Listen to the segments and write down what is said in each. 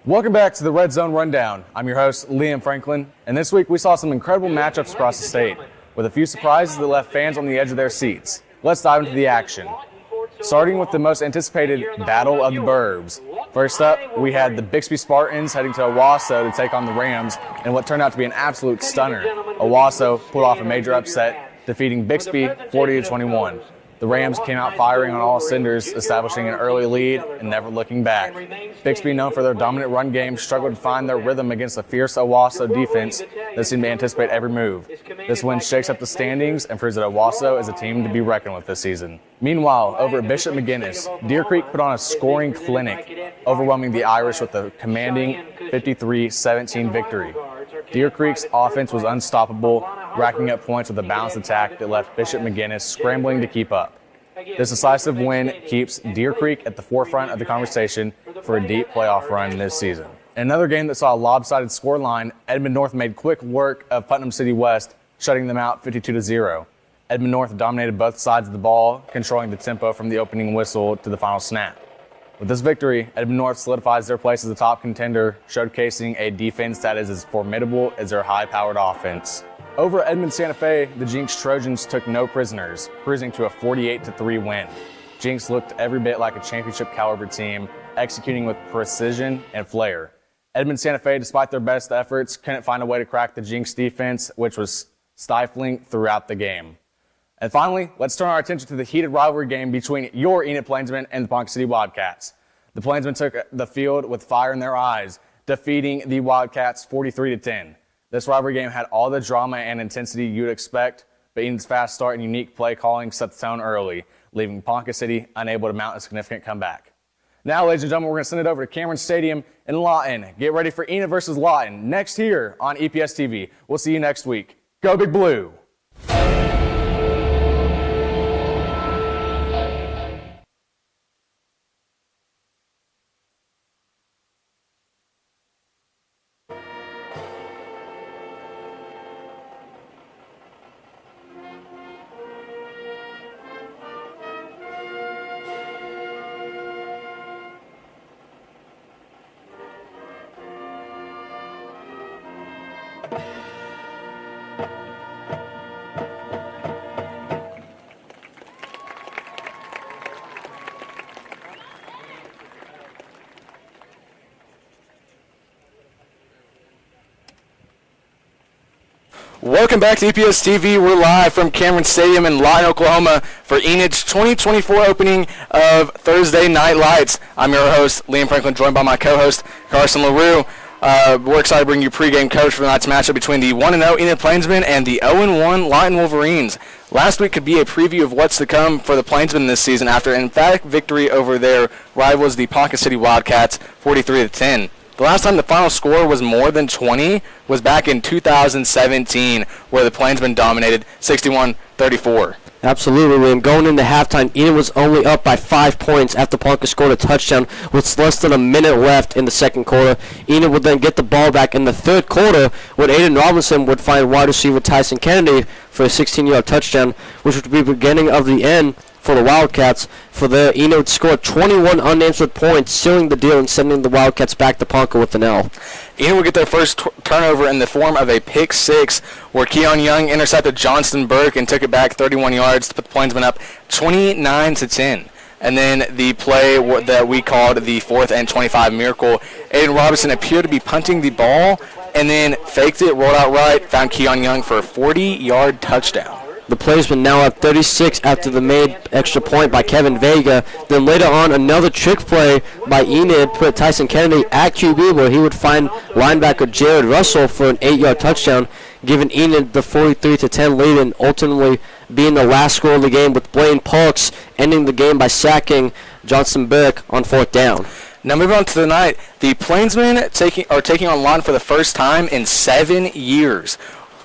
Welcome back to the Red Zone Rundown. I'm your host, Liam Franklin, and this week we saw some incredible matchups across the state, with a few surprises that left fans on the edge of their seats. Let's dive into the action. Starting with the most anticipated Battle of the Burbs. First up, we had the Bixby Spartans heading to Owasso to take on the Rams in what turned out to be an absolute stunner. Owasso pulled off a major upset, defeating Bixby 40-21. The Rams came out firing on all cylinders, establishing an early lead and never looking back. Bixby, known for their dominant run game, struggled to find their rhythm against a fierce Owasso defense that seemed to anticipate every move. This win shakes up the standings and proves that Owasso is a team to be reckoned with this season. Meanwhile, over at Bishop McGuinness, Deer Creek put on a scoring clinic, overwhelming the Irish with a commanding 53-17 victory. Deer Creek's offense was unstoppable, racking up points with a balanced attack that left Bishop McGuinness scrambling to keep up. This decisive win keeps Deer Creek at the forefront of the conversation for a deep playoff run this season. In another game that saw a lopsided scoreline, Edmond North made quick work of Putnam City West, shutting them out 52-0. Edmond North dominated both sides of the ball, controlling the tempo from the opening whistle to the final snap. With this victory, Edmond North solidifies their place as a top contender, showcasing a defense that is as formidable as their high-powered offense. Over at Edmond Santa Fe, the Jinx Trojans took no prisoners, cruising to a 48-3 win. Jinx looked every bit like a championship-caliber team, executing with precision and flair. Edmond Santa Fe, despite their best efforts, couldn't find a way to crack the Jinx defense, which was stifling throughout the game. And finally, let's turn our attention to the heated rivalry game between your Enid Plainsmen and the Ponca City Wildcats. The Plainsmen took the field with fire in their eyes, defeating the Wildcats 43-10. This rivalry game had all the drama and intensity you'd expect, but Enid's fast start and unique play calling set the tone early, leaving Ponca City unable to mount a significant comeback. Now, ladies and gentlemen, we're going to send it over to Cameron Stadium in Lawton. Get ready for Enid versus Lawton next here on EPS TV. We'll see you next week. Go Big Blue! Welcome back to EPS TV. We're live from Cameron Stadium in Lawton, Oklahoma for Enid's 2024 opening of Thursday Night Lights. I'm your host, Liam Franklin, joined by my co-host, Carson LaRue. We're excited to bring you pregame coverage for tonight's matchup between the 1-0 Enid Plainsmen and the 0-1 Lawton Wolverines. Last week could be a preview of what's to come for the Plainsmen this season after an emphatic victory over their rivals, the Ponca City Wildcats, 43-10. The last time the final score was more than 20 was back in 2017, where the Plainsmen dominated 61-34. Absolutely, Liam. Going into halftime, Enid was only up by 5 points after Ponca scored a touchdown with less than a minute left in the second quarter. Enid would then get the ball back in the third quarter when Aiden Robinson would find wide receiver Tyson Kennedy for a 16-yard touchdown, which would be the beginning of the end for the Wildcats. For the Enid would score 21 unanswered points, sealing the deal and sending the Wildcats back to Ponca with an L. Enid would get their first turnover in the form of a pick six, where Keon Young intercepted Johnston Burke and took it back 31 yards to put the Plainsmen up 29-10. And then the play that we called the 4th and 25 miracle, Aiden Robinson appeared to be punting the ball and then faked it, rolled out right, found Keon Young for a 40-yard touchdown. The Plainsmen now have 36 after the made extra point by Kevin Vega. Then later on, another trick play by Enid put Tyson Kennedy at QB, where he would find linebacker Jared Russell for an 8-yard touchdown, giving Enid the 43-10 lead and ultimately being the last score of the game, with Blaine Parks ending the game by sacking Johnston Burke on 4th down. Now moving on to the night, the Plainsmen are taking on Lawton for the first time in 7 years.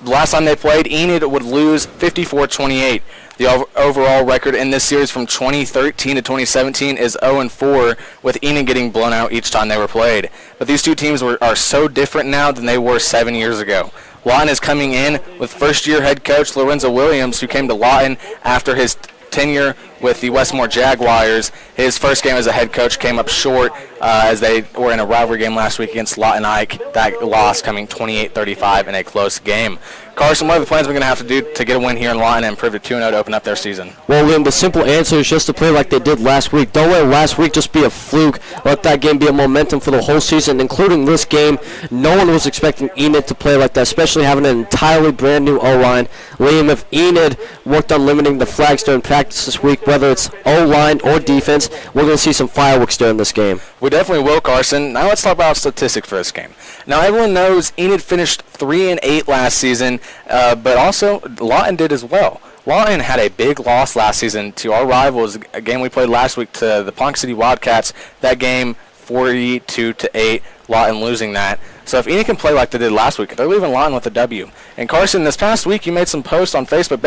The last time they played, Enid would lose 54-28. The overall record in this series from 2013 to 2017 is 0-4, with Enid getting blown out each time they were played. But these two teams are so different now than they were 7 years ago. Lawton is coming in with first-year head coach Lorenzo Williams, who came to Lawton after his tenure with the Westmore Jaguars. His first game as a head coach came up short as they were in a rivalry game last week against Lawton Ike. That loss coming 28-35 in a close game. Carson, what are the Plainsmen going to have to do to get a win here in Lawton and improve to 2-0 to open up their season? Well, Liam, the simple answer is just to play like they did last week. Don't let last week just be a fluke. Let that game be a momentum for the whole season, including this game. No one was expecting Enid to play like that, especially having an entirely brand new O-line. Liam, if Enid worked on limiting the flags during practice this week, whether it's O-line or defense, we're going to see some fireworks during this game. We definitely will, Carson. Now let's talk about statistics for this game. Now everyone knows Enid finished 3-8 last season, but also Lawton did as well. Lawton had a big loss last season to our rivals, a game we played last week to the Ponca City Wildcats. That game 42-8, Lawton losing that. So if Enid can play like they did last week, they're leaving Lawton with a W. And Carson, this past week you made some posts on Facebook,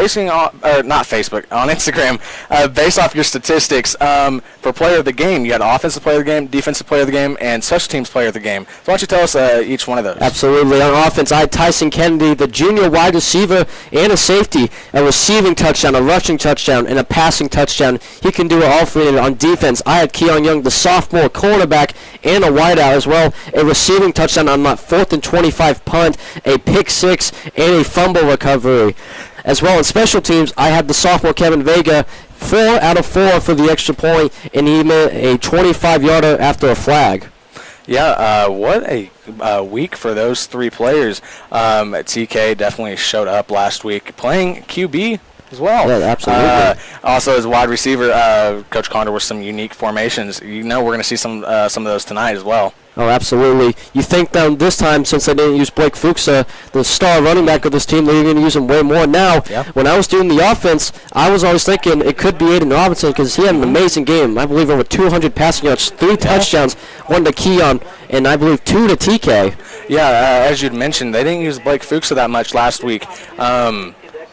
on Instagram, based off your statistics for player of the game. You had offensive player of the game, defensive player of the game, and special teams player of the game. So why don't you tell us each one of those? Absolutely. On offense, I had Tyson Kennedy, the junior wide receiver, and a safety, a receiving touchdown, a rushing touchdown, and a passing touchdown. He can do it all for you. On defense, I had Keon Young, the sophomore cornerback, and a wideout as well, a receiving touchdown on my 4th and 25 punt, a pick six, and a fumble recovery. As well in special teams, I had the sophomore Kevin Vega, 4 out of 4 for the extra point, and he made a 25-yarder after a flag. Yeah, what a week for those three players. TK definitely showed up last week playing QB as well. Yeah, absolutely. Also, as wide receiver, Coach Condor with some unique formations. You know we're going to see some of those tonight as well. Oh, absolutely. You think that this time, since they didn't use Blake Fuka, the star running back of this team, they're going to use him way more now. Yeah. When I was doing the offense, I was always thinking it could be Aiden Robinson because he had an amazing game. I believe over 200 passing yards, 3 touchdowns, 1 to Keon, and I believe 2 to TK. Yeah, as you'd mentioned, they didn't use Blake Fuka that much last week.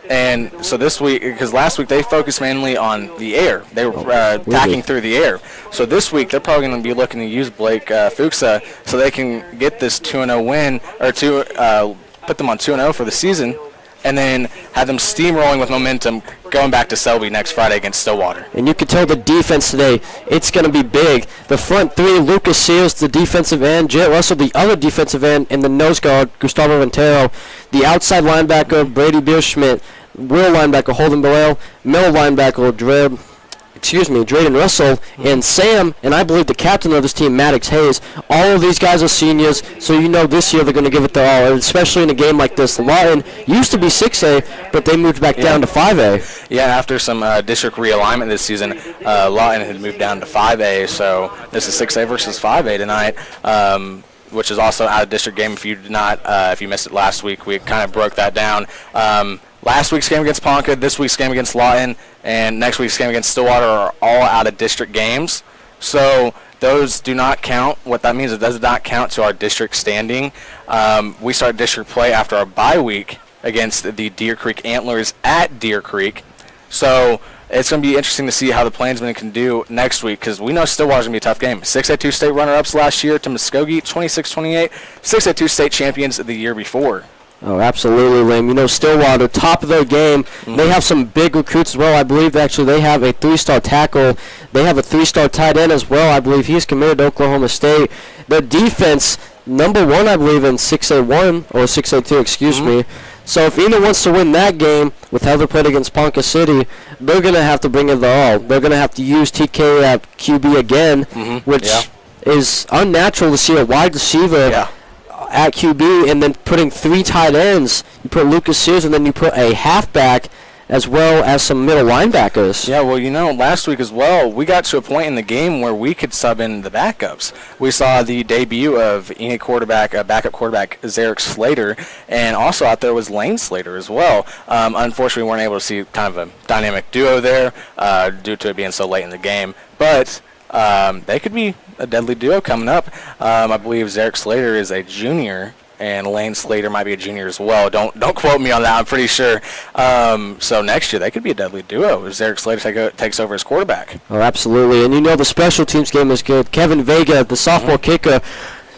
And so this week, because last week they focused mainly on the air. They were attacking through the air. So this week they're probably going to be looking to use Blake Fuka so they can get this 2-0 win, or put them on 2-0 for the season, and then have them steamrolling with momentum going back to Selby next Friday against Stillwater. And you can tell the defense today, it's going to be big. The front three, Lucas Sears, the defensive end, Jarrett Russell, the other defensive end, and the nose guard, Gustavo Ventero. The outside linebacker, Brady Bierschmidt. Will linebacker, Holden Boyle. Middle linebacker, Drayden Russell, and Sam, and I believe the captain of this team, Maddox Hayes. All of these guys are seniors, so you know this year they're going to give it their all, especially in a game like this. Lawton used to be 6A, but they moved back down to 5A. Yeah, after some district realignment this season, Lawton had moved down to 5A, so this is 6A versus 5A tonight. Which is also out of district game. If you missed it last week, we kind of broke that down. Last week's game against Ponca, this week's game against Lawton, and next week's game against Stillwater are all out of district games. So those do not count. What that means is it does not count to our district standing. We start district play after our bye week against the Deer Creek Antlers at Deer Creek. So it's going to be interesting to see how the Plainsmen can do next week, because we know Stillwater's going to be a tough game. 6A2 state runner-ups last year to Muskogee, 26-28. 6A2 state champions the year before. Oh, absolutely, Liam. You know, Stillwater, top of their game. Mm-hmm. They have some big recruits as well. I believe, actually, they have a 3-star tackle. They have a 3-star tight end as well. I believe he's committed to Oklahoma State. Their defense, number 1, I believe, in 6A1, or 6A2, excuse me. So if Enid wants to win that game with how they played against Ponca City, they're going to have to bring it their all. They're going to have to use TK at QB again, which is unnatural to see a wide receiver at QB and then putting 3 tight ends. You put Lucas Sears and then you put a halfback as well as some middle linebackers. Yeah, well, you know, last week as well, we got to a point in the game where we could sub in the backups. We saw the debut of Enid backup quarterback Zarek Slater, and also out there was Lane Slater as well. Unfortunately, we weren't able to see kind of a dynamic duo there due to it being so late in the game. But they could be a deadly duo coming up. I believe Zarek Slater is a junior, and Lane Slater might be a junior as well. Don't quote me on that. I'm pretty sure. So next year they could be a deadly duo if Zarek Slater takes over as quarterback. Oh, absolutely. And you know the special teams game is good. Kevin Vega, the sophomore kicker,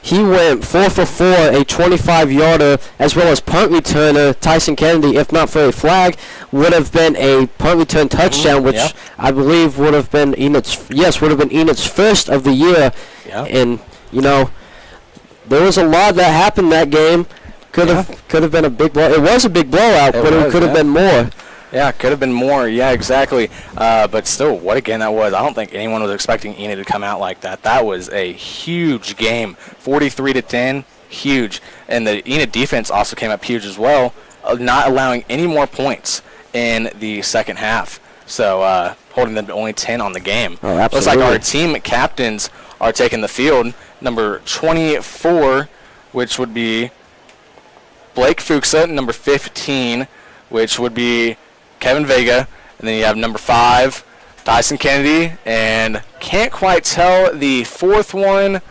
He went 4 for 4, a 25-yarder, as well as punt returner Tyson Kennedy. If not for a flag, would have been a punt return touchdown, which I believe would have been Enid's first of the year. Yeah. And there was a lot that happened that game. Could have been a big blow. It was a big blowout, but it could have been more. Yeah, could have been more. Yeah, exactly. But still, what a game that was. I don't think anyone was expecting Enid to come out like that. That was a huge game. 43-10, huge. And the Enid defense also came up huge as well, not allowing any more points in the second half. So holding them to only 10 on the game. Oh, absolutely. Looks like our team captains are taking the field. Number 24, which would be Blake Fuka, number 15, which would be Kevin Vega, and then you have number 5, Tyson Kennedy, and can't quite tell the fourth one.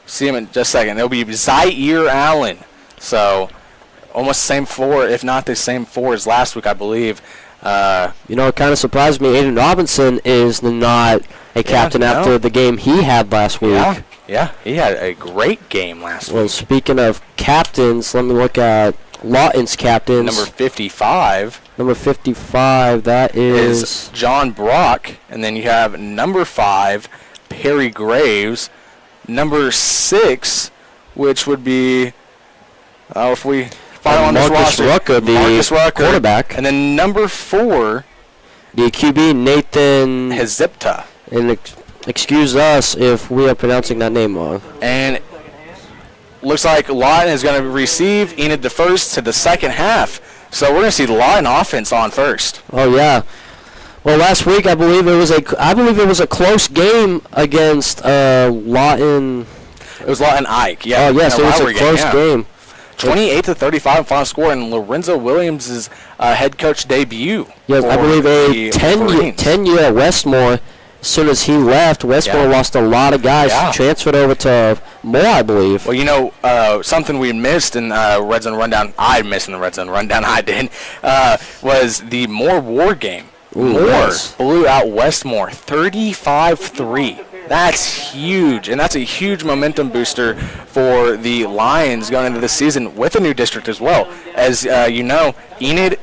See him in just a second. It'll be Zaire Allen. So almost the same 4, if not the same 4 as last week, I believe. It kind of surprised me. Aiden Robinson is not a captain after the game he had last week. Yeah, he had a great game last week. Well, speaking of captains, let me look at Lawton's captains. Number 55. Number 55, that is John Brock. And then you have number 5, Perry Graves. Number 6, which would be, if we follow on this roster, Marcus Rucker, quarterback. And then number 4, the QB, Nathan Hezipta. And excuse us if we are pronouncing that name wrong. And looks like Lawton is going to receive Enid the first to the second half. So we're going to see Lawton offense on first. Oh yeah. Well, last week I believe it was a close game against Lawton. It was Lawton Ike. Yeah. Oh yes, it was a close game. 28-35 final score in Lorenzo Williams' head coach debut. Yes, I believe a 10-year at Westmore. As soon as he left, Westmore lost a lot of guys. Transferred over to Moore, I believe. Well, something we missed in Red Zone Rundown, I missed in the Red Zone Rundown, was the Moore War game. Moore blew out Westmore 35-3. That's huge, and that's a huge momentum booster for the Lions going into the season with a new district as well. As Enid,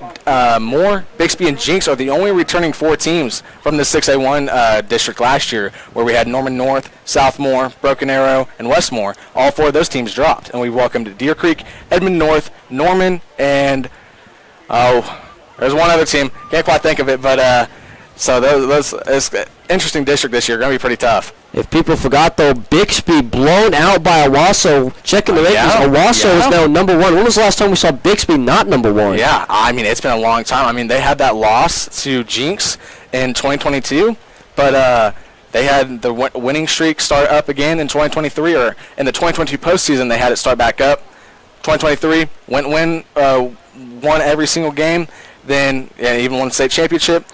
Moore, Bixby, and Jinx are the only returning 4 teams from the 6A1 district last year, where we had Norman North, Southmore, Broken Arrow, and Westmore. All 4 of those teams dropped, and we welcomed Deer Creek, Edmond North, Norman, and there's one other team. Can't quite think of it, but so it's an interesting district this year. Going to be pretty tough. If people forgot, though, Bixby blown out by Owasso. Checking the ratings, Owasso is now number 1. When was the last time we saw Bixby not number 1? Yeah, I mean, it's been a long time. I mean, they had that loss to Jinx in 2022, but they had the winning streak start up again in 2023, or in the 2022 postseason, they had it start back up. 2023, won every single game, then even won the state championship.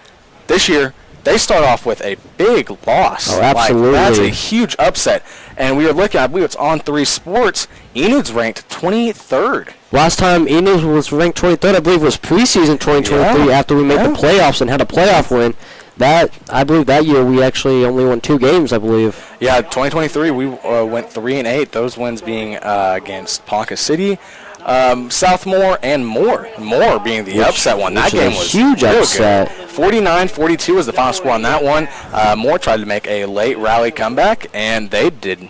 This year, they start off with a big loss. Oh, absolutely. That's a huge upset. And we were looking, I believe it's on 3 Sports, Enid's ranked 23rd. Last time Enid was ranked 23rd, I believe, was preseason 2023 after we made the playoffs and had a playoff win. I believe that year we actually only won 2 games, I believe. Yeah, 2023 we went 3-8. Those wins being against Ponca City, Southmore, and Moore. Moore being the upset one. That game was huge upset. 49-42 was the final score on that one. Moore tried to make a late rally comeback, and they did.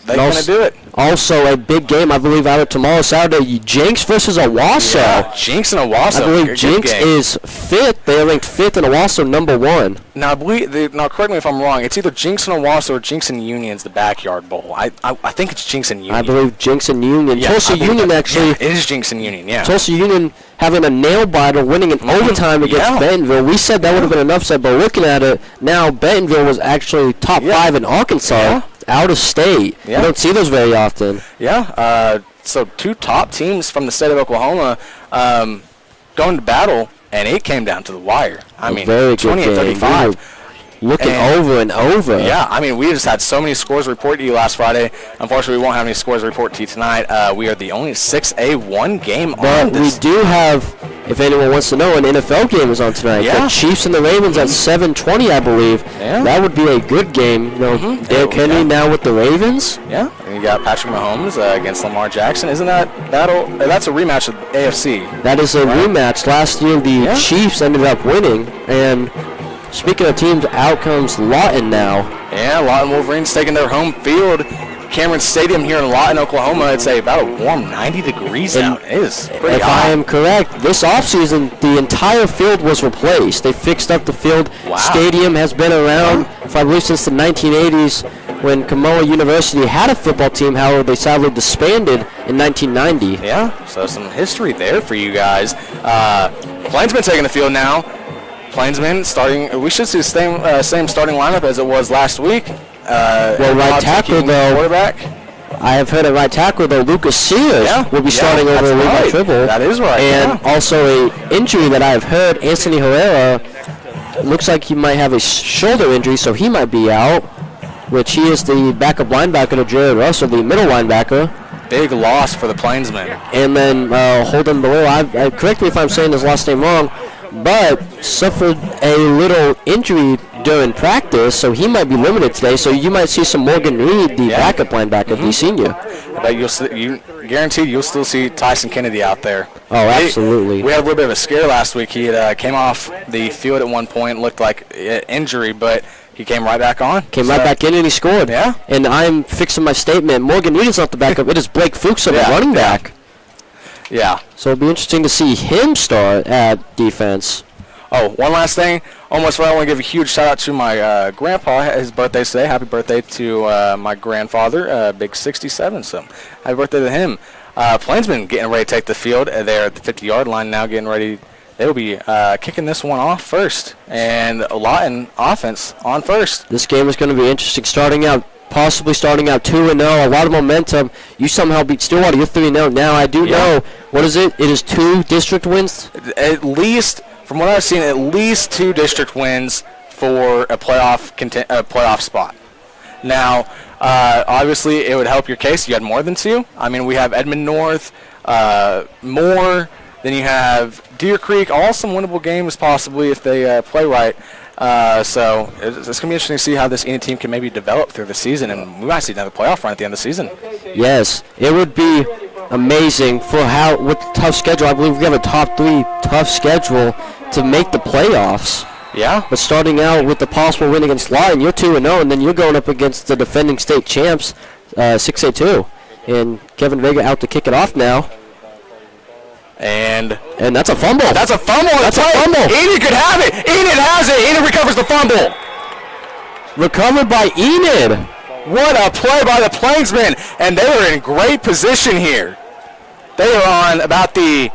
They couldn't do it. Also, a big game, I believe, out of tomorrow, Saturday. Jinx versus Owasso. Yeah, Jinx and Owasso. I believe Jinx is 5th. They are ranked 5th, and Owasso number 1. Now, correct me if I'm wrong. It's either Jinx and Owasso or Jinx and Union's the Backyard Bowl. I think it's Jinx and Union. I believe Jinx and Union. Yeah, Tulsa Union, actually. Yeah, it is Jinx and Union, yeah. Tulsa Union having a nail-biter, winning in overtime against Bentonville. We said that would have been an upset, but looking at it, now Bentonville was actually top 5 in Arkansas. Out of state. You don't see those very often. Yeah. So 2 top teams from the state of Oklahoma going to battle, and it came down to the wire. I mean, 28-35. Looking over and over. Yeah, I mean, we just had so many scores report to you last Friday. Unfortunately, we won't have any scores report to you tonight. We are the only 6A1 game on this. We do have, if anyone wants to know, an NFL game is on tonight. Yeah. The Chiefs and the Ravens at 7:20, I believe. Yeah. That would be a good game. Derrick Henry now with the Ravens. Yeah, And you got Patrick Mahomes against Lamar Jackson. Isn't that's a rematch of AFC? That is a rematch. Last year, the Chiefs ended up winning. And speaking of teams, out comes Lawton now. Yeah, Lawton Wolverines taking their home field. Cameron Stadium here in Lawton, Oklahoma. It's about a warm 90 degrees out. It is pretty if hot. I am correct, this offseason, the entire field was replaced. They fixed up the field. Wow. Stadium has been around, for, I believe, since the 1980s when Kamoa University had a football team. However, they sadly disbanded in 1990. Yeah, so some history there for you guys. Plainsmen taking the field now. Plainsmen starting. We should see the same starting lineup as it was last week. Well, right tackle, though. Quarterback. I have heard at right tackle, though, Lucas Sears will be starting over Levi Tribble. That is right. And also a injury that I have heard, Anthony Herrera, looks like he might have a shoulder injury, so he might be out, which he is the backup linebacker to Jared Russell, the middle linebacker. Big loss for the Plainsmen. And then Holden Below, correct me if I'm saying his last name wrong, but suffered a little injury during practice, so he might be limited today. So you might see some Morgan Reed, the backup linebacker, the senior. But guaranteed you'll still see Tyson Kennedy out there. Oh, absolutely. We had a little bit of a scare last week. He had, came off the field at one point, looked like injury, but he came right back on. Right back in and he scored. Yeah. And I'm fixing my statement. Morgan Reed is not the backup. It is Blake Fuka, the running back. Yeah. So it'll be interesting to see him start at defense. Oh, one last thing. Almost right, I want to give a huge shout out to my grandpa. His birthday today. Happy birthday to my grandfather, big 67. So happy birthday to him. Plainsmen getting ready to take the field. They're at the 50-yard line now, getting ready. They will be kicking this one off first. And Lawton offense on first. This game is going to be interesting. Possibly starting out 2-0, a lot of momentum. You somehow beat Stillwater. You're 3-0 now. I do know. What is it? It is 2 district wins? At least, from what I've seen, at least 2 district wins for a playoff spot. Now, obviously, it would help your case. You had more than 2. I mean, we have Edmond North, Moore, then you have Deer Creek, all some winnable games possibly if they play right. So it's going to be interesting to see how this Enid team can maybe develop through the season, and we might see another playoff run at the end of the season. Yes, it would be amazing with the tough schedule. I believe we have a top 3 tough schedule to make the playoffs. Yeah. But starting out with the possible win against Lawton, you're 2-0, and then you're going up against the defending state champs, 6A2. And Kevin Vega out to kick it off now. And that's a fumble. That's a fumble. Enid could have it. Enid has it. Enid recovers the fumble. Recovered by Enid. What a play by the Plainsmen. And they were in great position here. They are on about the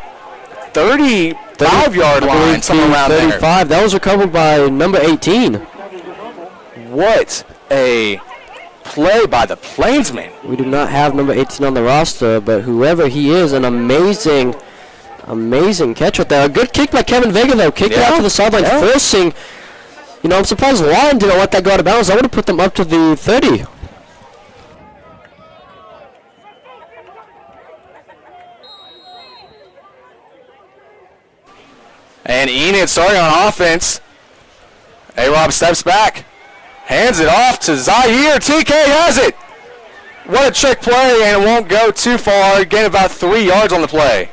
35-yard line, somewhere around 35. there. That was recovered by number 18. What a play by the Plainsmen. We do not have number 18 on the roster, but whoever he is, an amazing catch right there. A good kick by Kevin Vega, though. Kicked it out to the sideline, forcing. I'm surprised Lawton didn't let that go out of bounds. I would have put them up to the 30. And Enid starting on offense. A-Rob steps back. Hands it off to Zaire. TK has it. What a trick play, and it won't go too far. Gain about 3 yards on the play.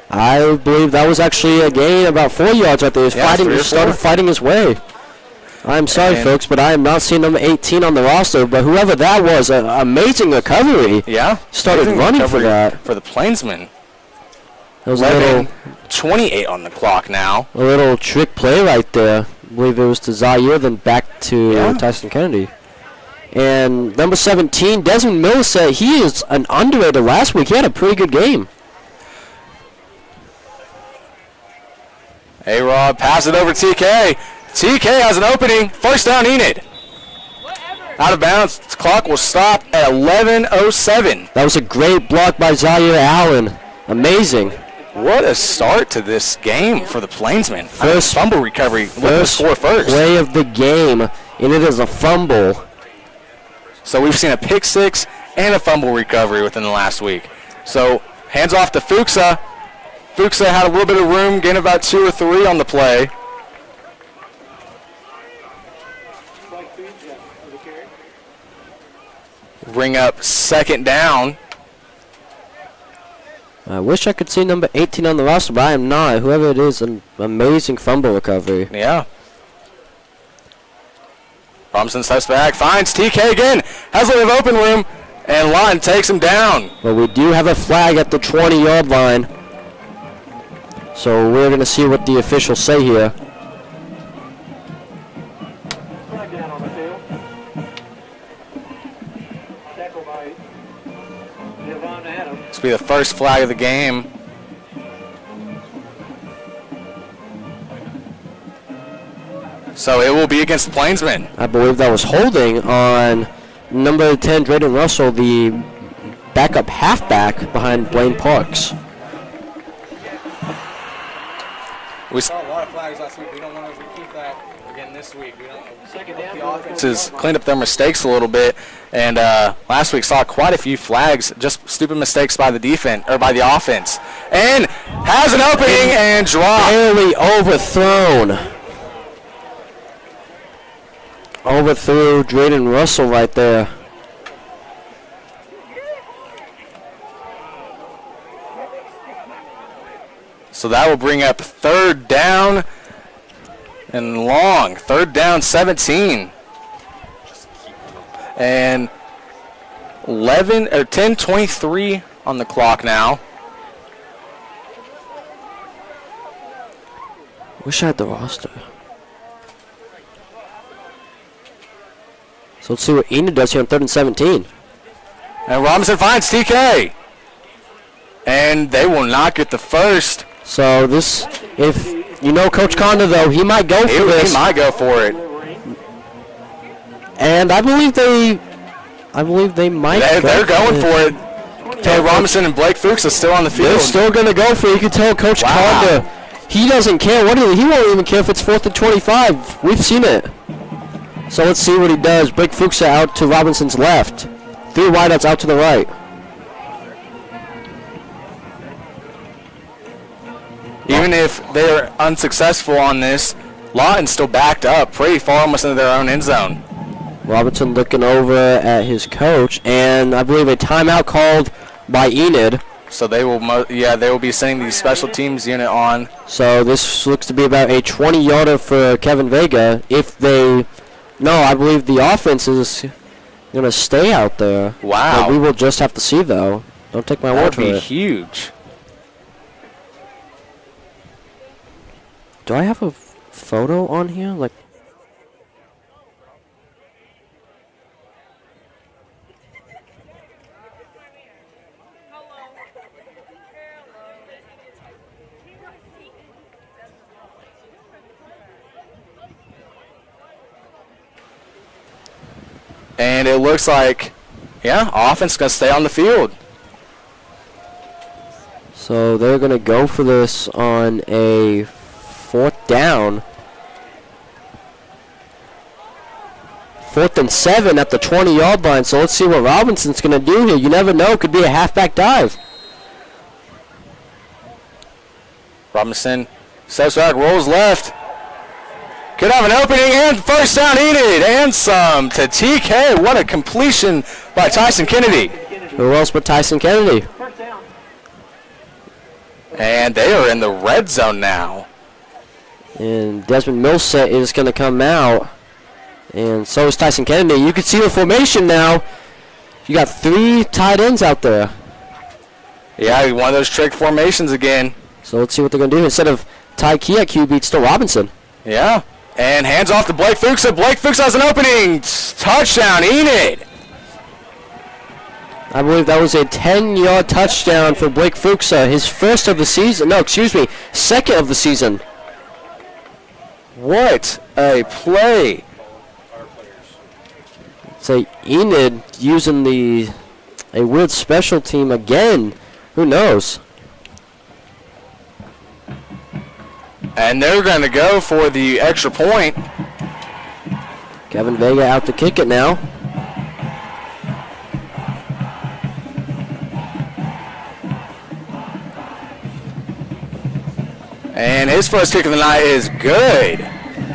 I believe that was actually a gain about 4 yards right there. He started fighting his way. I'm sorry, folks, but I am not seeing number 18 on the roster. But whoever that was, an amazing recovery. Yeah. Started running for that. For the Plainsmen. That was a little 28 on the clock now. A little trick play right there. I believe it was to Zaire, then back to Tyson Kennedy. And number 17, Desmond Mills said he is an underrated last week. He had a pretty good game. A-Rob pass it over TK. TK has an opening. First down, Enid. Out of bounds. The clock will stop at 11:07. That was a great block by Zaire Allen. Amazing. What a start to this game for the Plainsmen. First fumble recovery. Looking to score first. Play of the game, and it is a fumble. So we've seen a pick 6 and a fumble recovery within the last week. So hands off to Fuka. Fuka had a little bit of room, gained about 2 or 3 on the play. Bring up second down. I wish I could see number 18 on the roster, but I am not. Whoever it is, an amazing fumble recovery. Yeah. Robinson steps back, finds TK again, has a little open room, and Lawton takes him down. But we do have a flag at the 20-yard line. So we're going to see what the officials say here. This will be the first flag of the game. So it will be against the Plainsmen. I believe that was holding on number 10, Drayden Russell, the backup halfback behind Blaine Parks. We saw a lot of flags last week. We don't want to repeat that again this week. We don't. The offense has cleaned up their mistakes a little bit, and last week saw quite a few flags, just stupid mistakes by the defense or by the offense, and has an opening and dropped. Barely overthrown. Overthrew Drayden Russell right there. So that will bring up third down and long. Third down, 17. And 10:23 on the clock now. Wish I had the roster. So let's see what Enid does here on 3rd and 17. And Robinson finds TK. And they will not get the first. So this, if you know Coach Conda though, he might go for this. He might go for it. And I believe they might. They're going for it. Tay Robinson and Blake Fuchs are still on the field. They're still going to go for it. You can tell Coach Conda, he doesn't care. He won't even care if it's 4th and 25. We've seen it. So let's see what he does. Blake Fuchs out to Robinson's left. 3 wideouts out to the right. Even if they're unsuccessful on this, Lawton's still backed up pretty far almost into their own end zone. Robinson looking over at his coach, and I believe a timeout called by Enid. So they will be sending the special teams unit on. So this looks to be about a 20-yarder for Kevin Vega. I believe the offense is going to stay out there. Wow. But we will just have to see, though. Don't take my word for it. That would be huge. Do I have a photo on here? And it looks like, offense going to stay on the field. So they're going to go for this on a 4th down. 4th and 7 at the 20-yard line. So let's see what Robinson's going to do here. You never know. Could be a halfback dive. Robinson steps back, rolls left. Could have an opening, and first down Enid, and some to TK. What a completion by Tyson Kennedy. Who else but Tyson Kennedy? And they are in the red zone now. And Desmond Millset is going to come out. And so is Tyson Kennedy. You can see the formation now. You got 3 tight ends out there. Yeah, one of those trick formations again. So let's see what they're going to do. Instead of Ty Key at QB, it's still Robinson. Yeah. And hands off to Blake Fuchs. Blake Fuchs has an opening. Touchdown, Enid. I believe that was a 10-yard touchdown for Blake Fuchs. His first of the season. No, excuse me. Second of the season. What a play. So Enid using a weird special team again. Who knows? And they're going to go for the extra point. Kevin Vega out to kick it now. And his first kick of the night is good.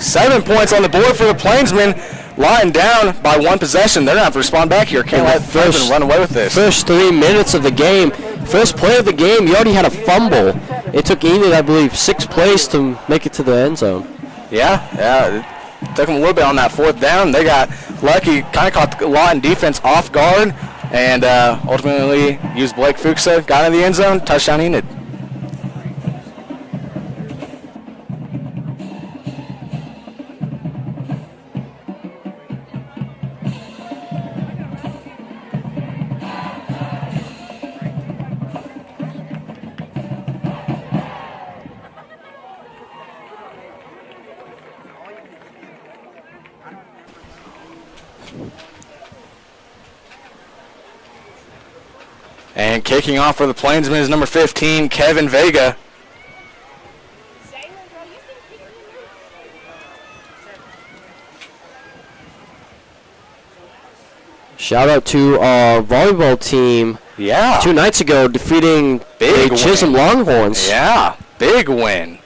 7 points on the board for the Plainsmen. Lawton down by 1 possession. They're going to have to respond back here. Can't let Plainsmen run away with this. First 3 minutes of the game, first play of the game, you already had a fumble. It took Enid, I believe, 6 plays to make it to the end zone. Yeah. It took them a little bit on that 4th down. They got lucky, kind of caught the Lawton defense off guard, and ultimately used Blake Fuka, got in the end zone, touchdown Enid. And kicking off for the Plainsmen is number 15, Kevin Vega. Shout out to our volleyball team. Yeah. 2 nights ago, defeating Big the Chisholm Longhorns. Yeah, big win.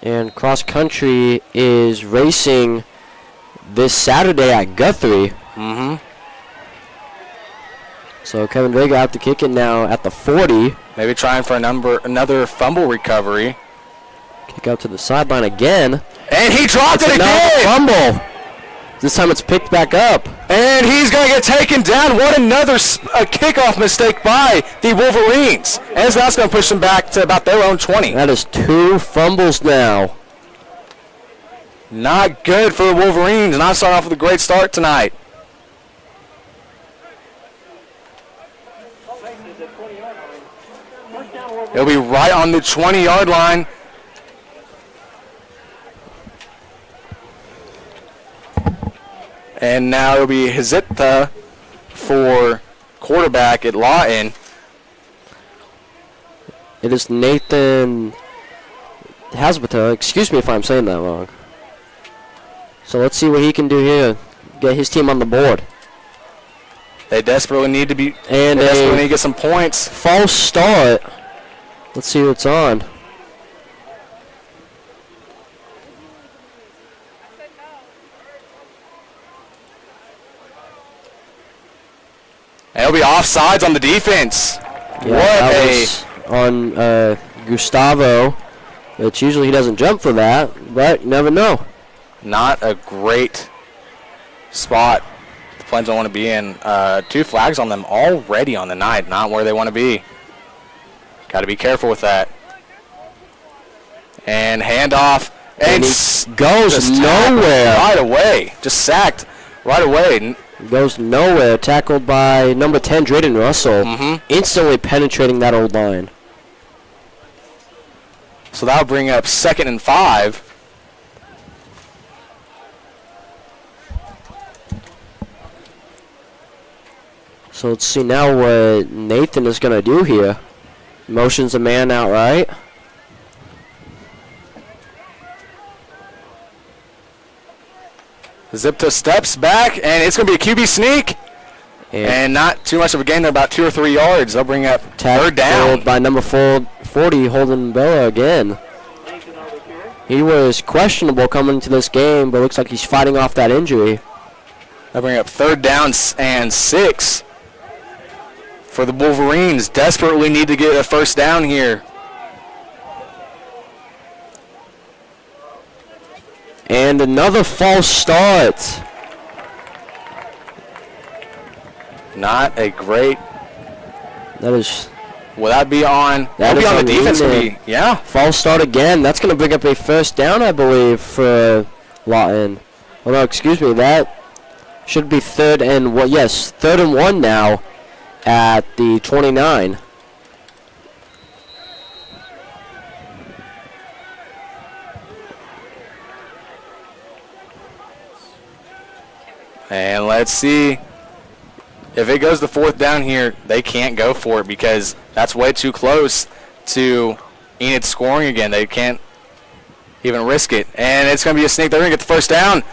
And cross country is racing this Saturday at Guthrie. Mm-hmm. So Kevin Vega out to kick it now at the 40. Maybe trying for another fumble recovery. Kick out to the sideline again. And he dropped it Another again. fumble. This time it's picked back up. And he's going to get taken down. What another kickoff mistake by the Wolverines. And so that's going to push them back to about their own 20. That is 2 fumbles now. Not good for the Wolverines. Not starting off with a great start tonight. It'll be right on the 20-yard line. And now it'll be Hizita for quarterback at Lawton. It is Nathan Hasbata. Excuse me if I'm saying that wrong. So let's see what he can do here. Get his team on the board. They desperately need to be. And they desperately need to get some points. False start. Let's see what's on. And it'll be offsides on the defense. Yeah, that was on Gustavo. Which usually he doesn't jump for that, but you never know. Not a great spot the Plainsmen want to be in. 2 flags on them already on the night. Not where they want to be. Got to be careful with that. And handoff. And he goes nowhere. Right away. Just sacked right away. Goes nowhere. Tackled by number 10, Drayden Russell. Instantly penetrating that old line. So that'll bring up 2nd and 5. So let's see now what Nathan is going to do here. Motions a man outright. Zipta steps back, and it's going to be a QB sneak. And not too much of a gain there, about 2 or 3 yards. They'll bring up 3rd down. By number 40, Holden Bella again. He was questionable coming into this game, but looks like he's fighting off that injury. They'll bring up 3rd down and 6 for the Wolverines. Desperately need to get a 1st down here. And another false start. Not a great. That is. Will that be on? That'll be on the defense. Yeah. False start again. That's going to bring up a 1st down, I believe, for Lawton. Oh no, excuse me. That should be 3rd and 1. Yes, 3rd and 1 now at the 29. And let's see. If it goes to 4th down here, they can't go for it because that's way too close to Enid scoring again. They can't even risk it. And it's going to be a sneak. They're going to get the 1st down.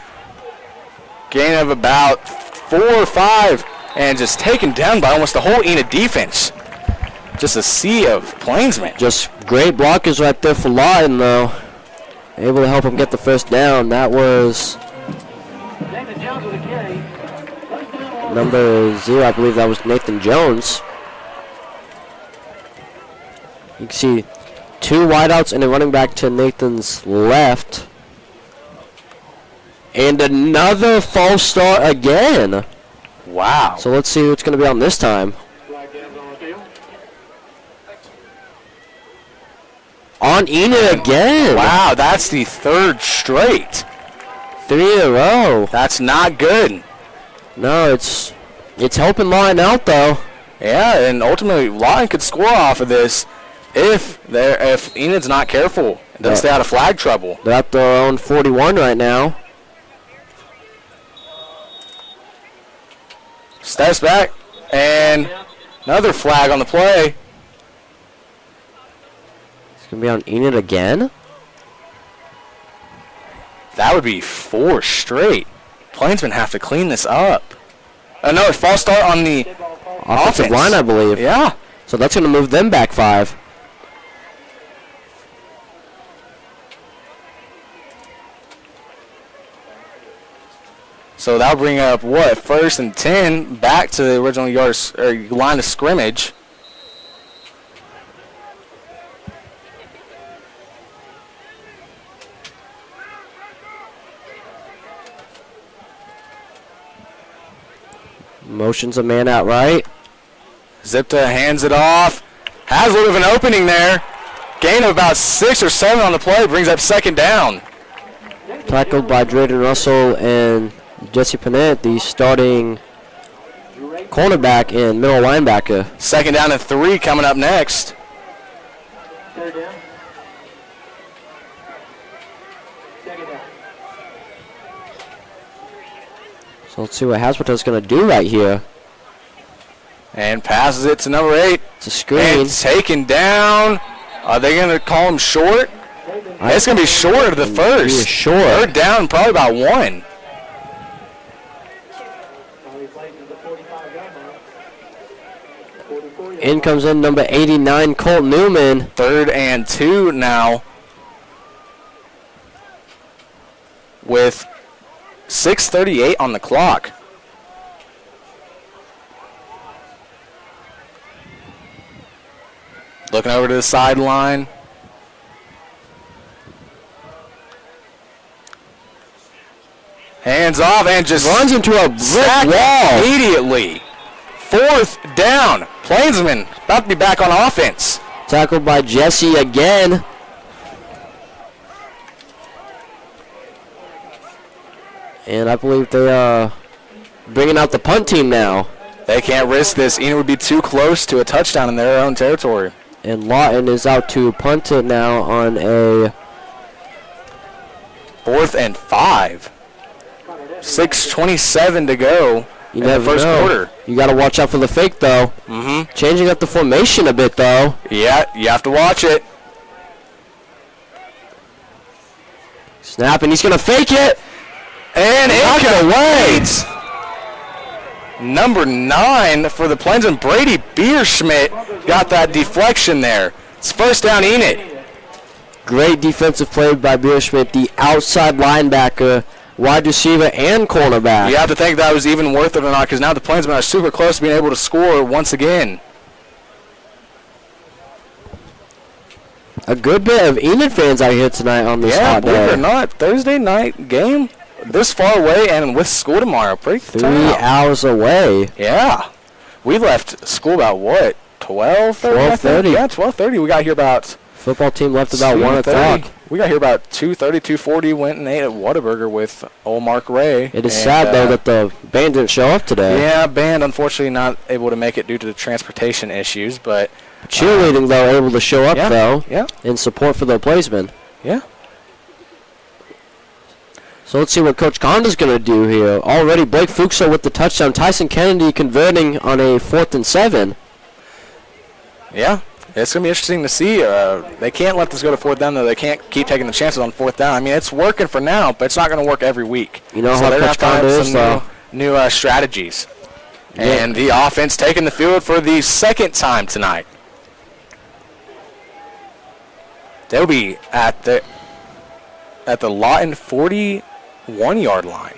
Gain of about 4 or 5. And just taken down by almost the whole Enid defense. Just a sea of Plainsmen. Just great blockers right there for Lawton, though. Able to help him get the 1st down. That was Number 0, I believe that was Nathan Jones. You can see 2 wideouts and a running back to Nathan's left. And another false start again. Wow. So let's see what's going to be on this time. On Enid again. Wow, that's the 3rd straight. 3 in a row. That's not good. No, it's helping Lawton out though. Yeah, and ultimately Lawton could score off of this if Enid's not careful and doesn't stay out of flag trouble. They're at their own 41 right now. Steps back, and another flag on the play. It's going to be on Enid again. That would be 4 straight. Plainsmen have to clean this up. No, false start on the Offensive line, I believe. Yeah. So that's going to move them back 5. So that'll bring up, 1st and 10, back to the original line of scrimmage. Motions a man out right. Zipta hands it off. Has a little bit of an opening there. Gain of about 6 or 7 on the play, brings up 2nd down. Tackled by Drayden Russell and Jesse Panett, the starting cornerback and middle linebacker. 2nd down and 3 coming up next. So let's see what Hasbrook's going to do right here. And passes it to number 8. It's a screen. And taken down. Are they going to call him short? It's going to be short of the first. He is short. 3rd down, probably about 1. In comes in number 89, Colt Newman. 3rd and 2 now. With 6:38 on the clock. Looking over to the sideline. Hands off and just Runs into a brick wall. Immediately. 4th down. Plainsmen about to be back on offense. Tackled by Jesse again. And I believe they are bringing out the punt team now. They can't risk this. Enid would be too close to a touchdown in their own territory. And Lawton is out to punt it now on a 4th and 5. 6:27 to go You in the never first know. quarter. You got to watch out for the fake, though. Mm-hmm. Changing up the formation a bit, though. Yeah, you have to watch it. Snap, and he's going to fake it. And incomplete. Number 9 for the Plainsmen, Brady Bierschmidt, got that deflection there. It's 1st down, Enid. Great defensive play by Bierschmidt, the outside linebacker, wide receiver, and cornerback. You have to think that was even worth it or not, because now the Plainsmen are super close to being able to score once again. A good bit of Enid fans out here tonight on this hot believe day. it or not, Thursday night game this far away and with school tomorrow. Pretty 3 hours away. Yeah. We left school about, 12:30? 12:30. Yeah, 12:30. We got here about Football team left about 1 o'clock. We got here about 2:30, 2:40. Went and ate at Whataburger with old Mark Ray. It is sad, though, that the band didn't show up today. Yeah, band unfortunately not able to make it due to the transportation issues, but Cheerleading, though, able to show up, though, yeah, in support for their Plainsmen. yeah. So let's see what Coach Conda's going to do here. Already Blake Fuka with the touchdown. Tyson Kennedy converting on a 4th and 7. Yeah, it's going to be interesting to see. They can't let this go to 4th down, though. They can't keep taking the chances on 4th down. I mean, it's working for now, but it's not going to work every week. You know so how they're Coach going to Conda have is, some though. new strategies. Yeah. And the offense taking the field for the 2nd time tonight. They'll be at the Lawton 41-yard line.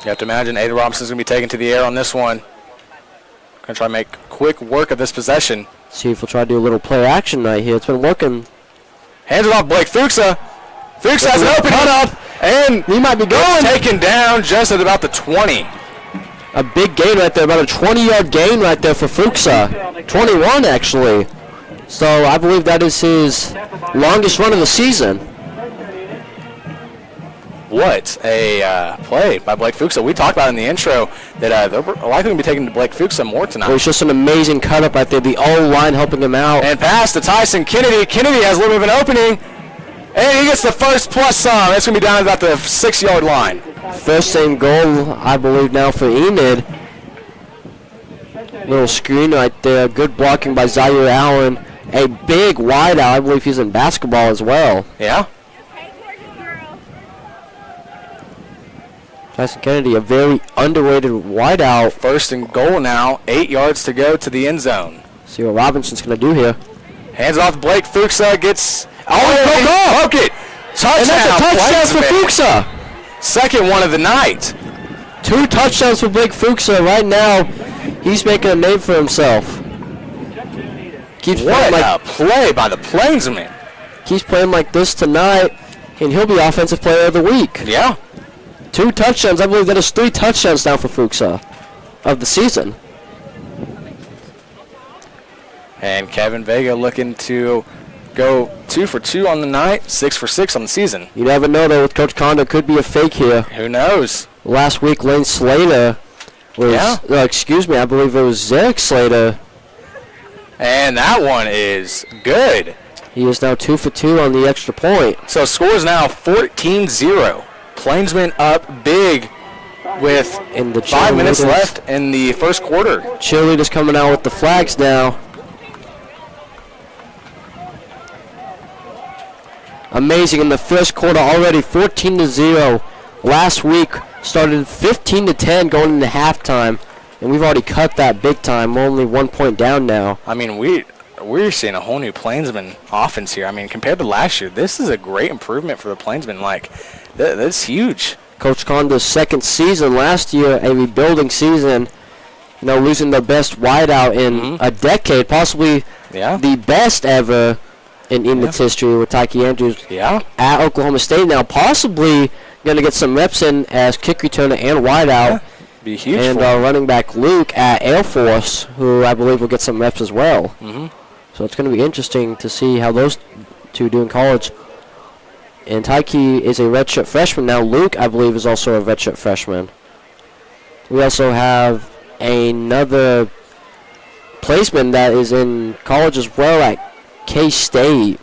You have to imagine Aiden Robinson's going to be taken to the air on this one. Going to try to make quick work of this possession. See if we'll try to do a little play action right here. It's been working. Hands it off Blake Fuka. Fuka has an open cut up, and he might be going. Taken down just at about the 20. A big gain right there, about a 20-yard gain right there for Fuka. 21, actually. So I believe that is his longest run of the season. What a play by Blake Fuka. We talked about in the intro that they're likely going to be taking Blake Fuka more tonight. It was just an amazing cut up right there. The O-line helping him out. And pass to Tyson Kennedy. Kennedy has a little bit of an opening. And he gets the first plus some. That's going to be down at about the 6-yard line. First same goal, I believe, now for Enid. Little screen right there. Good blocking by Zaire Allen. A big wideout. I believe he's in basketball as well. Yeah. Tyson Kennedy, a very underrated wideout. First and goal now. 8 yards to go to the end zone. See what Robinson's going to do here. Hands off to Blake Fuka. Gets... Oh, broke it. Touchdown. And that's a touchdown for Fuka. Second one of the night. 2 touchdowns for Blake Fuka. Right now, he's making a name for himself. Keeps What playing a play by the Plainsmen. Keeps playing like this tonight, and he'll be Offensive Player of the Week. Yeah. 2 touchdowns. I believe that is 3 touchdowns now for Fuka of the season. And Kevin Vega looking to go 2 for 2 on the night, 6 for 6 on the season. You never know, though, with Coach Condo. Could be a fake here. Who knows? Last week, Lane Slater was, I believe it was Zarek Slater. And that one is good. He is now 2 for 2 on the extra point. So score is now 14-0. Plainsmen up big with In the 5 minutes cheerleaders. left in the first quarter. Cheerleaders coming out with the flags now. Amazing in the first quarter already, 14-0. Last week started 15-10 going into halftime, and we've already cut that big time. We're only 1 point down now. I mean, we're seeing a whole new Plainsman offense here. I mean, compared to last year, this is a great improvement for the Plainsmen. Like, that's huge. Coach Condo's second season last year, a rebuilding season, losing the best wideout in a decade, possibly the best ever in Enid's history with Tyke Andrews at Oklahoma State now, possibly going to get some reps in as kick returner and wideout. Be huge. And running back Luke at Air Force, who I believe will get some reps as well. So it's going to be interesting to see how those two do in college. And Tyke is a redshirt freshman now. Luke, I believe, is also a redshirt freshman. We also have another Plainsman that is in college as well at K-State.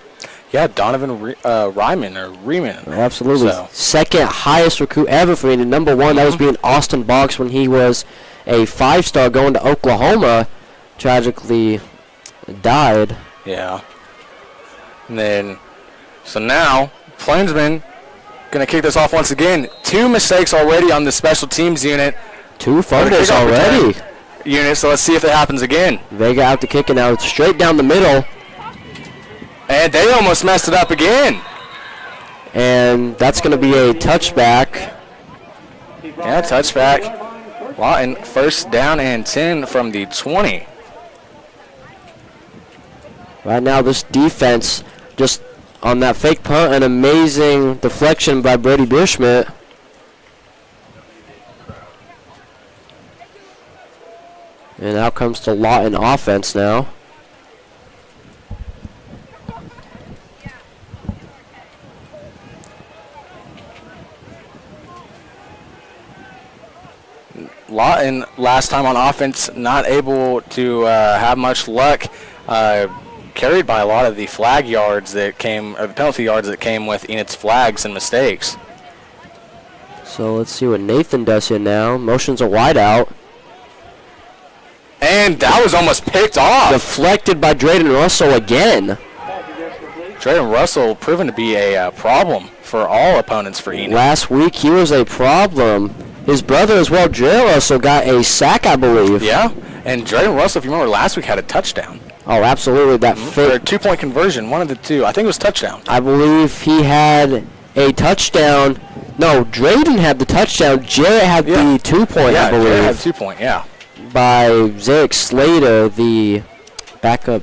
Yeah, Donovan Ryman. Absolutely. So. Second highest recruit ever for Enid. Number 1, that was being Austin Boggs when he was a 5-star going to Oklahoma. Tragically died. Yeah. And then, so now, Plainsmen going to kick this off once again. 2 mistakes already on the special teams unit. 2 fumbles already. Unit, so let's see if it happens again. Vega out to kick it now. Straight down the middle. And they almost messed it up again. And that's going to be a touchback. Yeah, touchback. Lawton, first down and 10 from the 20. Right now, this defense, just on that fake punt, an amazing deflection by Brady Bushmit. And out comes the Lawton offense now. Lawton, last time on offense, not able to have much luck, carried by a lot of the flag yards that came, or the penalty yards that came with Enid's flags and mistakes. So let's see what Nathan does here now. Motions a wide out. And that was almost picked off. Deflected by Drayden Russell again. Drayden Russell proven to be a problem for all opponents for Enid. Last week he was a problem. His brother as well, Dre Russell, got a sack, I believe. Yeah, and Drayden Russell, if you remember, last week had a touchdown. Oh, absolutely. That For a 2-point conversion, one of the two. I think it was touchdown. I believe he had a touchdown No, Drayden had the touchdown. Jarrett had the 2-point, I believe. Jarrett had 2-point, yeah. By Zarek Slater, the backup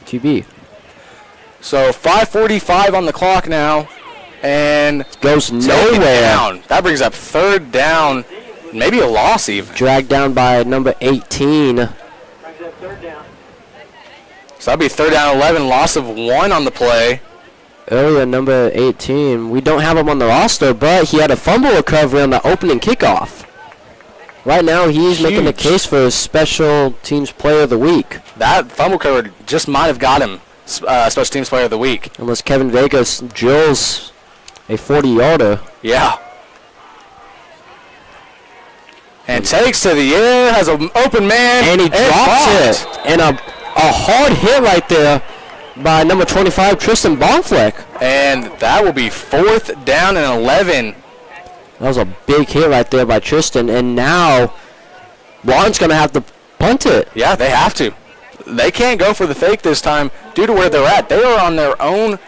QB. So 5:45 on the clock now, and goes nowhere. Down. That brings up third down, maybe a loss even. Dragged down by number 18. So that'd be third down 11, loss of 1 on the play. Earlier, number 18. We don't have him on the roster, but he had a fumble recovery on the opening kickoff. Right now, he's making the case for special teams player of the week. That fumble recovery just might have got him special teams player of the week. Unless Kevin Vegas drills a 40-yarder. Yeah. And takes to the air, has an open man. And he drops it. And a hard hit right there by number 25, Tristan Bonfleck. And that will be fourth down and 11. That was a big hit right there by Tristan. And now Lawton's going to have to punt it. Yeah, they have to. They can't go for the fake this time due to where they're at. They are on their own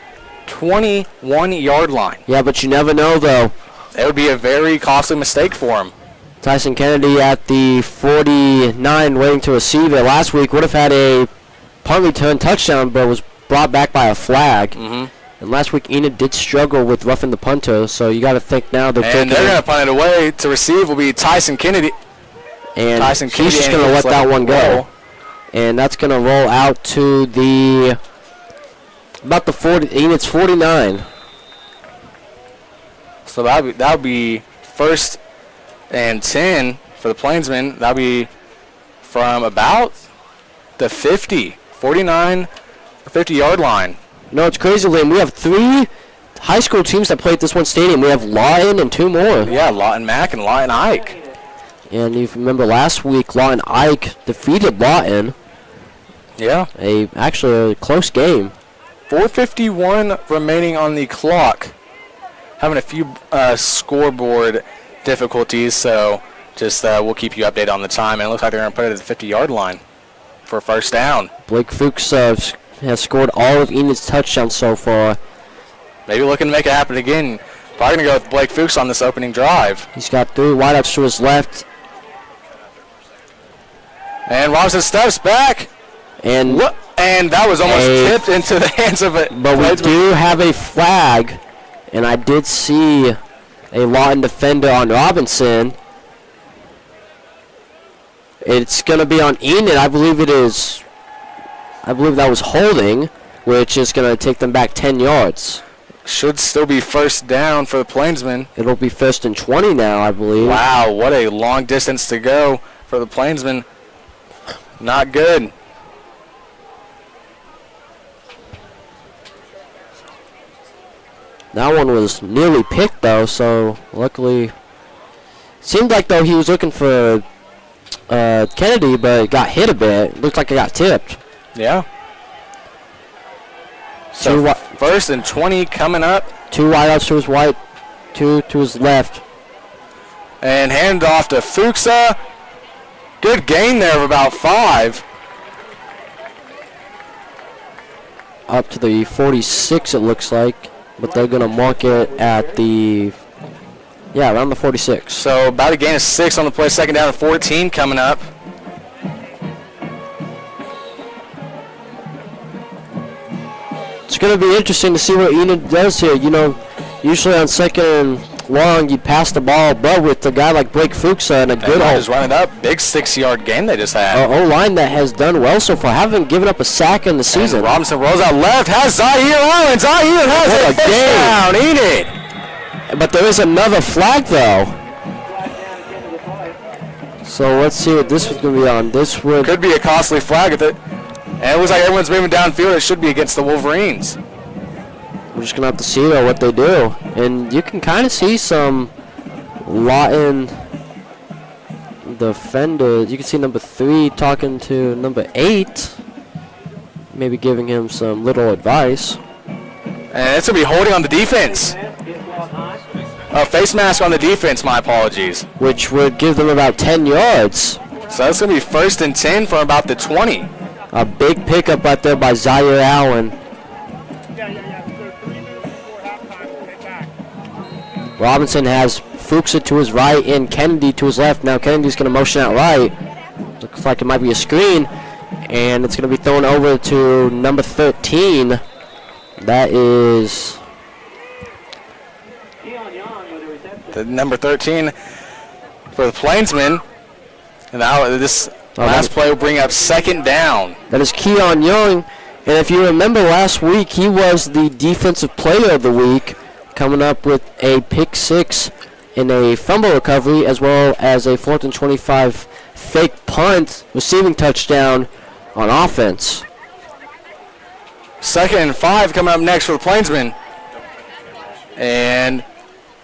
21-yard line. Yeah, but you never know, though. It would be a very costly mistake for him. Tyson Kennedy at the 49 waiting to receive it. Last week would have had a punt return touchdown, but was brought back by a flag. Mm-hmm. And last week Enid did struggle with roughing the punter, so you got to think now they're taking. And they're going to punt it away. To receive will be Tyson Kennedy. And he's just going to let that one go. And that's going to roll out to the about the 40. Enid's 49. So that would be first and 10 for the Plainsmen. That would be from about the 49, 50-yard line. No, it's crazy, Liam. We have 3 high school teams that play at this one stadium. We have Lawton and 2 more. Yeah, Lawton Mac and Lawton Ike. And if you remember last week, Lawton Ike defeated Lawton. Yeah. Actually a close game. 4:51 remaining on the clock. Having a few scoreboard difficulties, so just we'll keep you updated on the time. And it looks like they're going to put it at the 50-yard line for first down. Blake Fuchs has scored all of Enid's touchdowns so far. Maybe looking to make it happen again. Probably going to go with Blake Fuchs on this opening drive. He's got 3 wideouts to his left. And Robinson steps back. And that was almost tipped into the hands of it. But we do have a flag. And I did see a Lawton defender on Robinson. It's going to be on Enid. I believe it is. I believe that was holding, which is going to take them back 10 yards. Should still be first down for the Plainsmen. It'll be first and 20 now, I believe. Wow, what a long distance to go for the Plainsmen. Not good. That one was nearly picked, though, so luckily. Seemed like, though, he was looking for Kennedy, but it got hit a bit. Looked like it got tipped. Yeah. So first and 20 coming up. 2 wideouts to his right, 2 to his left. And hand off to Fuka. Good gain there of about 5. Up to the 46, it looks like. But they're going to mark it at the, around the 46. So about a gain of 6 on the play. Second down and 14 coming up. It's going to be interesting to see what Enid does here. You know, usually on second and long, you pass the ball, but with a guy like Blake Fuchs and a good just running up. Big 6-yard gain they just had. O-line that has done well so far. Haven't given up a sack in the season. And Robinson rolls out left, has Zaire Allen. Zaire has a first down. Enid. But there is another flag, though. So let's see what this was going to be on. This would could be a costly flag with it. And it looks like everyone's moving downfield. It should be against the Wolverines. We're just going to have to see, though, what they do. And you can kind of see some Lawton defenders. You can see number 3 talking to number 8, maybe giving him some little advice. And it's going to be holding on the defense. Face mask on the defense, my apologies. Which would give them about 10 yards. So that's going to be first and 10 from about the 20. A big pickup right there by Zaire Allen. Robinson has Fuka to his right and Kennedy to his left. Now Kennedy's going to motion out right. Looks like it might be a screen. And it's going to be thrown over to number 13. That is the number 13 for the Plainsmen. And now this last play will bring up second down. That is Keon Young. And if you remember last week, he was the defensive player of the week, coming up with a pick 6 in a fumble recovery, as well as a 4th and 25 fake punt receiving touchdown on offense. 2nd and 5 coming up next for the Plainsmen. And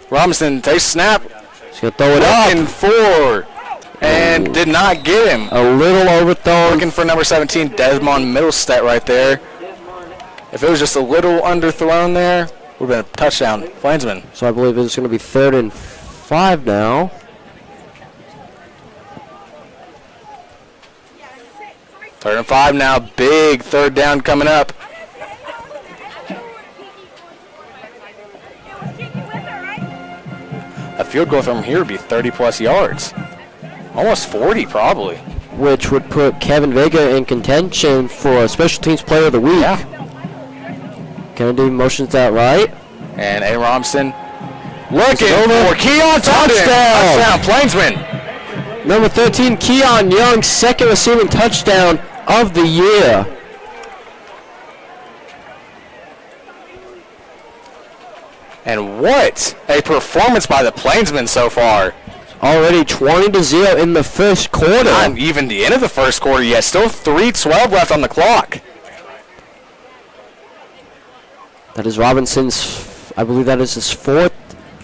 Robinson takes snap. He's going to throw it up. Looking for, and did not get him. A little overthrown. Looking for number 17, Desmond Middlestead right there. If it was just a little underthrown there, would have been a touchdown, Plainsmen. So I believe it's going to be 3rd and 5 now. Third and 5 now, big 3rd down coming up. A field goal from here would be 30-plus yards. Almost 40, probably. Which would put Kevin Vega in contention for Special Teams Player of the Week. Yeah. Kennedy motions that right. And A. Robinson looking over. for Keon touchdown, Plainsmen. Number 13, Keon Young, 2nd receiving touchdown of the year. And what a performance by the Plainsmen so far. Already 20-0 in the first quarter. Not even the end of the first quarter yet. Still 3:12 left on the clock. That is Robinson's, I believe that is his 4th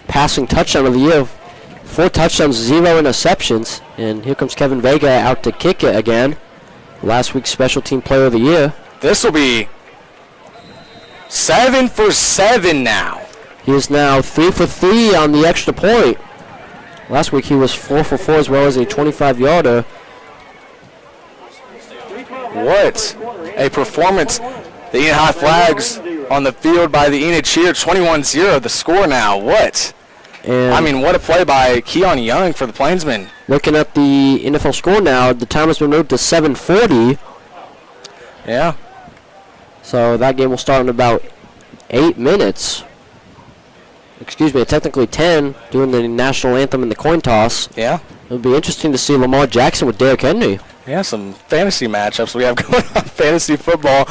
passing touchdown of the year. 4 touchdowns, 0 interceptions. And here comes Kevin Vega out to kick it again. Last week's Special Team Player of the Year. This will be 7 for 7 now. He is now 3 for 3 on the extra point. Last week he was 4 for 4 as well as a 25-yarder. What a performance. The Enid High Flags on the field by the Enid Cheer, 21-0 the score now. What? And I mean, what a play by Keon Young for the Plainsmen. looking at the NFL score now, the time has been moved to 7:40. Yeah. So that game will start in about 8 minutes. Excuse me, technically 10, doing the national anthem and the coin toss. Yeah. It'll be interesting to see Lamar Jackson with Derrick Henry. Yeah, some fantasy matchups we have going on. Fantasy football,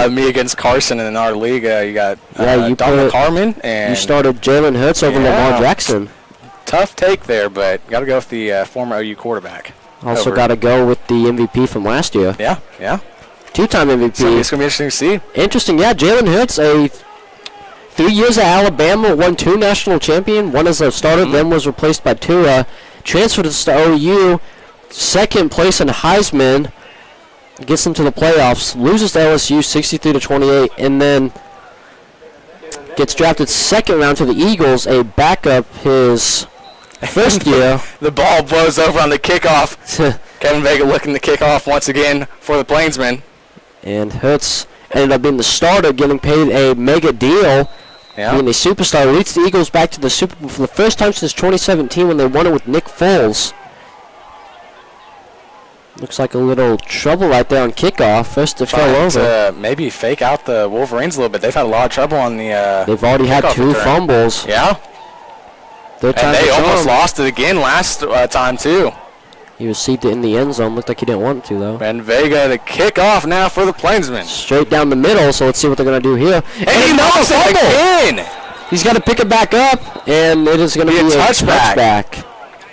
me against Carson in our league. You got Donald Carmen. And you started Jalen Hurts over Lamar Jackson. Tough take there, but got to go with the former OU quarterback. Also got to go with the MVP from last year. Yeah, yeah. 2-time MVP. So it's going to be interesting to see. Interesting, yeah. Jalen Hurts, 3 years at Alabama, won 2 national champion. One as a starter, then was replaced by Tua. Transferred to OU, 2nd place in Heisman. Gets into the playoffs, loses to LSU 63-28, and then gets drafted 2nd round to the Eagles, a backup his first year. The ball blows over on the kickoff. Kevin Vega looking to kick off once again for the Plainsmen. And Hurts ended up being the starter, getting paid a mega deal, being a superstar. Leads the Eagles back to the Super Bowl for the first time since 2017 when they won it with Nick Foles. Looks like a little trouble right there on kickoff. First it fell over. Maybe fake out the Wolverines a little bit. They've had a lot of trouble on the They've already had 2 return. fumbles. Yeah. And they almost lost it again last time, too. He received it in the end zone. Looked like he didn't want to, though. And Vega to kick off now for the Plainsmen. Straight down the middle, so let's see what they're going to do here. And he knows it again! He's got to pick it back up, and it is going to be a touchback.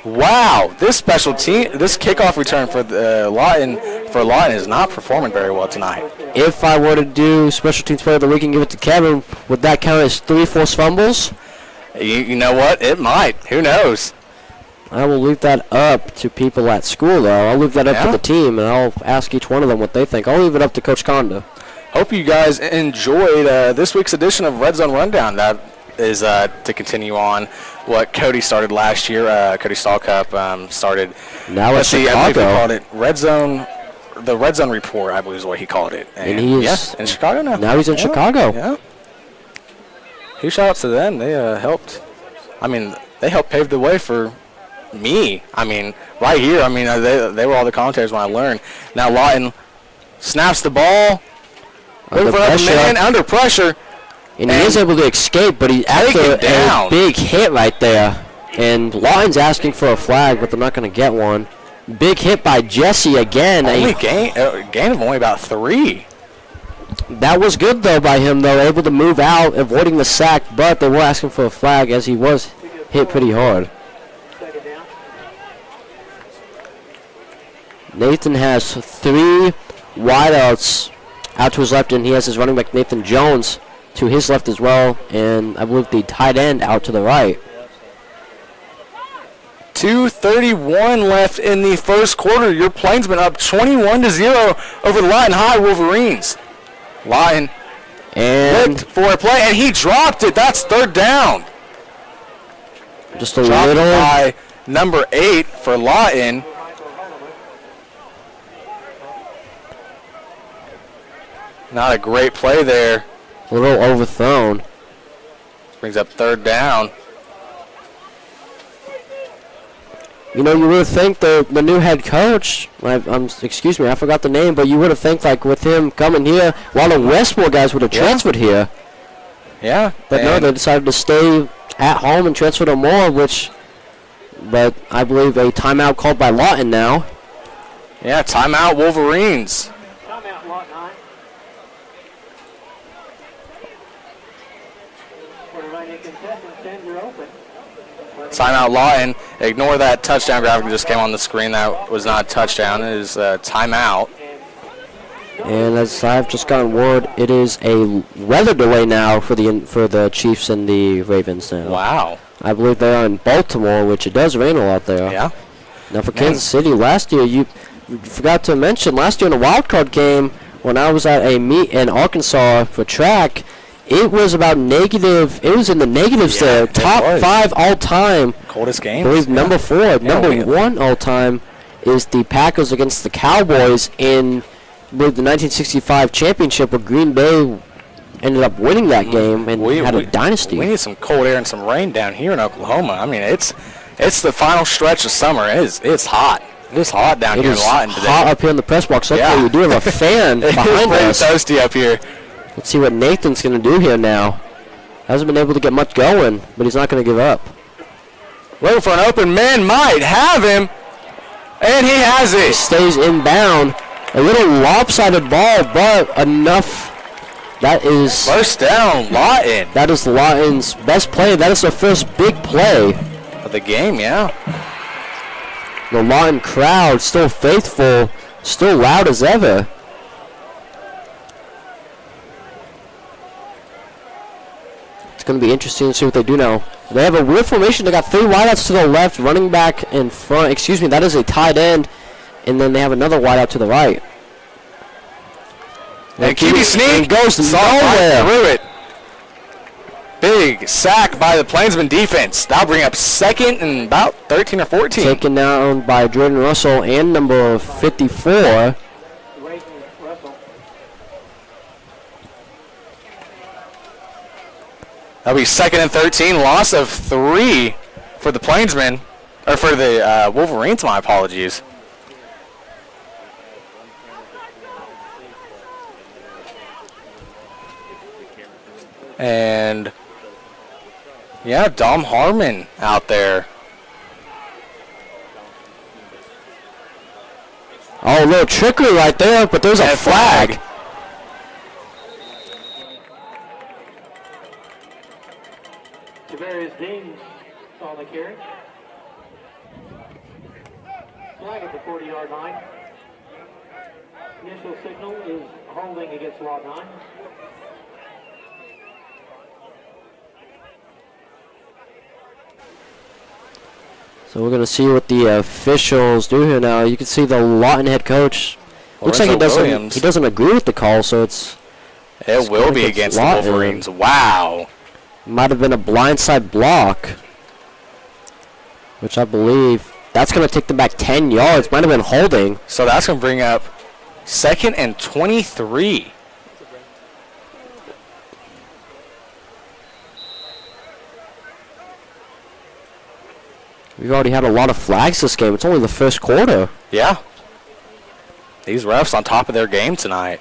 Wow, this kickoff return for Lawton is not performing very well tonight. If I were to do Special Teams Player of the Week and give it to Kevin, would that count as 3 forced fumbles? You know what? It might. Who knows? I will leave that up to people at school, though. I'll leave that up to the team, and I'll ask each one of them what they think. I'll leave it up to Coach Conda. Hope you guys enjoyed this week's edition of Red Zone Rundown. That is to continue on what Cody started last year. Cody Stallcup started. Now it's Chicago. I believe he called it Red Zone. The Red Zone Report, I believe, is what he called it. And he's in Chicago now. Now he's in Chicago. Yeah. Huge shout out to them. They helped I mean, they helped pave the way for me. I mean, right here, I mean, they were all the commentators when I learned. Now Lawton snaps the ball. Under pressure. Under pressure. And he is able to escape, but he's after a big hit right there. And Lawton's asking for a flag, but they're not going to get one. Big hit by Jesse again. Only gain of only about 3. That was good, though, by him, though. Able to move out, avoiding the sack, but they were asking for a flag as he was hit pretty hard. Nathan has 3 wideouts out to his left, and he has his running back Nathan Jones to his left as well, and I believe the tight end out to the right. 2:31 left in the first quarter. Your Plainsmen up 21-0 over the Lawton High Wolverines. Lawton looked for a play, and he dropped it. That's 3rd down. Just a Dropped little by number 8 for Lawton. Not a great play there. A little overthrown. Brings up 3rd down. You know, you would think the new head coach, excuse me, I forgot the name, but you would have think, like, with him coming here, a lot of Westmore guys would have transferred here. Yeah. But no, they decided to stay at home and transfer to Moore, but I believe a timeout called by Lawton now. Yeah, timeout Wolverines. Timeout Lawton High. For the right-hand contestant, stands are open. Timeout Lawton. Ignore that touchdown graphic that just came on the screen. That was not a touchdown. It is a timeout. And as I've just gotten word, it is a weather delay now for the Chiefs and the Ravens now. Wow. I believe they are in Baltimore, which it does rain a lot there. Yeah. Now for Kansas City, last year you forgot to mention, last year in a wild card game when I was at a meet in Arkansas for track, it was about negative. It was in the negatives there. Top 5 all time. Coldest game. I believe number 4. Number 1 all time is the Packers against the Cowboys in the 1965 championship, where Green Bay ended up winning that game and had a dynasty. We need some cold air and some rain down here in Oklahoma. I mean, it's the final stretch of summer. It's hot. It's hot down here in Lawton today. It's hot up here in the press box. Luckily, we do have a fan behind us. It's toasty up here. Let's see what Nathan's going to do here now. Hasn't been able to get much going, but he's not going to give up. Looking for an open man, might have him, and he has it. He stays inbound. A little lopsided ball, but enough. That is first down, Lawton. That is Lawton's best play. That is the first big play of the game, yeah. The Lawton crowd still faithful, still loud as ever. It's going to be interesting to see what they do now. They have a weird formation. They got 3 wideouts to the left, running back in front. Excuse me, that is a tight end. And then they have another wideout to the right. And QB sneak goes nowhere. Through it. Big sack by the Plainsmen defense. That'll bring up 2nd and about 13 or 14. Taken down by Jordan Russell and number 54. That'll be 2nd and 13. Loss of 3 for the Plainsmen. Or for the Wolverines, my apologies. And, yeah, Dom Harmon out there. Oh, a little trickery right there, but there's a flag. Various Deans on the carry. Flag at the 40-yard line. Initial signal is holding against Lawton High. So we're going to see what the officials do here now. You can see the Lawton head coach. Looks like he doesn't agree with the call, so it will be against the Wolverines. Wow. Might have been a blindside block, which I believe that's going to take them back 10 yards. Might have been holding. So that's going to bring up 2nd and 23. We've already had a lot of flags this game. It's only the first quarter. Yeah. These refs on top of their game tonight.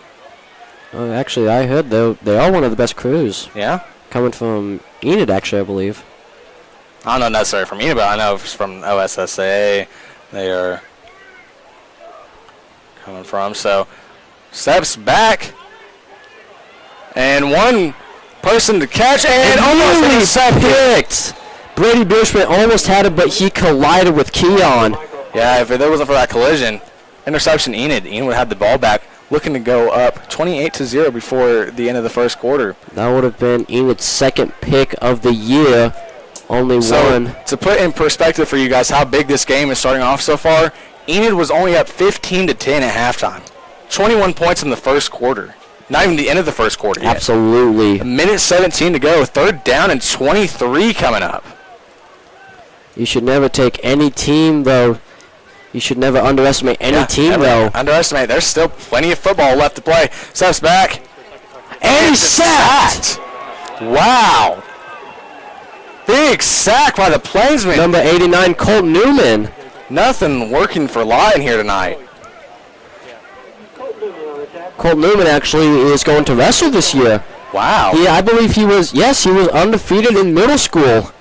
Actually, I heard they are one of the best crews. Yeah? Coming from Enid, actually, I believe. I don't know necessarily from Enid, but I know from OSSA they are coming from. So, steps back. And one person to catch and almost intercepted. Brady Bushman almost had it, but he collided with Keon. Yeah, if it wasn't for that collision, interception Enid would have the ball back, looking to go up 28-0 before the end of the first quarter. That would have been Enid's second pick of the year. Only one. To put in perspective for you guys how big this game is starting off so far, Enid was only up 15-10 at halftime. 21 points in the first quarter. Not even the end of the first quarter yet. Absolutely. A minute 17 to go. Third down and 23 coming up. You should never take any team, though. You should never underestimate any team, though. Underestimate. There's still plenty of football left to play. Steps back. And he's sacked! Wow. Big sack by the Plainsmen. Number 89, Colt Newman. Nothing working for Lawton here tonight. Colt Newman actually is going to wrestle this year. Wow. Yeah, I believe he was undefeated in middle school.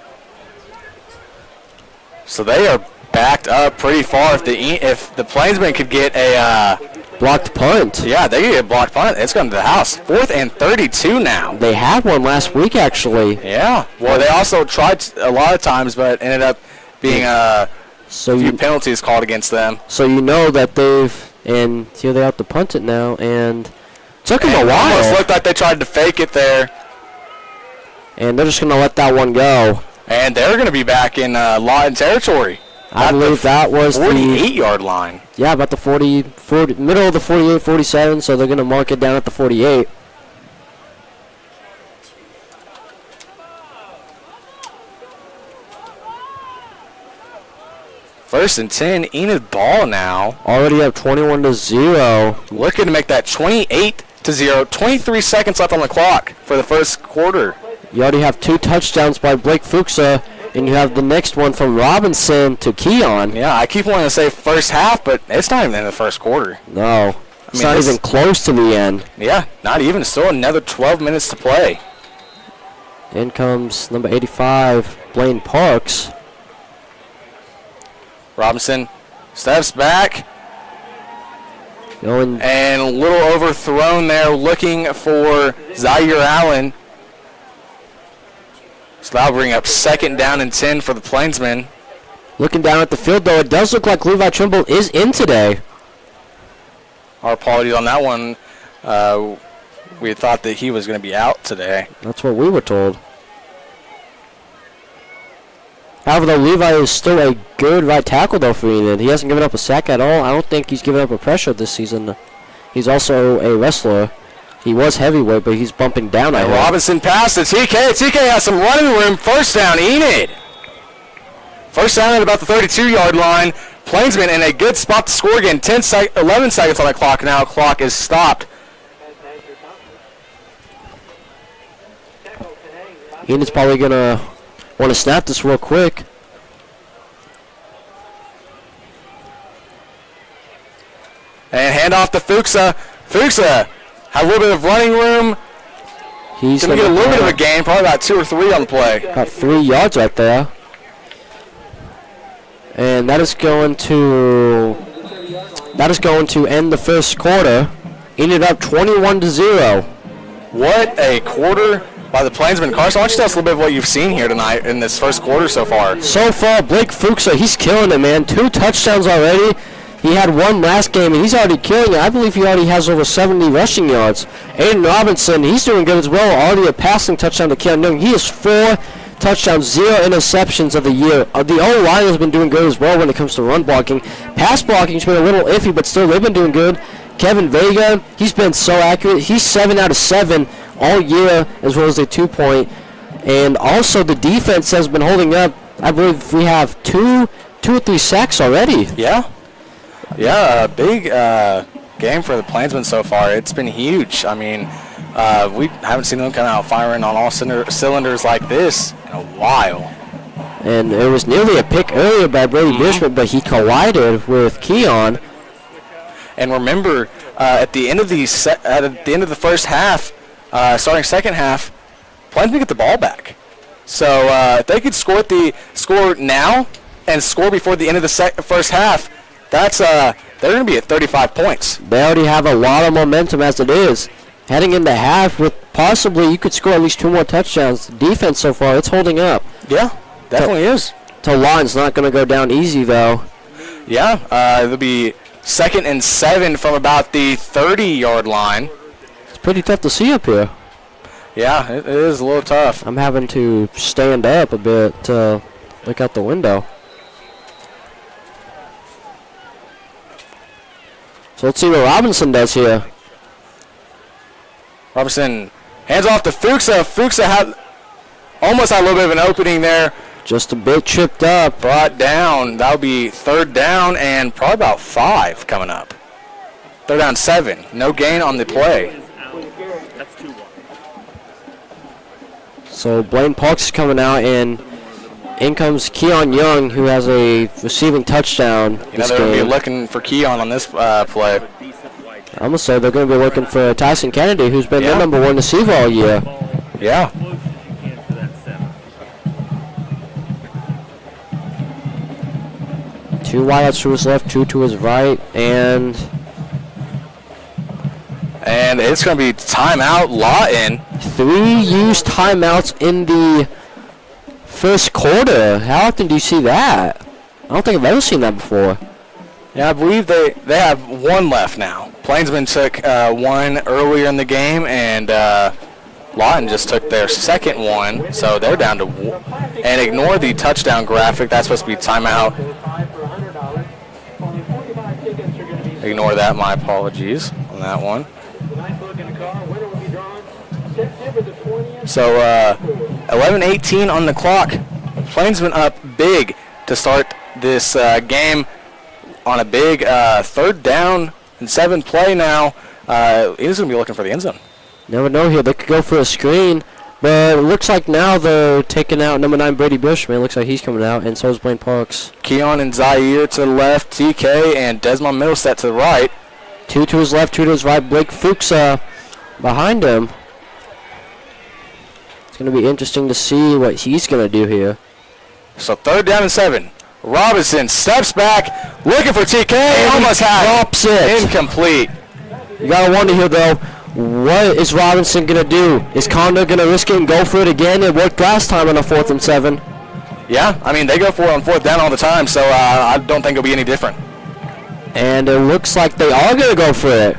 So they are backed up pretty far. If the Plainsmen could get a blocked punt. Yeah, they could get a blocked punt. It's going to the house. 4th and 32 now. They had one last week, actually. Yeah. Well, they also tried a lot of times, but ended up being a few penalties called against them. So you know that and here they have to punt it now, and took them a while. Almost looked like they tried to fake it there. And they're just going to let that one go. And they're going to be back in Lawton territory. I believe that was the 48-yard line. Yeah, about the 40, middle of the 48, 47, so they're going to mark it down at the 48. First and 10, Enid ball now. Already up 21-0. Looking to make that 28-0. 23 seconds left on the clock for the first quarter. You already have 2 touchdowns by Blake Fuka, and you have the next one from Robinson to Keon. Yeah, I keep wanting to say first half, but it's not even in the first quarter. No, it's not even close to the end. Yeah, not even. Still another 12 minutes to play. In comes number 85, Blaine Parks. Robinson steps back. And a little overthrown there, looking for Zaire Allen. So that'll bring up 2nd down and 10 for the Plainsmen. Looking down at the field, though, it does look like Levi Trimble is in today. Our apologies on that one. We thought that he was going to be out today. That's what we were told. However, though, Levi is still a good right tackle, though, for Enid. He hasn't given up a sack at all. I don't think he's given up a pressure this season. He's also a wrestler. He was heavyweight, but he's bumping down. And Robinson passed to TK. TK has some running room. First down, Enid. First down at about the 32-yard line. Plainsmen in a good spot to score again. 11 seconds on the clock now. Clock is stopped. Enid's probably going to want to snap this real quick. And hand off to Fuka. Fuka had a little bit of running room. He's going to get a little bit of a gain, probably about 2 or 3 on the play. About 3 yards right there. And that is going to end the first quarter. Ended up 21-0. What a quarter by the Plainsmen. Carson, why don't you tell us a little bit of what you've seen here tonight in this first quarter so far? So far, Blake Fuka, he's killing it, man. 2 touchdowns already. He had 1 last game, and he's already killing it. I believe he already has over 70 rushing yards. Aiden Robinson, he's doing good as well. Already a passing touchdown to Keon Young. He has 4 touchdowns, 0 interceptions of the year. The O-line has been doing good as well when it comes to run blocking. Pass blocking's been a little iffy, but still they've been doing good. Kevin Vega, he's been so accurate. He's 7 out of 7 all year, as well as a 2-point. And also the defense has been holding up. I believe we have 2 or 3 sacks already. Yeah. Yeah, a big game for the Plainsmen so far. It's been huge. I mean, we haven't seen them come out firing on all cylinders like this in a while. And it was nearly a pick earlier by Brady Bushman, but he collided with Keon. And remember, at the end of the first half, starting second half, Plainsmen get the ball back. So if they could score now and score before the end of the first half, they're going to be at 35 points. They already have a lot of momentum as it is. Heading into half with possibly you could score at least 2 more touchdowns. The defense so far, it's holding up. Yeah, definitely is. Lawton's not going to go down easy, though. Yeah, it'll be 2nd and 7 from about the 30-yard line. It's pretty tough to see up here. Yeah, it is a little tough. I'm having to stand up a bit to look out the window. So let's see what Robinson does here. Robinson hands off to Fuka. Fuka almost had a little bit of an opening there. Just a bit tripped up. Brought down. That'll be 3rd down and probably about 5 coming up. 3rd down 7. No gain on the play. So Blaine Parks is coming out, and in comes Keon Young, who has a receiving touchdown this they're going to game. be looking for Keon on this play. I'm going to say they're going to be looking for Tyson Kennedy, who's been their number 1 receiver all year. Yeah. Two wideouts to his left, 2 to his right, and it's going to be timeout Lawton. 3 used timeouts in the first quarter. How often do you see that? I don't think I've ever seen that before. Yeah, I believe they have 1 left now. Plainsmen took 1 earlier in the game, and Lawton just took their 2nd one, so they're down to 1. And ignore the touchdown graphic. That's supposed to be timeout. Ignore that. My apologies on that one. So 11:18 on the clock. Plainsmen up big to start this game on a big 3rd down and 7 play now. He's going to be looking for the end zone. Never know here. They could go for a screen, but it looks like now they're taking out number 9 Brady Bushman. It looks like he's coming out, and so is Blaine Parks. Keon and Zaire to the left, TK and Desmond Middlestat to the right. 2 to his left, 2 to his right. Blake Fuka behind him. It's going to be interesting to see what he's going to do here. So 3rd down and 7. Robinson steps back, looking for TK. And almost had drops it. Incomplete. You got to wonder here, though, what is Robinson going to do? Is Condor going to risk it and go for it again? It worked last time on a 4th and 7. Yeah, I mean, they go for it on 4th down all the time, so I don't think it'll be any different. And it looks like they are going to go for it.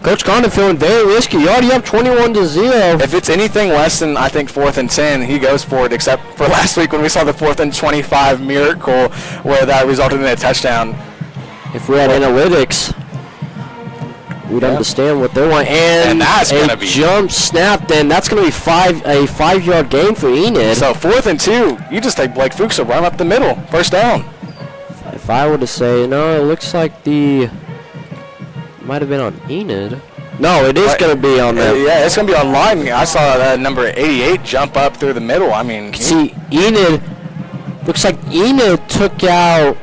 Coach Condon feeling very risky. You already up 21-0. If it's anything less than, I think, 4th and 10, he goes for it, except for last week when we saw the 4th and 25 miracle where that resulted in a touchdown. If we had analytics, we'd understand what they want. And that's going to a be jump snap, then that's going to be a 5-yard gain for Enid. So 4th and 2, you just take Blake Fuka, run up the middle, 1st down. If I were to say, no, it looks like might have been on Enid. No, it is going to be on them. Yeah, it's going to be online. I saw that number 88 jump up through the middle. I mean, see, Enid, looks like Enid took out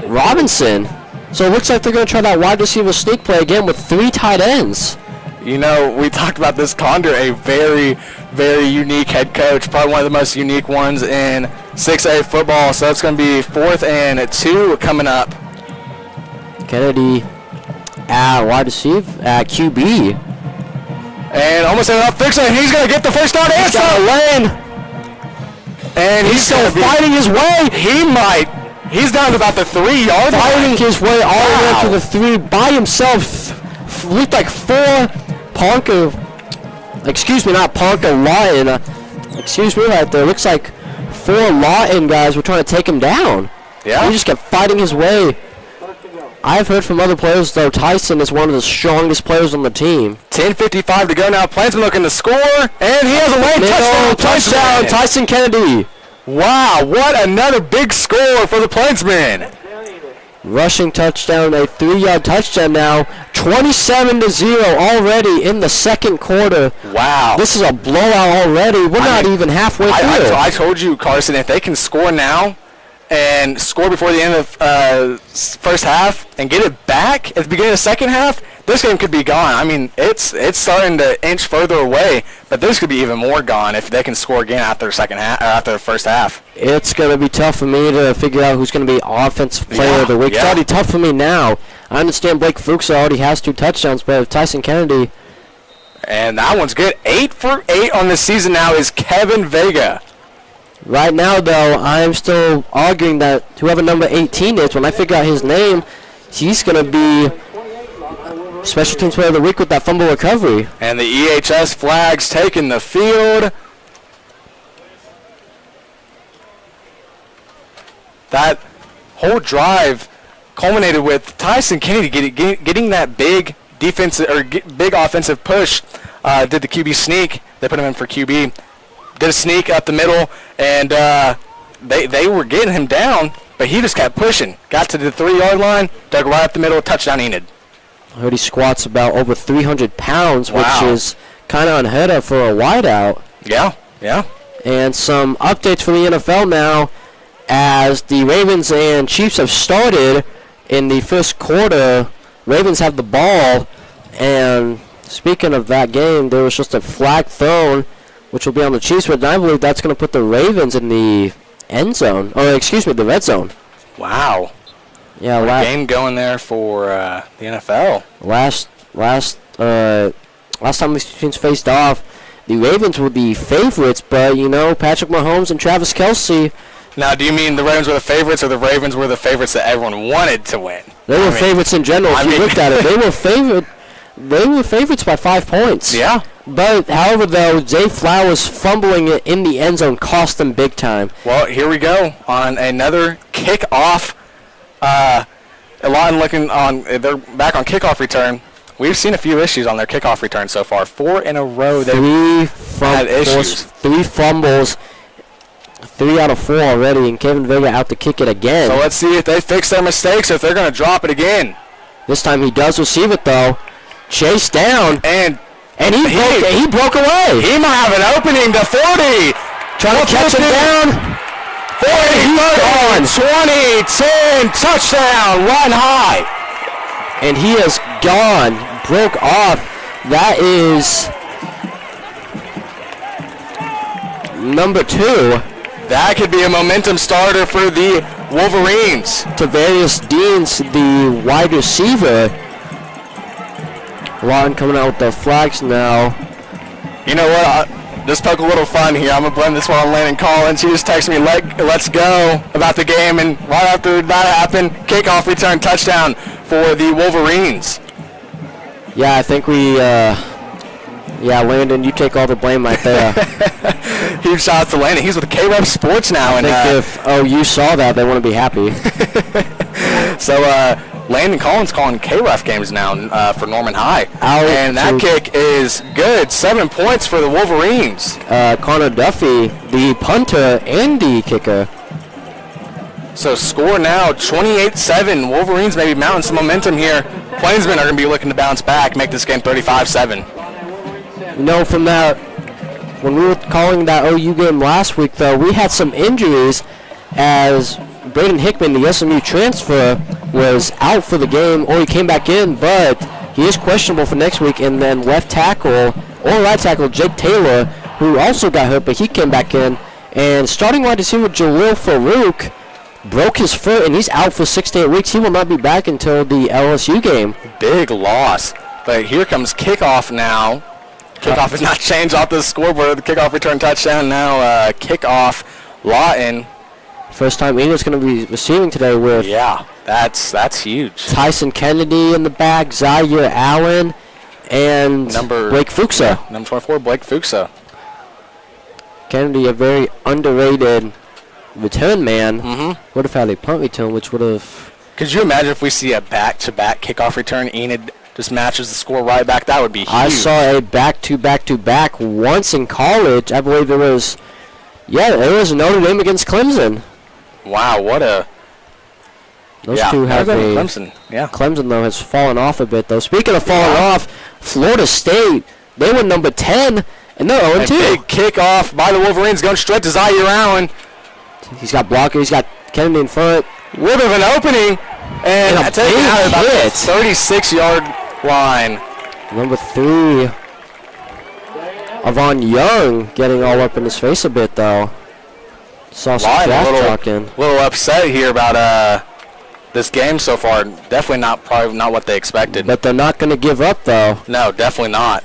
Robinson. So it looks like they're going to try that wide receiver sneak play again with 3 tight ends. You know, we talked about this Condor, a very, very unique head coach, probably one of the most unique ones in 6A football. So it's going to be 4th and 2 coming up. Kennedy at wide receiver, at QB. And almost enough fixing. He's going to get the 1st down He's answer. got a lane. And he's still fighting his way. He might. He's down to about the 3-yard line. Fighting his way all the way to the 3 by himself. Looked like 4 Ponca. Excuse me, not Ponca, Lawton. Excuse me right there. Looks like 4 Lawton guys were trying to take him down. Yeah. He just kept fighting his way. I've heard from other players, though, Tyson is one of the strongest players on the team. 10:55 to go now. Plainsmen looking to score, and he has a late touchdown. Tyson Kennedy. Wow, what another big score for the Plainsmen. Rushing touchdown, a 3-yard touchdown now. 27-0 already in the second quarter. Wow. This is a blowout already. We're not even halfway through. I told you, Carson, if they can score now and score before the end of first half and get it back at the beginning of the second half, this game could be gone. I mean, it's starting to inch further away, but this could be even more gone if they can score again after the first half. It's going to be tough for me to figure out who's going to be offensive player of the week. It's already tough for me now. I understand Blake Fuka already has 2 touchdowns, but if Tyson Kennedy. And that one's good. 8 for 8 on the season now is Kevin Vega. Right now, though, I'm still arguing that whoever number 18 is, when I figure out his name, he's going to be Special Teams Player of the Week with that fumble recovery. And the EHS flags taking the field. That whole drive culminated with Tyson Kennedy getting that big defensive or big offensive push. Did the QB sneak? They put him in for QB. Did a sneak up the middle, and they were getting him down, but he just kept pushing. Got to the 3-yard line, dug right up the middle, touchdown Enid. I heard he squats about over 300 pounds, Wow. which is kind of unheard of for a wideout. Yeah. And some updates for the NFL now, as the Ravens and Chiefs have started in the first quarter. Ravens have the ball, and speaking of that game, there was just a flag thrown, which will be on the Chiefs, but I believe that's going to put the Ravens in the end zone, or excuse me, the red zone. Wow. Yeah, Game going there for the NFL. Last time these teams faced off, the Ravens were the favorites, but Patrick Mahomes and Travis Kelce. Now, do you mean the Ravens were the favorites, or the Ravens were the favorites that everyone wanted to win? They were favorites in general. If you looked at it, they were favorites by 5 points. Yeah. But however, though, Zay Flowers fumbling it in the end zone cost them big time. Well, here we go on another kickoff. Lawton looking on. They're back on kickoff return. We've seen a few issues on their kickoff return so far. 4 in a row. They've had issues. 3 fumbles. 3 out of 4 already, and Kevin Vega out to kick it again. So let's see if they fix their mistakes, or if they're going to drop it again. This time he does receive it, though. Chased down. And he broke away. He might have an opening to 40. Trying to catch him down. 40, gone. 20, 10, touchdown, run high. And he is gone. Broke off. That is number 2. That could be a momentum starter for the Wolverines. Tavarius Deans, the wide receiver. Lawton coming out with the flags now. You know what? Just poke a little fun here. I'm going to blame this one on Landon Collins. He just texted me, let's go, about the game. And right after that happened, kickoff return touchdown for the Wolverines. Yeah, I think Landon, you take all the blame right there. Huge shout out to Landon. He's with K-Rev Sports now. I think if you saw that, they want to be happy. So Landon Collins calling K-Ref games now for Norman High. And that kick is good. 7 points for the Wolverines. Connor Duffy, the punter and the kicker. So score now, 28-7. Wolverines may be mounting some momentum here. Plainsmen are going to be looking to bounce back, make this game 35-7. From that, when we were calling that OU game last week, though, we had some injuries as Braden Hickman, the SMU transfer, was out for the game, or he came back in, but he is questionable for next week. And then right tackle Jake Taylor, who also got hurt, but he came back in. And starting wide receiver Jalil Farouk broke his foot, and he's out for 6 to 8 weeks. He will not be back until the LSU game. Big loss. But here comes kickoff now. Kickoff has not changed off the scoreboard. The kickoff return touchdown now. Kickoff Lawton. First time Enid's going to be receiving today with. Yeah, that's huge. Tyson Kennedy in the back, Zaire Allen, and Blake Fuka. Yeah, number 24, Blake Fuka. Kennedy, a very underrated return man. Mm-hmm. Would have had a punt return, which would have. Could you imagine if we see a back-to-back kickoff return? Enid just matches the score right back. That would be huge. I saw a back-to-back once in college. I believe it was Notre Dame against Clemson. Wow, what a Those two have they're a going to Clemson. Yeah. Clemson, though, has fallen off a bit, though. Speaking of falling off, Florida State, they were number 10, and they're 0-2. Big kickoff by the Wolverines going straight to Zaire Allen. He's got blocker. He's got Kennedy in front. Little bit of an opening, and a taken big out at about hit. the 36-yard line. Number 3, Avon Young getting all up in his face a bit, though. Saw some Lion trash a talking. little upset here about this game so far. Definitely probably not what they expected. But they're not going to give up, though. No, definitely not.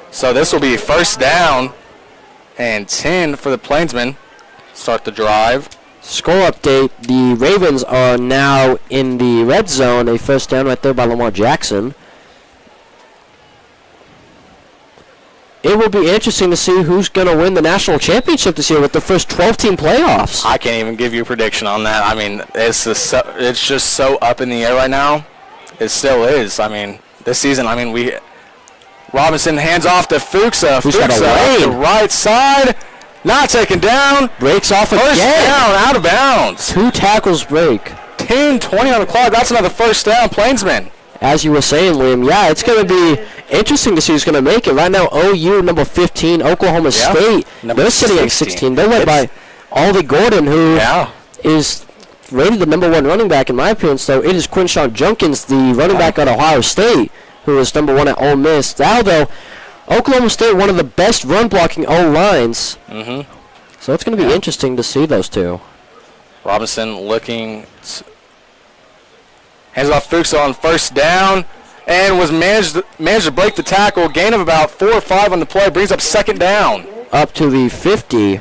So this will be first down and 10 for the Plainsmen. Start the drive. Score update, the Ravens are now in the red zone. A first down right there by Lamar Jackson. It will be interesting to see who's going to win the national championship this year with the first 12-team playoffs. I can't even give you a prediction on that. I mean, it's just so up in the air right now. It still is. I mean, this season, Robinson hands off to Fuka. Who's got a Fuka lane? the right side. Not taken down. Breaks off again. First down, out of bounds. 2 tackles break. 10-20 on the clock. That's another first down, Plainsmen. As you were saying, Liam, yeah, it's going to be interesting to see who's going to make it. Right now, OU, number 15, Oklahoma State, Number they're sitting at 16. They're led by Aldi Gordon, who is rated the number 1 running back, in my opinion. So it is Quinshawn Junkins, the running back at Ohio State, who is number 1 at Ole Miss. Now, though, Oklahoma State, one of the best run-blocking O-lines. So it's going to be interesting to see those two. Robinson looking, hands off Fuka on first down, and was managed to break the tackle. Gain of about 4 or 5 on the play, brings up second down. Up to the 50.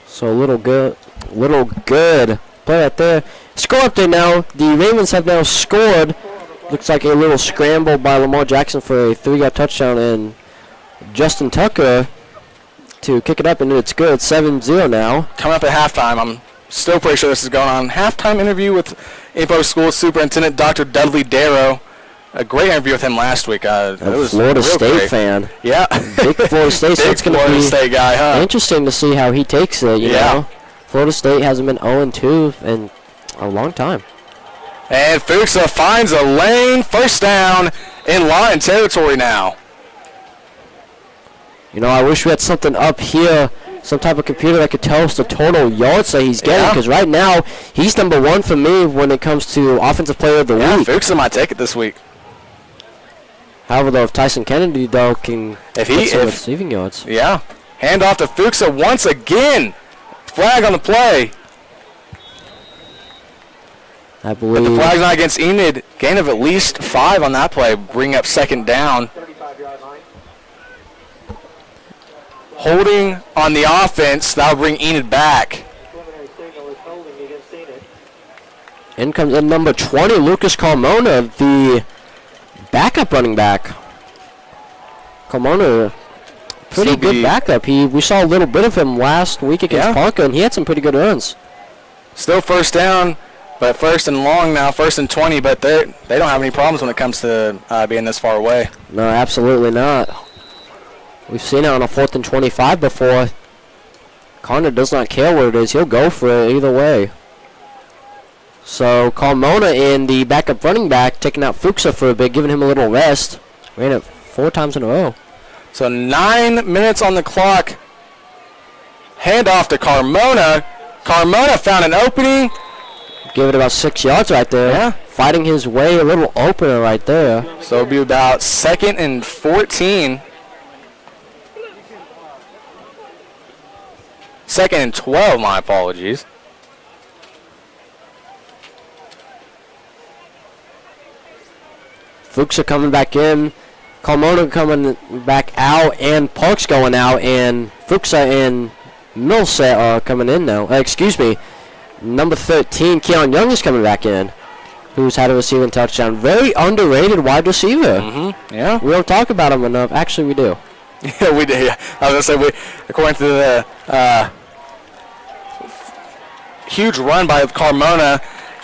So a little good play right there. Score update now. The Ravens have now scored. Looks like a little scramble by Lamar Jackson for a 3-yard touchdown, and Justin Tucker to kick it up, and it's good. 7-0 now. Coming up at halftime, I'm still pretty sure this is going on. Halftime interview with Info School Superintendent Dr. Dudley Darrow. A great interview with him last week. It was Florida real State great. fan. Yeah. Big Florida State. So Big it's going to Florida be State guy, huh? interesting to see how he takes it, you know. Florida State hasn't been 0-2 in a long time. And Fuka finds a lane. First down in Lawton territory now. You know, I wish we had something up here, some type of computer that could tell us the total yards that he's getting, because right now he's number 1 for me when it comes to Offensive Player of the Week. Fuka might take it this week. However, though, if Tyson Kennedy, though, can get some receiving yards. Yeah. Hand off to Fuka once again. Flag on the play. I believe. But the flag's not against Enid. Gain of at least 5 on that play. Bring up second down. 35-yard line. Holding on the offense. That'll bring Enid back. Preliminary signal is holding against Enid. In comes in number 20, Lucas Carmona, the backup running back. Carmona, pretty good backup. We saw a little bit of him last week against Parker, and he had some pretty good runs. Still first down, but first and long now, first and 20, but they don't have any problems when it comes to being this far away. No, absolutely not. We've seen it on a 4th and 25 before. Connor does not care what it is. He'll go for it either way. So Carmona in the backup running back, taking out Fuka for a bit, giving him a little rest. Ran it 4 times in a row. So 9 minutes on the clock. Hand off to Carmona. Carmona found an opening. Give it about 6 yards right there. Yeah. Fighting his way, a little opener right there. So it'll be about 2nd and 14. 2nd and 12, my apologies. Fuka coming back in. Carmona coming back out, and Parks going out, and Fuka and Millset are coming in now. Excuse me. Number 13, Keon Young is coming back in, who's had a receiving touchdown. Very underrated wide receiver. Yeah. We don't talk about him enough. Actually, we do. Yeah, we do. Yeah. I was going to say, according to the huge run by Carmona,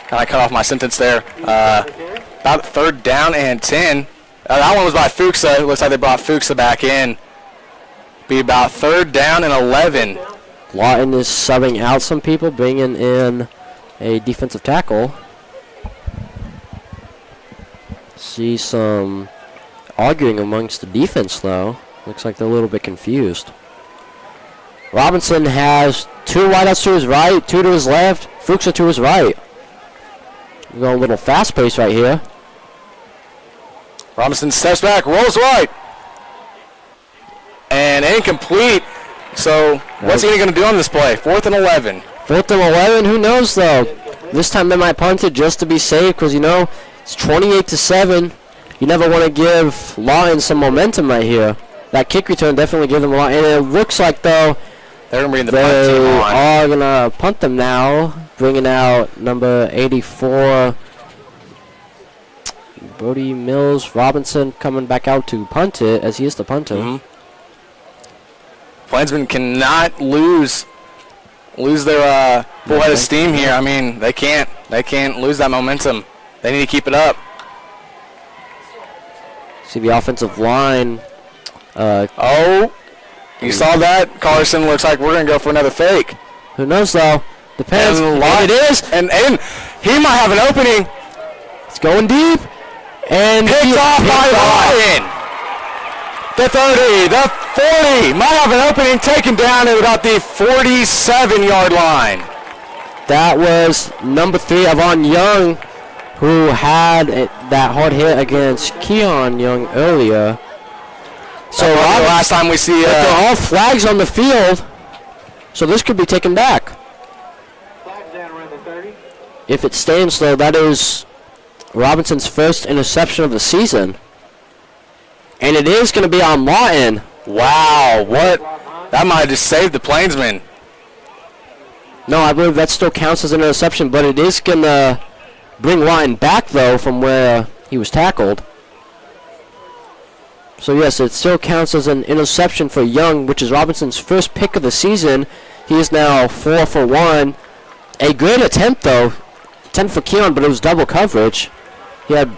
kind of cut off my sentence there, about 3rd down and 10. That one was by Fuka. It looks like they brought Fuka back in. Be about 3rd down and 11. Lawton is subbing out some people, bringing in a defensive tackle. See some arguing amongst the defense, though. Looks like they're a little bit confused. Robinson has 2 wideouts to his right, 2 to his left, Fuka to his right. We're going a little fast-paced right here. Robinson steps back, rolls right. And incomplete. So what's he going to do on this play? 4th and 11. 4th and 11, who knows, though. This time they might punt it just to be safe because, you know, it's 28-7. You never want to give Lawton some momentum right here. That kick return definitely gave them a lot. And it looks like, though, they're going to bring the punt team on. Are going to punt them now, bringing out number 84, Brody Mills. Robinson coming back out to punt it, as he is the punter. Mm-hmm. Plainsmen cannot lose their full head of steam here. I mean, they can't lose that momentum. They need to keep it up. See the offensive line. You saw that? Carson looks like we're going to go for another fake. Who knows, though? Depends. And it is. And he might have an opening. It's going deep. And picked off by Lawton. The 30, the 40. Might have an opening, taken down at about the 47-yard line. That was number 3, Avon Young, who had that hard hit against Keon Young earlier. So the last time we see, they're all flags on the field, so this could be taken back. Flags down around the 30. If it stands, though, that is Robinson's first interception of the season, and it is going to be on Lawton. Wow, what? That might have just saved the Plainsmen. No, I believe that still counts as an interception, but it is going to bring Lawton back, though, from where he was tackled. So, yes, it still counts as an interception for Young, which is Robinson's first pick of the season. He is now 4 for 1. A great attempt, though. 10 for Keon, but it was double coverage. He had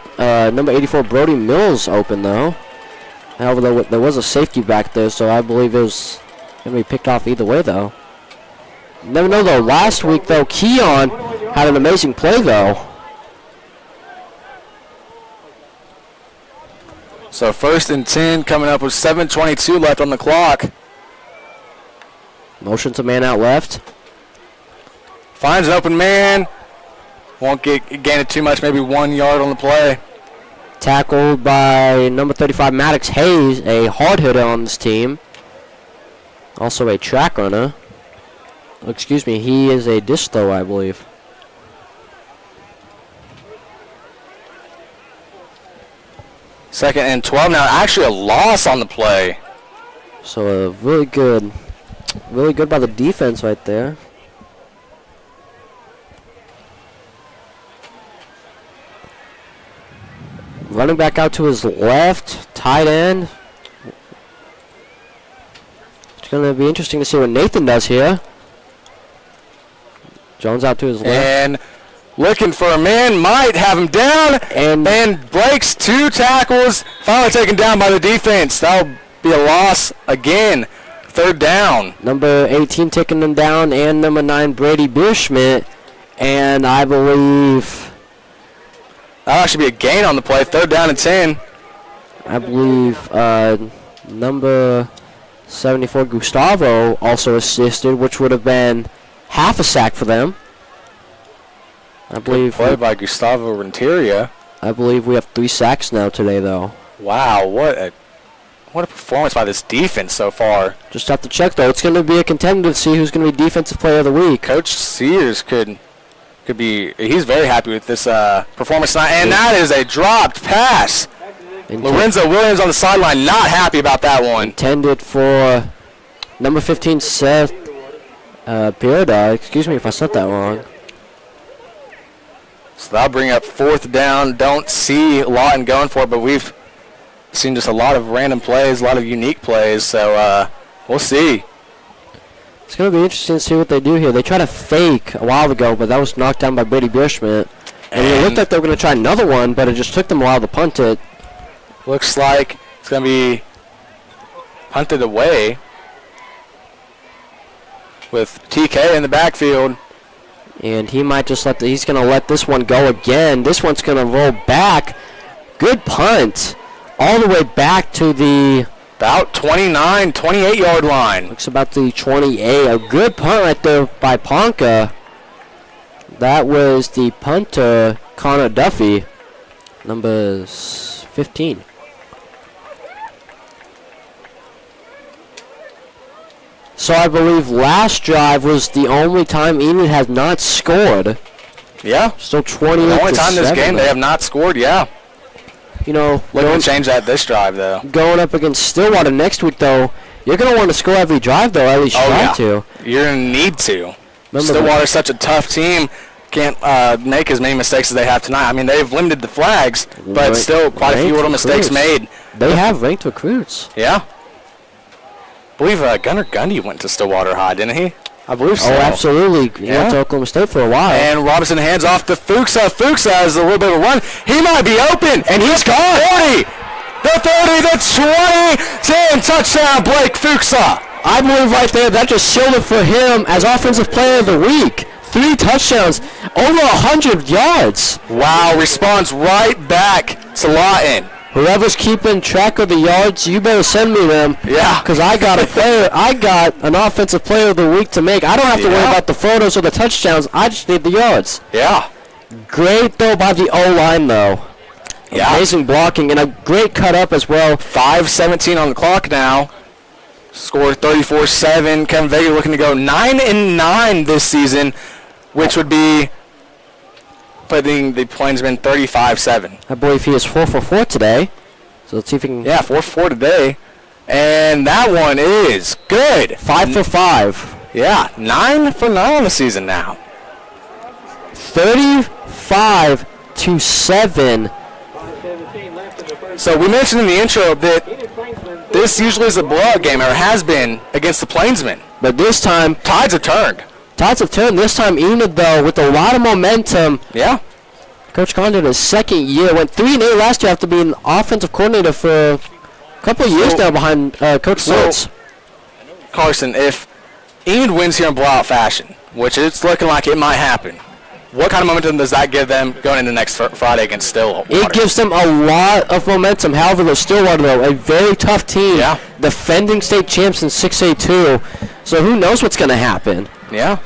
number 84, Brody Mills, open, though. However, there was a safety back there, so I believe it was going to be picked off either way, though. Never know, though. Last week, though, Keon had an amazing play, though. So 1st and 10 coming up with 7:22 left on the clock. Motion to man out left. Finds an open man. Won't gain it too much, maybe 1 yard on the play. Tackled by number 35, Maddox Hayes, a hard hitter on this team. Also a track runner. Excuse me, he is a dish thrower, I believe. 2nd and 12 now. Actually a loss on the play. So really good by the defense right there. Running back out to his left, tight end. It's going to be interesting to see what Nathan does here. Jones out to his left. And looking for a man, might have him down, and breaks 2 tackles. Finally taken down by the defense. That'll be a loss again. 3rd down. Number 18 taking them down, and number 9, Brady Bierschmidt. And I believe that'll actually be a gain on the play. 3rd down and 10. I believe number 74, Gustavo, also assisted, which would have been half a sack for them. I believe play by Gustavo Renteria. I believe we have 3 sacks now today, though. Wow, what a performance by this defense so far. Just have to check, though. It's going to be a contender to see who's going to be Defensive Player of the Week. Coach Sears could be. He's very happy with this performance tonight, and that is a dropped pass. Lorenzo Williams on the sideline, not happy about that one. Intended for number 15, Seth Pierda. Excuse me if I said that wrong. So that'll bring up 4th down. Don't see Lawton going for it, but we've seen just a lot of random plays, a lot of unique plays, so we'll see. It's going to be interesting to see what they do here. They tried to fake a while ago, but that was knocked down by Brady Bierschmidt. And it looked like they were going to try another one, but it just took them a while to punt it. Looks like it's going to be punted away. with TK in the backfield. And he might just he's going to let this one go again. This one's going to roll back. Good punt. All the way back to the about 29, 28-yard line. Looks about the 28. A good punt right there by Ponca. That was the punter, Connor Duffy, number 15. So I believe last drive was the only time Enid has not scored. Yeah. Still 28 The only time this game though. they have not scored, yeah. You know, Looking to change that this drive, though. Going up against Stillwater next week, though, you're going to want to score every drive, though, at least try to. You're going to need to. Remember Stillwater's such a tough team. Can't make as many mistakes as they have tonight. I mean, they've limited the flags, but still quite a few little mistakes made. They have ranked recruits. Yeah. I believe Gunnar Gundy went to Stillwater High, didn't he? I believe so. Oh, absolutely. He went to Oklahoma State for a while. And Robinson hands off to Fuka. Fuka has a little bit of a run. He might be open, and he's gone. 40, the 30, the 20, 10, touchdown, Blake Fuka. I believe right there that just sealed it for him as Offensive Player of the Week. 3 touchdowns, over 100 yards. Wow, responds right back to Lawton. Whoever's keeping track of the yards, you better send me them. Yeah. Because I got a player. I got an Offensive Player of the Week to make. I don't have to worry about the photos or the touchdowns. I just need the yards. Yeah. Great throw by the O-line, though. Yeah. Amazing blocking and a great cut up as well. 5:17 on the clock now. Scored 34-7. Kevin Vega looking to go 9-9 this season, which would be putting the Plainsmen 35-7. I believe he is 4 for 4 today. So let's see if he can. Yeah, 4 for 4 today. And that one is good. 5 for 5. Yeah, 9 for 9 on the season now. 35-7. So we mentioned in the intro that this usually is a blowout game, or has been, against the Plainsmen. But this time, Tides have turned. Tides have turned. This time, Enid, though, with a lot of momentum. Yeah. Coach Condon, his second year, went 3-8 last year after being offensive coordinator for a couple of years now behind Coach Woods. Carson, if Enid wins here in blowout fashion, which it's looking like it might happen, what kind of momentum does that give them going into next Friday against Stillwater? It gives them a lot of momentum. However, though, Stillwater, though, a very tough team. Yeah. Defending state champs in 6A2. So who knows what's going to happen? Yeah.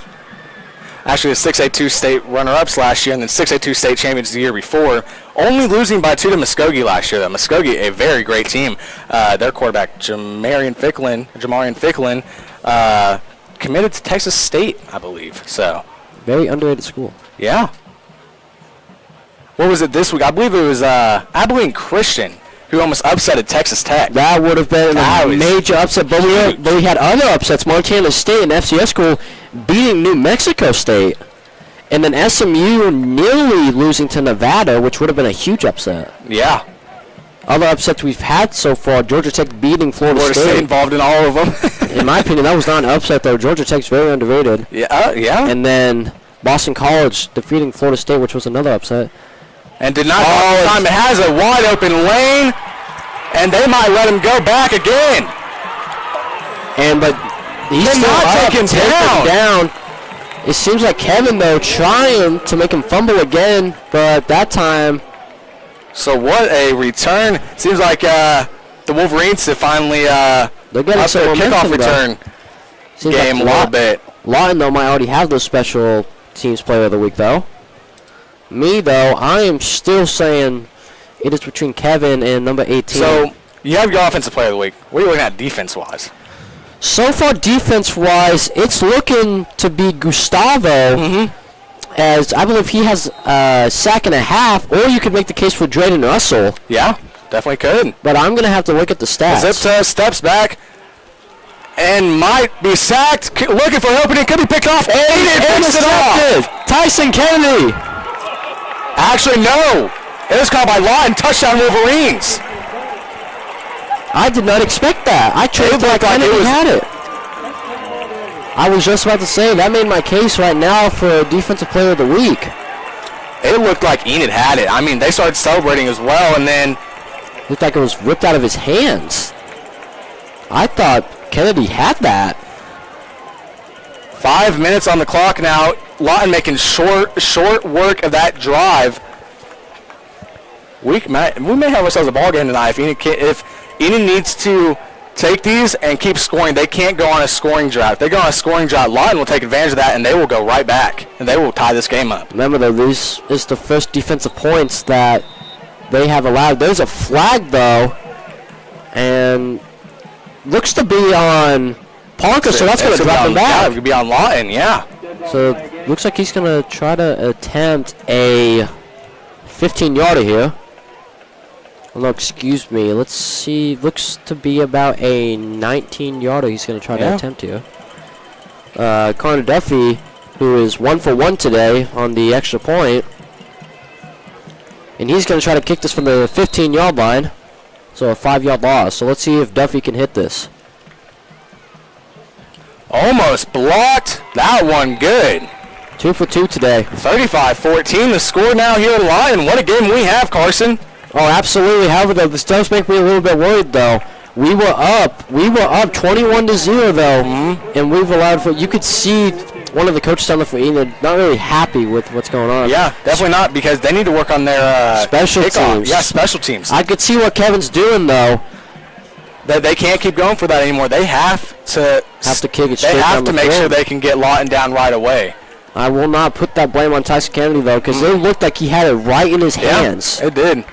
Actually, the 6A2 state runner-ups last year and then 6A2 state champions the year before, only losing by 2 to Muskogee last year. Muskogee, a very great team. Their quarterback, Jamarian Ficklin, committed to Texas State, I believe. So very underrated school. Yeah. What was it this week? I believe it was Abilene Christian who almost upset at Texas Tech. That would have been a major upset. But we had other upsets. Montana State and FCS school beating New Mexico State. And then SMU nearly losing to Nevada, which would have been a huge upset. Yeah. Other upsets we've had so far, Georgia Tech beating Florida State. Involved in all of them. In my opinion, that was not an upset, though. Georgia Tech's very underrated. Yeah. And then Boston College defeating Florida State, which was another upset. And did not time. It has a wide open lane, and they might let him go back again. But he's not taken down. It seems like Kevin, though, trying to make him fumble again, but that time. So what a return. Seems like the Wolverines have finally they're getting up their kickoff return game like a little bit. Lawton, though, might already have the special teams player of the week, though. Me, though, I am still saying it is between Kevin and number 18. So you have your offensive player of the week. What are you looking at defense-wise? So far, defense-wise, it's looking to be Gustavo, as I believe he has a sack and a half, or you could make the case for Drayden Russell. Yeah, definitely could. But I'm going to have to look at the stats. Zipta steps back and might be sacked. Looking for an opening. Could be picked off. Intercepted. Tyson Kennedy. Actually, no. It was called by Lawton. Touchdown Wolverines. I did not expect that. I traded like Kennedy had it. I was just about to say, that made my case right now for Defensive Player of the Week. It looked like Enid had it. I mean, they started celebrating as well, and then looked like it was ripped out of his hands. I thought Kennedy had that. 5 minutes on the clock now. Lawton making short work of that drive. We may have ourselves a ball game tonight if Enid needs to take these and keep scoring. They can't go on a scoring drought. If they go on a scoring drought, Lawton will take advantage of that, and they will go right back, and they will tie this game up. Remember, though, this is the first defensive points that they have allowed. There's a flag, though, and looks to be on Parker, so that's going to drop him back. Yeah, it could be on Lawton, yeah. So looks like he's going to try to attempt a 15-yarder here. Oh, no, excuse me. Let's see. Looks to be about a 19-yarder he's going to try to attempt here. Connor Duffy, who is 1 for 1 today on the extra point. And he's going to try to kick this from the 15-yard line. So a 5-yard loss. So let's see if Duffy can hit this. Almost blocked. That one good. 2 for 2 today. 35-14. The score now here at Lawton. What a game we have, Carson. Oh, absolutely. However, though, this does make me a little bit worried, though. We were up 21-0, though, and we've allowed for. You could see one of the coaches down there for Enid not really happy with what's going on. Yeah, definitely not, because they need to work on their special kickoff. teams. Yeah, special teams. I could see what Kevin's doing, though. They can't keep going for that anymore. They have to kick it straight They have down to the make field. sure they can get Lawton down right away. I will not put that blame on Tyson Kennedy, though, because it looked like he had it right in his hands. It did.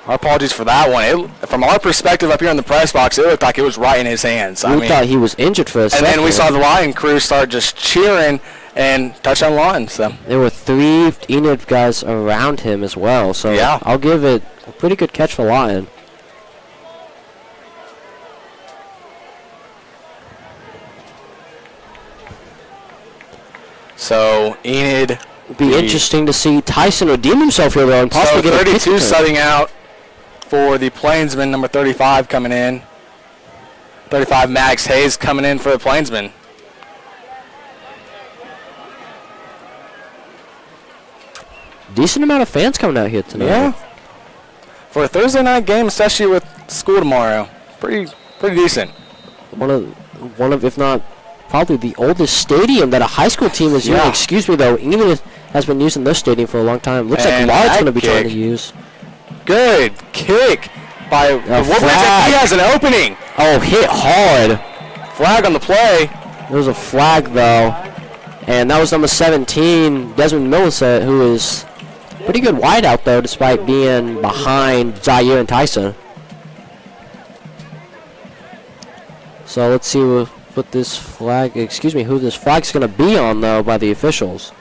Our apologies for that one. From our perspective up here in the press box, it looked like it was right in his hands. We thought he was injured for a second. And then we saw the Lawton crew start just cheering and touchdown Lawton. So there were 3 Enid guys around him as well. So yeah. I'll give it a pretty good catch for Lawton. So Enid. It'd be interesting to see Tyson redeem himself here, though, and possibly so get a 32 kick setting out for the Plainsmen, number 35 coming in. 35 Max Hayes coming in for the Plainsmen. Decent amount of fans coming out here tonight. Yeah. For a Thursday night game, especially with school tomorrow, pretty decent. One of, if not probably the oldest stadium that a high school team is using. Excuse me, though. Enid has been using this stadium for a long time. Looks like Lawton's going to be trying to use. Good kick by Wolverine. He has an opening. Oh, hit hard. Flag on the play. There was a flag, though. And that was number 17, Desmond Millicent, who is pretty good wide out, though, despite being behind Zaire and Tyson. So let's see what this flag, excuse me, who this flag's going to be on, though, by the officials.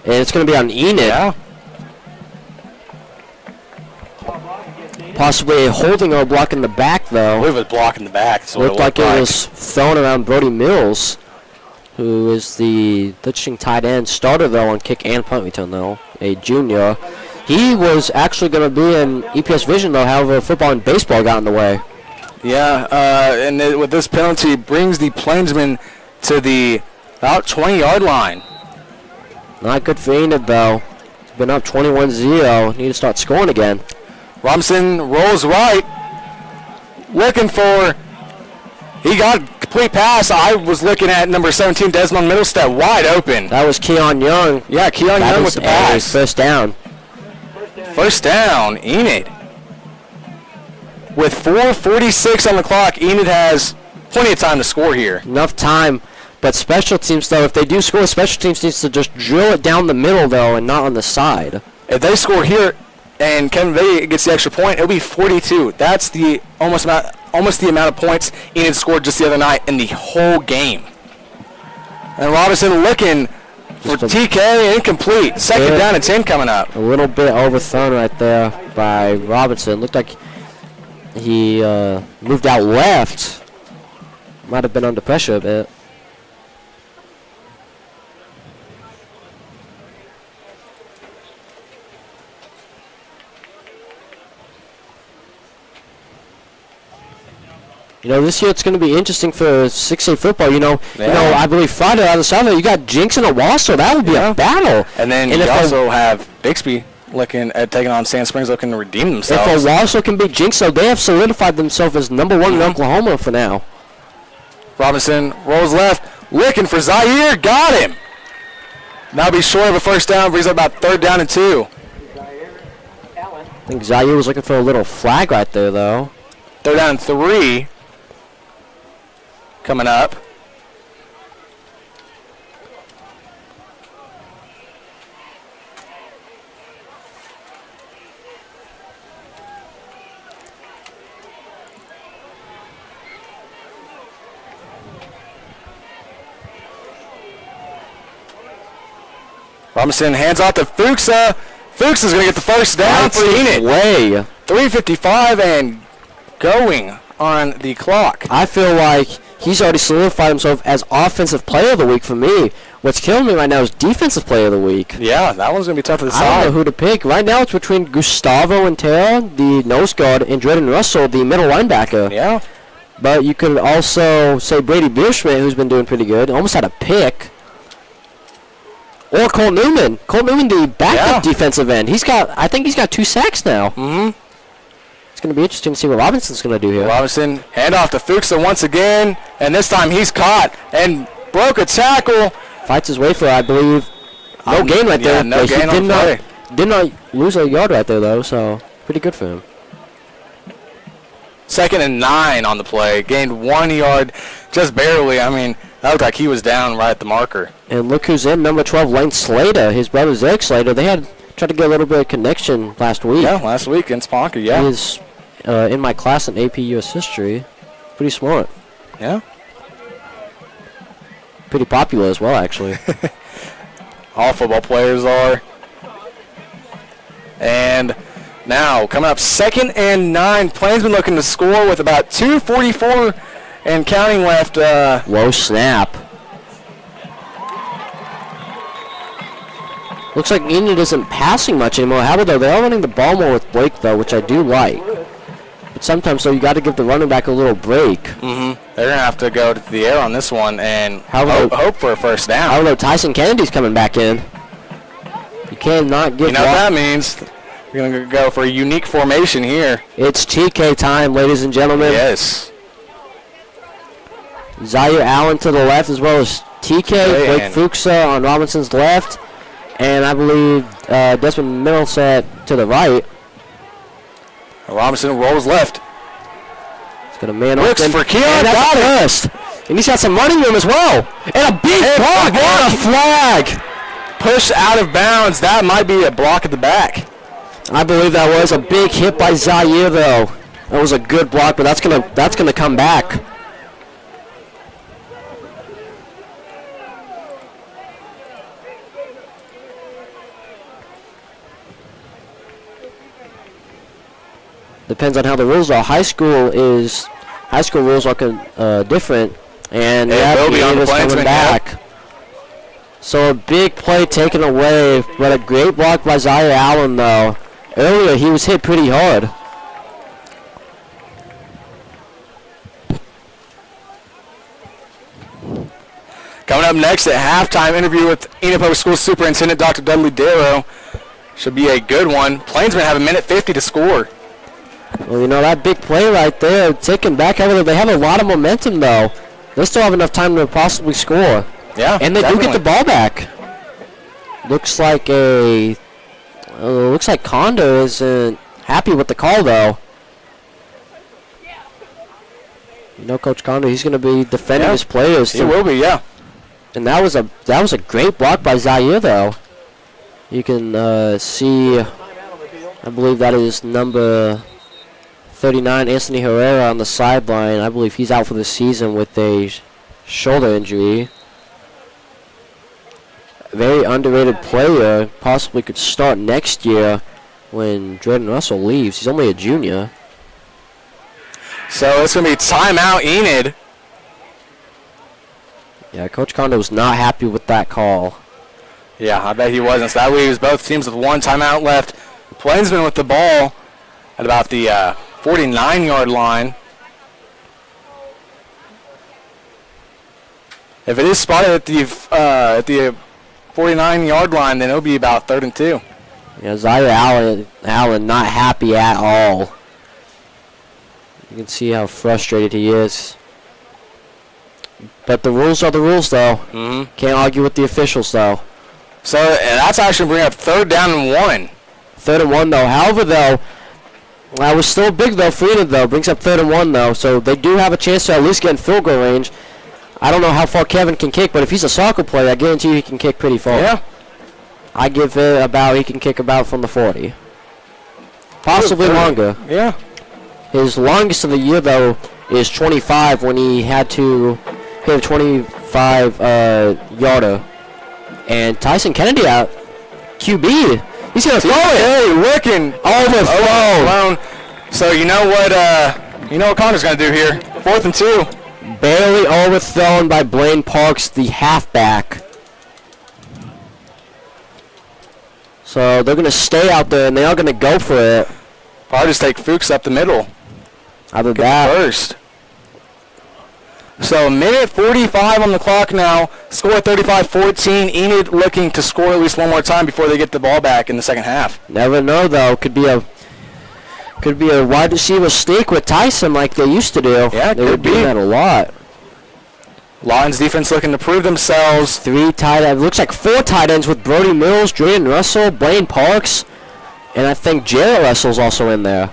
And it's going to be on Enid. Yeah. Possibly a holding or a block in the back, though. I believe it was block in the back. Looked like it was thrown around Brody Mills, who is the pitching tight end starter, though, on kick and punt return, though, a junior. He was actually going to be in EPS Vision, though. However, football and baseball got in the way. Yeah, and with this penalty, brings the Plainsmen to the about 20-yard line. Not good for Enid, though. Been up 21-0. Need to start scoring again. Robinson rolls right. Looking for... He got a complete pass. I was looking at number 17, Desmond Middlestead, wide open. That was Keon Young. Yeah, Keon Young with the pass. First down. First down, Enid. With 4:46 on the clock, Enid has plenty of time to score here. Enough time. But special teams, though, if they do score, special teams needs to just drill it down the middle, though, and not on the side. If they score here and Kevin Vega gets the extra point, it'll be 42. That's the almost the amount of points Enid scored just the other night in the whole game. And Robinson looking for TK, incomplete. Second down and 10 coming up. A little bit overthrown right there by Robinson. Looked like he moved out left. Might have been under pressure a bit. This year it's going to be interesting for 6A football. I believe Friday on the Saturday you got Jinx and Owasso. That would be a battle. And then you also have Bixby looking at taking on Sand Springs, looking to redeem themselves. If Owasso can beat Jinx, so they have solidified themselves as number 1 in Oklahoma for now. Robinson rolls left, looking for Zaire. Got him. Now be short of a first down, brings up about 3rd down and 2. I think Zaire was looking for a little flag right there, though. 3rd down and 3 coming up. Robinson hands off to Fuka. Fuka's going to get the first down for Enid. 3:55 and going on the clock. I feel like he's already solidified himself as offensive player of the week for me. What's killing me right now is defensive player of the week. Yeah, that one's going to be tough to decide. I don't know who to pick. Right now it's between Gustavo Intera, the nose guard, and Jordan Russell, the middle linebacker. Yeah. But you could also say Brady Bierschmidt, who's been doing pretty good. Almost had a pick. Or Cole Newman. Cole Newman, the backup defensive end. I think he's got 2 sacks now. Mm-hmm. It's going to be interesting to see what Robinson's going to do here. Robinson, handoff to Fuka once again, and this time he's caught and broke a tackle. Fights his way for, I believe, no gain right there. No gain on play. Did not lose a yard right there, though, so pretty good for him. 2nd and 9 on the play. Gained 1 yard, just barely. I mean, that looked like he was down right at the marker. And look who's in, number 12, Lane Slater. His brother, Zach Slater. They had tried to get a little bit of connection last week. Yeah, last week in Sponker, yeah. He is in my class in AP US History. Pretty smart. Yeah. Pretty popular as well, actually. All football players are. And now, coming up 2nd and 9. Plainsmen looking to score with about 2:44 and counting left. Low snap. Looks like Enid isn't passing much anymore. However, they are running the ball more with Blake, though, which I do like. But sometimes, though, you got to give the running back a little break. Mm-hmm. They're going to have to go to the air on this one and hope for a first down. However, Tyson Kennedy's coming back in. You cannot give. You know what that means? We're going to go for a unique formation here. It's TK time, ladies and gentlemen. Yes. Zaire Allen to the left as well as TK. Blake Fuka on Robinson's left. And I believe Desmond Middleset to the right. Robinson rolls left. He's got a man looks open. for Keon. And that's a burst. And he's got some running room as well. And a big block. What a flag. Push out of bounds. That might be a block at the back. I believe that was a big hit by Zaire, though. That was a good block, but that's gonna come back. Depends on how the rules are. High school rules are different, and will be on the coming back. So a big play taken away, but a great block by Zaire Allen, though. Earlier, he was hit pretty hard. Coming up next at halftime, interview with Enid Public School Superintendent Dr. Dudley Darrow. Should be a good one. Plainsmen have 1:50 to score. Well, that big play right there, taken back. However, they have a lot of momentum, though. They still have enough time to possibly score. Yeah, and they do get the ball back. Looks like Condo isn't happy with the call, though. Coach Condo, he's going to be defending his players. He will be, yeah. And that was a great block by Zaire, though. You can see, I believe that is number 39, Anthony Herrera, on the sideline. I believe he's out for the season with a shoulder injury. Very underrated player. Possibly could start next year when Jordan Russell leaves. He's only a junior. So it's going to be timeout, Enid. Yeah, Coach Condo was not happy with that call. Yeah, I bet he wasn't. So that leaves both teams with 1 timeout left. Plainsmen with the ball at about the 49-yard line. If it is spotted at the 49-yard line, then it'll be about 3rd and 2. Yeah, Zaire Allen not happy at all. You can see how frustrated he is. But the rules are the rules, though. Can't argue with the officials, though. So that's actually bringing up 3rd down and 1. 3rd and 1, though. However, though, that was still big, though, for Enid, though. Brings up 3rd and 1, though. So they do have a chance to at least get in field goal range. I don't know how far Kevin can kick, but if he's a soccer player, I guarantee you he can kick pretty far. Yeah. I give it about, he can kick about from the 40. Possibly longer. Yeah. His longest of the year, though, is 25 when he had to hit a 25-yarder. And Tyson Kennedy out. QB. He's going to throw it. Hey, looking. Overthrown. So you know what Connor's going to do here. 4th and 2. Barely overthrown by Blaine Parks, the halfback. So they're going to stay out there, and they are going to go for it. Probably just take Fuchs up the middle. Out of that. First. So a minute 45 on the clock now. Score 35-14. Enid looking to score at least one more time before they get the ball back in the second half. Never know, though. Could be a wide receiver sneak with Tyson like they used to do. Yeah, they would do that a lot. Lawton's defense looking to prove themselves. 3 tight ends. Looks like 4 tight ends with Brody Mills, Jordan Russell, Blaine Parks, and I think Jarrett Russell's also in there.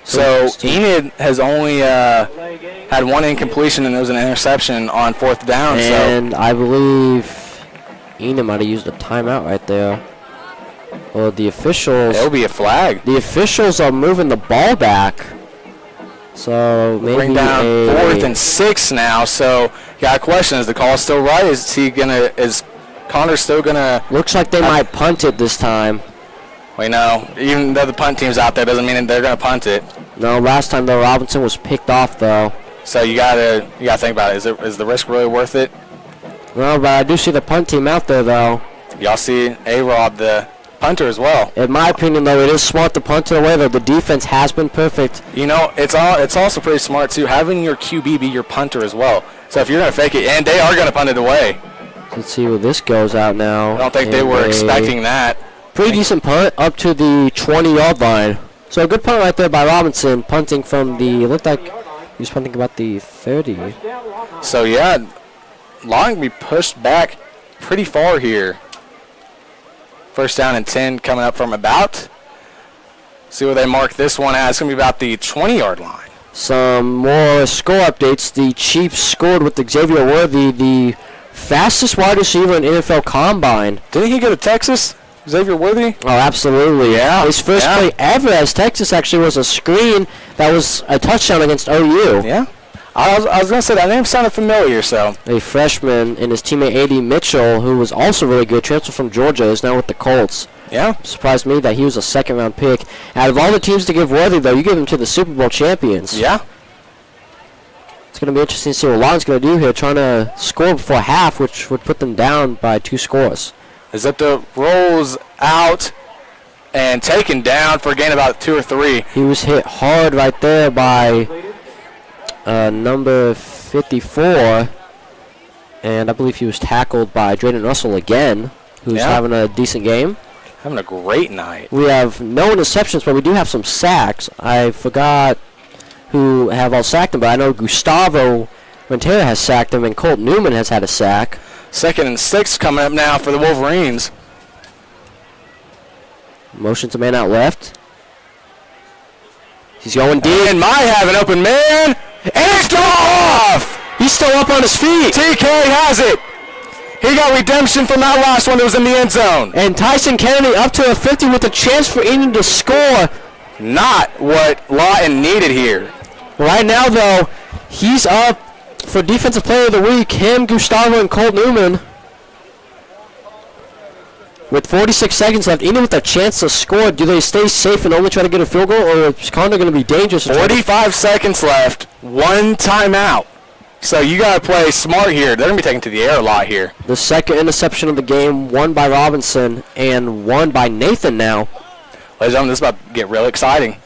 So Enid has only had 1 incompletion, and there was an interception on 4th down. And I believe Enid might have used a timeout right there. Well, the officials... It'll be a flag. The officials are moving the ball back. So maybe bring down 4th and 6 now. So got a question: is the call still right? Is Connor still gonna? Looks like they might punt it this time. We know, even though the punt team's out there, doesn't mean they're gonna punt it. No, last time though Robinson was picked off though. So you gotta think about it. Is the risk really worth it? No, but I do see the punt team out there though. Y'all see A-Rob, the punter, as well. In my opinion, though, it is smart to punt it away. Though the defense has been perfect. You know, it's also pretty smart too, having your QB be your punter as well. So if you're gonna fake it, and they are gonna punt it away. Let's see where this goes out now. I don't think they were expecting that. Pretty decent punt up to the 20-yard line. So a good punt right there by Robinson, punting from the. Looked like he was punting about the 30. So yeah, Lawton can be pushed back pretty far here. 1st down and 10 coming up from about. See where they mark this one at. It's going to be about the 20-yard line. Some more score updates. The Chiefs scored with Xavier Worthy, the fastest wide receiver in NFL Combine. Didn't he go to Texas, Xavier Worthy? Oh, absolutely. Yeah. His first play ever as Texas actually was a screen that was a touchdown against OU. Yeah. I was going to say that name sounded familiar, so. A freshman and his teammate A.D. Mitchell, who was also really good, transferred from Georgia, is now with the Colts. Yeah. Surprised me that he was a 2nd-round pick. Out of all the teams to give Worthy, though, you give him to the Super Bowl champions. Yeah. It's going to be interesting to see what Lawton's going to do here, trying to score before half, which would put them down by 2 scores. Zipta rolls out and taken down for a gain about 2 or 3. He was hit hard right there by number 54, and I believe he was tackled by Drayden Russell again, who's having a decent game. Having a great night. We have no interceptions, but we do have some sacks. I forgot who have all sacked him, but I know Gustavo Montero has sacked him, and Colt Newman has had a sack. 2nd and 6 coming up now for the Wolverines. Motion to man out left. He's going deep. And might have an open man. And it's off! He's still up on his feet. TK has it. He got redemption from that last one that was in the end zone. And Tyson Kennedy up to a 50 with a chance for Enid to score. Not what Lawton needed here. Right now, though, he's up for Defensive Player of the Week. Him, Gustavo, and Colt Newman. With 46 seconds left, Enid with a chance to score. Do they stay safe and only try to get a field goal, or is Condor going to be dangerous? 45 seconds left. 1 timeout. So you got to play smart here. They're going to be taken to the air a lot here. The 2nd interception of the game, one by Robinson and one by Nathan now. Ladies and gentlemen, this is about to get real exciting.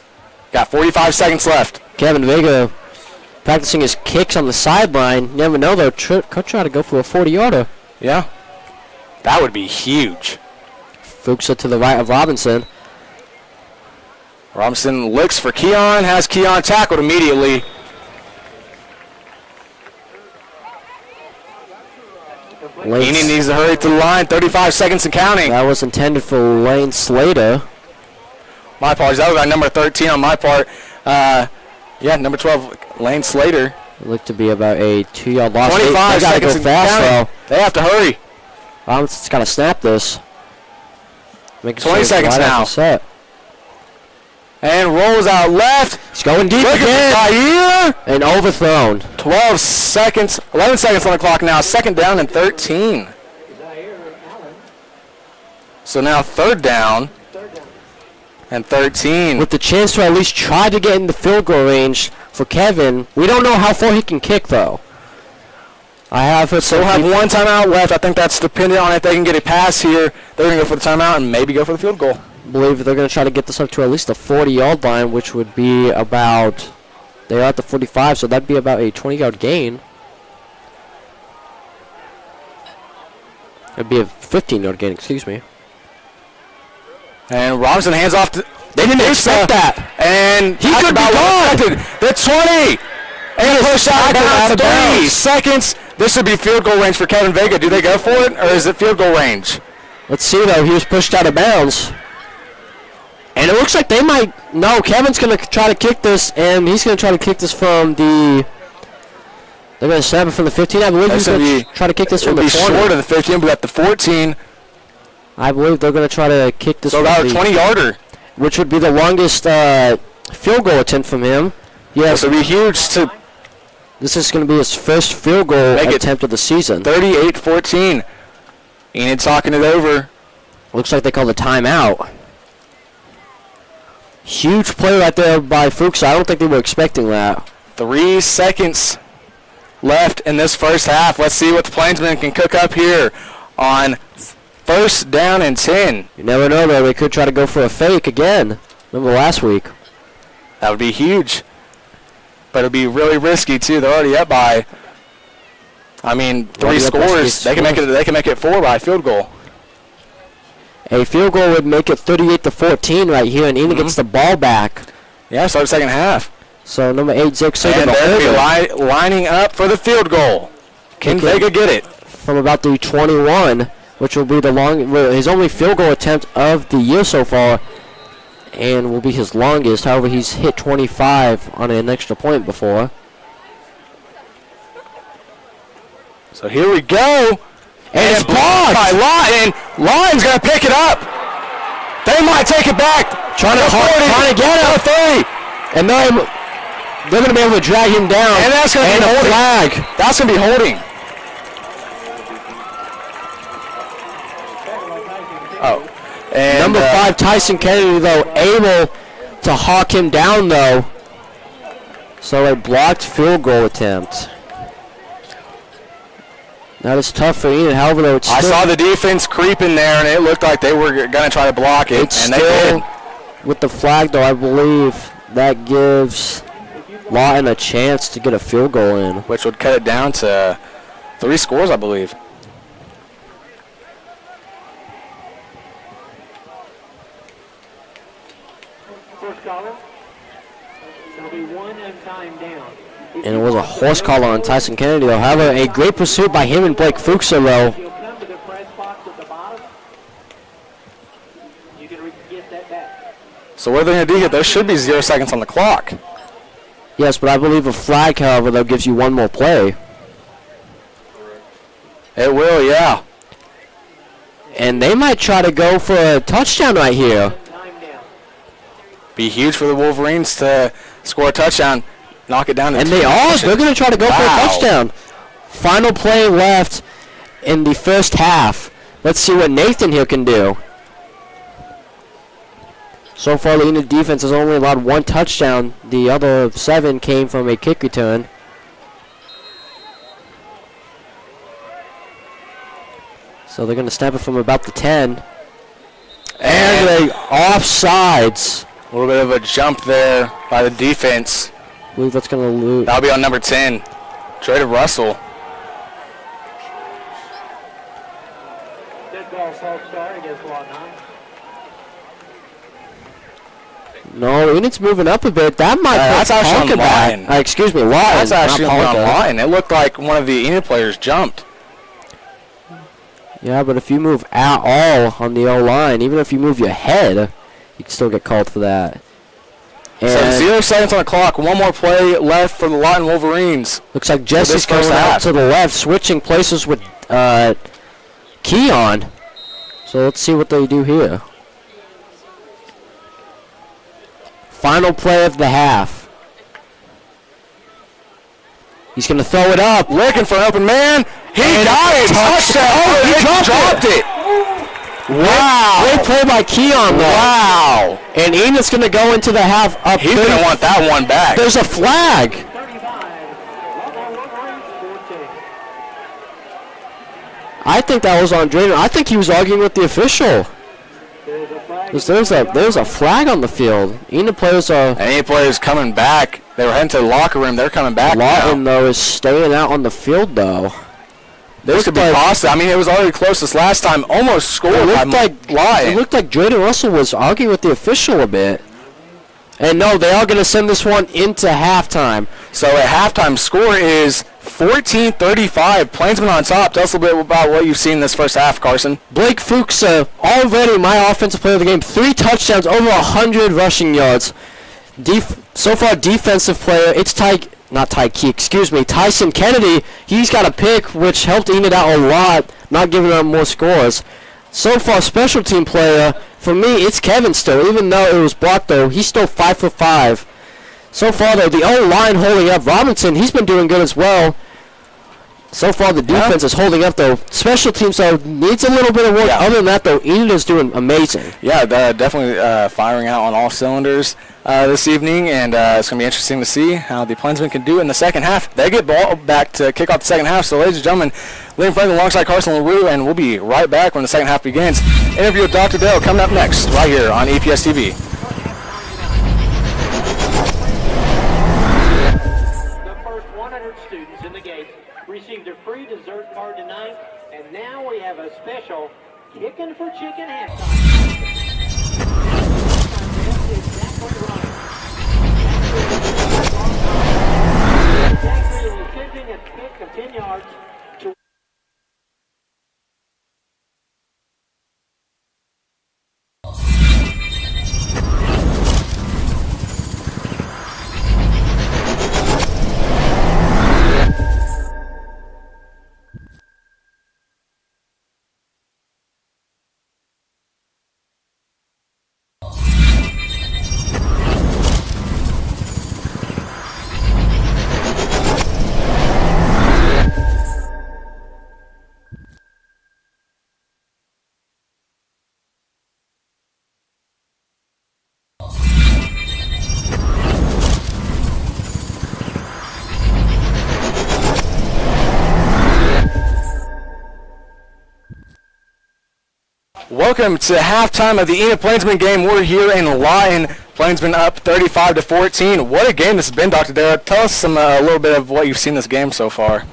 Got 45 seconds left. Kevin Vega practicing his kicks on the sideline. You never know, though. Could try to go for a 40-yarder. Yeah. That would be huge. Fuka to the right of Robinson. Robinson looks for Keon, has Keon tackled immediately. Enid needs to hurry to the line. 35 seconds and counting. That was intended for Lane Slater. My apologies. That was our number 13 on my part. Yeah, number 12, Lane Slater. It looked to be about a 2-yard loss. 25 they gotta seconds go fast, though. They have to hurry. Robinson's got to snap this. 20 seconds now. Set. And rolls out left. He's going deep again. And overthrown. 11 seconds on the clock now. Second down and 13. So now third down and 13. With the chance to at least try to get in the field goal range for Kevin. We don't know how far he can kick, though. I have heard so have one timeout left. I think that's dependent on if they can get a pass here. They're going to go for the timeout and maybe go for the field goal. I believe they're going to try to get this up to at least the 40-yard line, which would be about, they're at the 45, so that'd be about a 20-yard gain. It'd be a 15-yard gain, excuse me. And Robinson hands off to... They didn't expect that. And he could be gone. The 20. And push out of 3 seconds. This would be field goal range for Kevin Vega. Do they go for it, or is it field goal range? Let's see, though. He was pushed out of bounds. And it looks like they might... No, Kevin's going to try to kick this, and he's going to try to kick this from the... They're going to snap it from the 15. I believe he's going to try to kick this from the 20. It'll be short of the 15, but at the 14. I believe they're going to try to kick this so from about a 20-yarder. Which would be the longest field goal attempt from him. Yes, it would be huge to... This is going to be his first field goal attempt of the season. 38-14. Enid talking it over. Looks like they called a timeout. Huge play right there by Fuka. I don't think they were expecting that. 3 seconds left in this first half. Let's see what the Plainsmen can cook up here on first down and 10. You never know, though. They could try to go for a fake again. Remember last week. That would be huge. But it would be really risky, too. They're already up by, 3 scores. They can make it 4 by field goal. A field goal would make it 38-14 right here, and Enid gets the ball back. Yeah, start the second half. So number 8, Zach Sagan. And they're lining up for the field goal. Can Vega get it? From about the 21, which will be his only field goal attempt of the year so far, and will be his longest. However, he's hit 25 on an extra point before. So here we go. And it's blocked by Lawton. Lawton's going to pick it up. They might take it back. Trying to get it. And they're going to be able to drag him down. And that's going to be a flag. That's going to be holding. Oh. And number 5, Tyson Kennedy, though, able to hawk him down, though. So a blocked field goal attempt. That is tough for Enid. However, though, I saw the defense creep in there, and it looked like they were going to try to block it, and they did. With the flag, though, I believe that gives Lawton a chance to get a field goal in. Which would cut it down to 3 scores, I believe. First caller. There'll be 1 time down. And it was a horse collar on Tyson Kennedy, though. However, a great pursuit by him and Blake Fuka, though. He'll come to the press box at the bottom. You can get that back. So what are they going to do here? There should be 0 seconds on the clock. Yes, but I believe a flag, however, though, gives you one more play. It will, yeah. And they might try to go for a touchdown right here. Be huge for the Wolverines to score a touchdown. Knock it down. And they are. They're going to try to go for a touchdown. Final play left in the first half. Let's see what Nathan here can do. So far, the Enid defense has only allowed 1 touchdown. The other 7 came from a kick return. So they're going to snap it from about the 10. And they offsides. A little bit of a jump there by the defense. believe that's going to lose. That'll be on number 10, Drayden Russell. Dead ball false start against Lawton. No, Enid's moving up a bit. That might that's actually on Lawton. Excuse me, Lawton. That's actually on Ponca. Lawton. It looked like one of the Enid players jumped. Yeah, but if you move at all on the O-line, even if you move your head, you can still get called for that. So And 0 seconds on the clock. One more play left for the Lawton Wolverines. looks like Jesse's this first going out half. to the left, switching places with Keon. So let's see what they do here. Final play of the half. He's going to throw it up. Looking for an open man. He got it. Touchdown. Oh, he dropped it. Wow. Great play by Keon, though. Wow. And Enid's going to go into the half up. He's going to want that one back. There's a flag. 35. Lawton Wolverines 14. I think that was on Drayden. I think he was arguing with the official. There's a flag. There's a flag on the field. Enid players are. Any players coming back. They were heading to the locker room. They're coming back Lawton, now. though, is staying out on the field, though. This could be possible. I mean, it was already close this last time. Almost scored by It Lawton. looked like Drayden Russell was arguing with the official a bit. And no, they are going to send this one into halftime. So at halftime, score is 14-35. Plainsmen on top. Tell us a little bit about what you've seen this first half, Carson. Blake Fuka, already my offensive player of the game. 3 touchdowns, over 100 rushing yards. So far, defensive player, it's Tyson Kennedy. He's got a pick, which helped Enid out a lot, not giving them more scores. So far, special team player, for me, it's Kevin still. Even though it was blocked, though, he's still 5 for 5. So far, though, the O-line holding up. Robinson, he's been doing good as well. So far, the defense is holding up, though. Special teams, though, needs a little bit of work. Yeah. Other than that, though, Enid is doing amazing. Yeah, definitely firing out on all cylinders this evening, and it's going to be interesting to see how the Plainsmen can do in the second half. They get ball back to kick off the second half. So, ladies and gentlemen, Liam Franklin alongside Carson LaRue, and we'll be right back when the second half begins. Interview with Dr. Dale coming up next, right here on EPS TV. The first 100 students in the gate received a free dessert card tonight, and now we have a special Kickin' for Chicken halftime. Exactly was attempting a kick of 10 yards to Welcome to halftime of the Enid Plainsmen game. We're here in Lawton. Plainsmen up 35-14. What a game this has been, Dr. Dara. Tell us a little bit of what you've seen this game so far.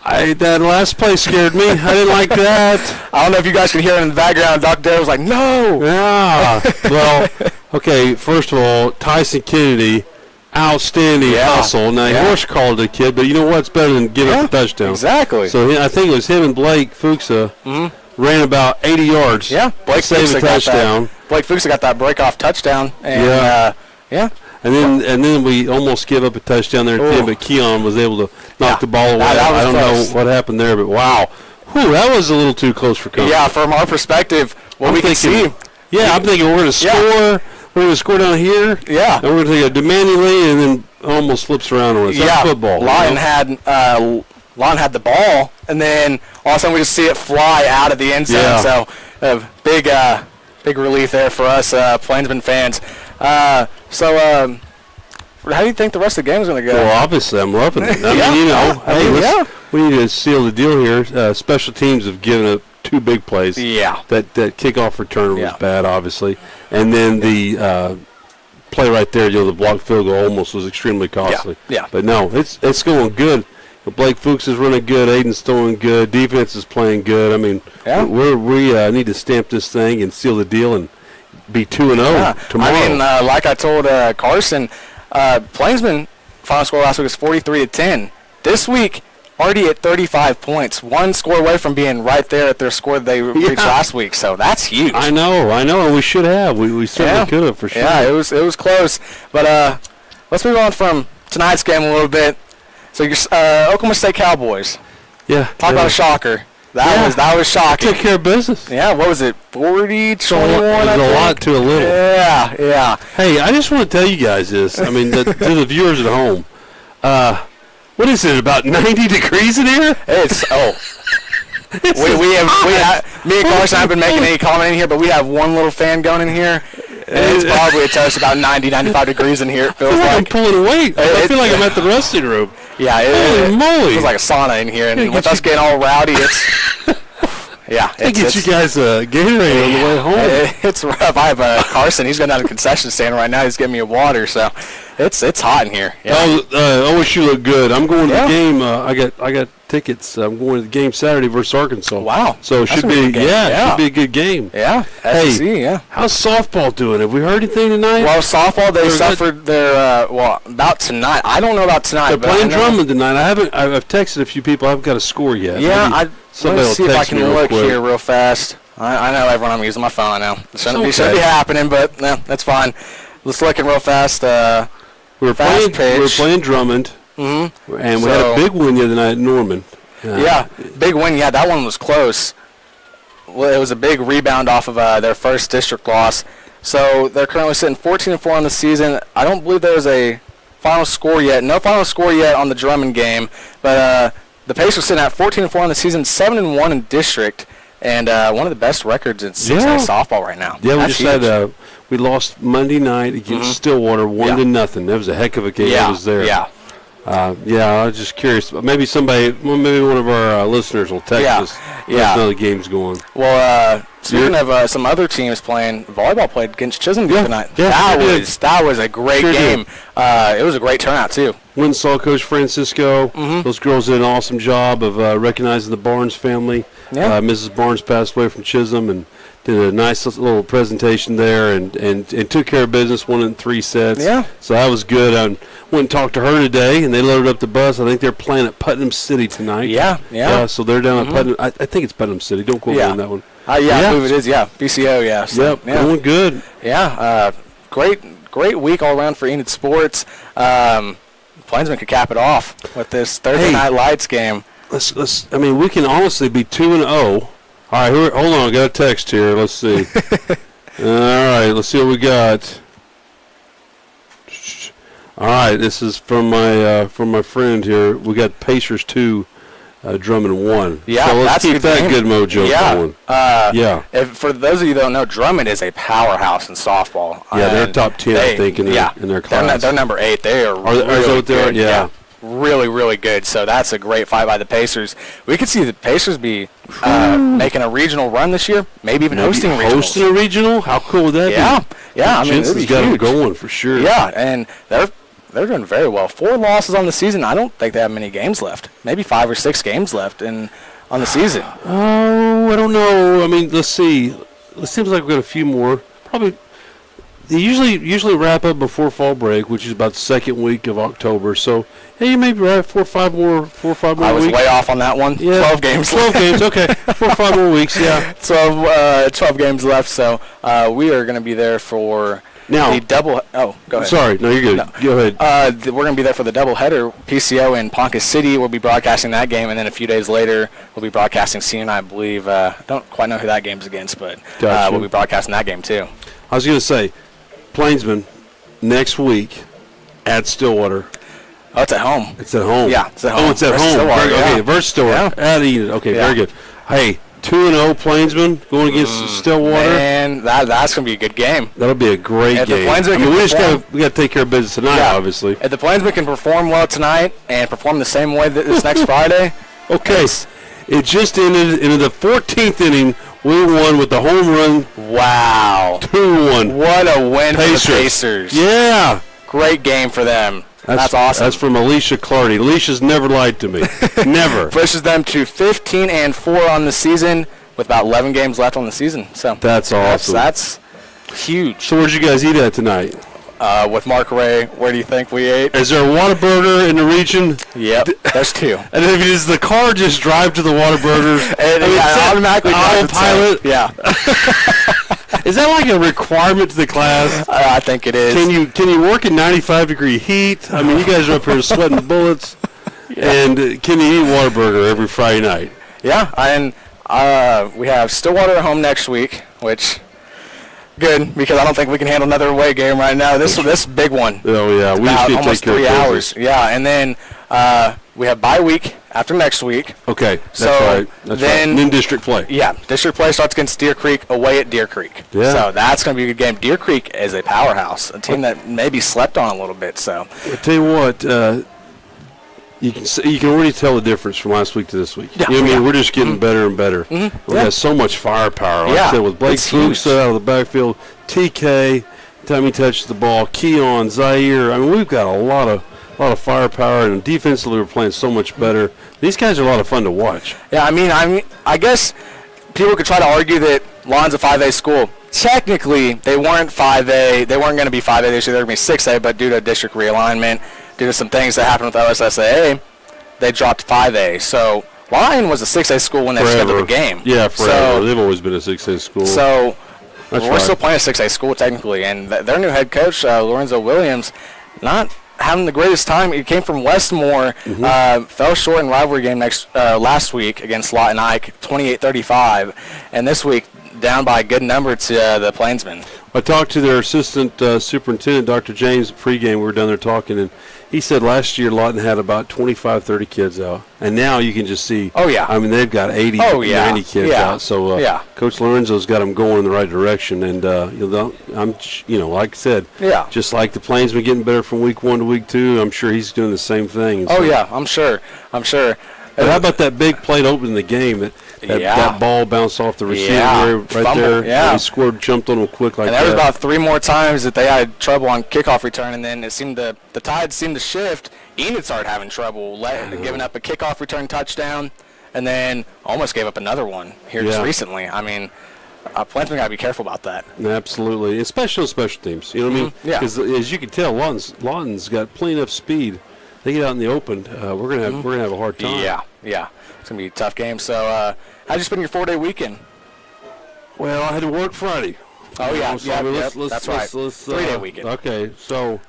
That last play scared me. I didn't like that. I don't know if you guys can hear it in the background. Dr. Dara was like, no. Yeah. Well, okay, first of all, Tyson Kennedy, outstanding hustle. Now, he horse called the kid, but you know what's better than giving up a touchdown? Exactly. So I think it was him and Blake Fuka ran about 80 yards. Yeah, Blake saved a touchdown. Blake Fuka got that break-off touchdown. And, yeah. And then we almost gave up a touchdown there at the end, but Keon was able to knock the ball away. I don't know what happened there, but wow. Whew, that was a little too close for comfort. Yeah, from our perspective, we can see. Yeah, I'm thinking we're going to score. We're going to score down here. Yeah. And we're going to take a demanding lead and then almost flips around on us. That's football. Lawton had the ball, and then all of a sudden we just see it fly out of the end zone. Yeah. So big relief there for us Plainsmen fans. How do you think the rest of the game is going to go? Well, obviously, I'm loving it. I mean, we need to seal the deal here. Special teams have given up 2 big plays. Yeah. That kickoff return was bad, obviously. And then the play right there, the blocked field goal almost was extremely costly. Yeah. But no, it's going good. Blake Fuchs is running good. Aiden's throwing good. Defense is playing good. I mean, we need to stamp this thing and seal the deal and be 2-0 tomorrow. I mean, like I told Carson, Plainsmen final score last week was 43-10. This week, already at 35 points, one score away from being right there at their score they reached last week. So that's huge. I know, and we should have. We certainly could have for sure. Yeah, it was close. But let's move on from tonight's game a little bit. So your Oklahoma State Cowboys. Yeah. Talk about a shocker. That was shocking. Took care of business. Yeah, what was it? 40-21? It was a lot to a little. Yeah. Hey, I just want to tell you guys this. I mean, to the viewers at home. What is it, about 90 degrees in here? We have me and Carson haven't been making any comment in here, but we have one little fan going in here. And it's probably a toast about 90, 95 degrees in here, it feels like. I'm pulling weight. I feel like I'm at the resting room. Yeah, holy moly. It feels like a sauna in here, and with us getting all rowdy, it's... Yeah, I get you guys a Gatorade on the way home. It's rough. I have Carson. He's going down to the concession stand right now. He's getting me a water, so it's hot in here. Yeah. I wish you look good. I'm going to the game. I got tickets. I'm going to the game Saturday versus Arkansas. Wow. So it should be it should be a good game. Yeah. Hey, how's softball doing? Have we heard anything tonight? Well, softball they suffered their about tonight. I don't know about tonight. They're playing Drummond tonight. I've texted a few people. I haven't got a score yet. Yeah, let's see if I can look quick here real fast. I know everyone. I'm using my phone. I know it shouldn't be happening, but no, that's fine. Let's look in real fast. We were playing Drummond, and we had a big win the other night at Norman. Big win. Yeah, that one was close. Well, it was a big rebound off of their first district loss. So they're currently sitting 14-4 on the season. I don't believe there's a final score yet. No final score yet on the Drummond game, but the Pacers sitting at 14-4 on the season, 7-1 in district, and one of the best records in 6A softball right now. Yeah, we just had we lost Monday night against Stillwater 1-0. That was a heck of a game. I was there. I was just curious. Maybe one of our listeners will text us. Let us know the game's going. Well, speaking of some other teams playing, volleyball played against Chisholm tonight. Yeah, that was a great game. It was a great turnout too. Went and saw Coach Francisco. Those girls did an awesome job of recognizing the Barnes family. Mrs. Barnes passed away from Chisholm and did a nice little presentation there and took care of business, won in 3 sets. Yeah. So that was good. I went and talked to her today, and they loaded up the bus. I think they're playing at Putnam City tonight. Yeah. So they're down at Putnam. I think it's Putnam City. Don't quote me on that one. I believe it is. Yeah. BCO. So, going good. Yeah. Great week all around for Enid sports. Plainsmen could cap it off with this Thursday Night Lights game. I mean, we can honestly be 2-0. All right, hold on. I got a text here. Let's see. All right, let's see what we got. All right, this is from my friend here. We got Pacers 2, Drummond 1. Yeah, so let's keep that good mojo going. For those of you that don't know, Drummond is a powerhouse in softball. Yeah, they're top 10, I think, in their class. They're number 8. They are really good. Yeah. Really, really good. So that's a great fight by the Pacers. We could see the Pacers be making a regional run this year, maybe even hosting regionals. Hosting a regional? How cool would that be? Yeah. I mean, Jensen's got them going for sure. Yeah, and they're doing very well. 4 losses on the season. I don't think they have many games left. Maybe 5 or 6 games left on the season. Oh, I don't know. I mean, let's see. It seems like we've got a few more. Probably. They usually wrap up before fall break, which is about the second week of October. So, you may be right. 4 or 5 more weeks. I was way off on that one. Yeah, 12 games. 12 games. Okay, 4 or 5 more weeks. Yeah. 12 games left. So we are going to be there for the double. Oh, go ahead. Sorry. No, you're good. No. Go ahead. We're going to be there for the doubleheader. PCO in Ponca City. We'll be broadcasting that game, and then a few days later, we'll be broadcasting Senior, I believe. Don't quite know who that game's against, but we'll be broadcasting that game too. I was going to say, Plainsmen next week at Stillwater. Oh, it's at home. It's at home. Yeah, it's at home. Oh, it's at home. Okay, versus Stillwater. At Enid. Okay, very good. Hey, 2-0 Plainsmen going against Stillwater. Man, that's going to be a good game. That'll be a great game. We got to take care of business tonight, obviously. If the Plainsmen can perform well tonight and perform the same way this next Friday. Okay. It just ended in the 14th inning. We won with the home run. Wow. 2-1. What a win for the Pacers. Yeah. Great game for them. That's awesome. That's from Alicia Clardy. Alicia's never lied to me. Never. Pushes them to 15-4 on the season with about 11 games left on the season. So that's awesome. That's huge. So where'd you guys eat at tonight? With Mark Ray, where do you think we ate? Is there a Whataburger in the region? Yep, there's 2. And if does the car just drive to the Whataburgers? Automatically autopilot. Yeah. Is that like a requirement to the class? I think it is. Can you work in 95-degree heat? I mean, you guys are up here sweating bullets. Yeah. And can you eat Whataburger every Friday night? Yeah, and we have Stillwater at home next week, which good because I don't think we can handle another away game right now. This big one. Oh yeah, we just need to almost take care 3 of hours. Yeah, and then we have bye week after next week. Okay, that's so right. That's then, right. And then district play. Yeah, district play starts against Deer Creek away at Deer Creek. Yeah. So that's going to be a good game. Deer Creek is a powerhouse, a team that maybe slept on a little bit. So I'll tell you what. You can already tell the difference from last week to this week. Yeah. You know what I mean? We're just getting better and better. Mm-hmm. We have so much firepower. Like I said, with Blake Fuka out of the backfield, TK, time he touches the ball, Keon, Zaire. I mean, we've got a lot of firepower, and defensively we're playing so much better. These guys are a lot of fun to watch. Yeah, I mean, I guess people could try to argue that Lawton's a 5A school. Technically, they weren't 5A. They weren't going to be 5A this year. They were going to be 6A, but due to district realignment, due to some things that happened with OSSAA, they dropped 5A. So Lawton was a 6A school when they scheduled the game. Yeah, forever. They've always been a 6A school. So we're still playing a 6A school technically, and their new head coach, Lorenzo Williams, not having the greatest time. He came from Westmore, fell short in rivalry game last week against Lawton Ike, 28-35, and this week down by a good number to the Plainsmen. I talked to their assistant superintendent, Dr. James, pregame. We were down there talking, and he said last year Lawton had about 25, 30 kids out. And now you can just see, I mean, they've got 80, 90 kids out. So Coach Lorenzo's got them going in the right direction. And, like I said, just like the Plainsmen getting better from week 1 to week 2, I'm sure he's doing the same thing. So. Oh, yeah, I'm sure. But how about that big play to open the game? That ball bounced off the receiver right Fumble, there. Yeah. He scored, jumped on him quick like that. And there was about 3 more times that they had trouble on kickoff return, and then it seemed the tide seemed to shift. Enid started having trouble, giving up a kickoff return touchdown, and then almost gave up another one here just recently. I mean, Plainsmen got to be careful about that. Absolutely, especially special teams. You know what I mean? Yeah. Because as you can tell, Lawton's got plenty of speed. They get out in the open, we're gonna have a hard time. Yeah. It's gonna be a tough game. So, how'd you spend your 4-day weekend? Well, I had to work Friday. Oh yeah, that's right. 3-day weekend. Okay, so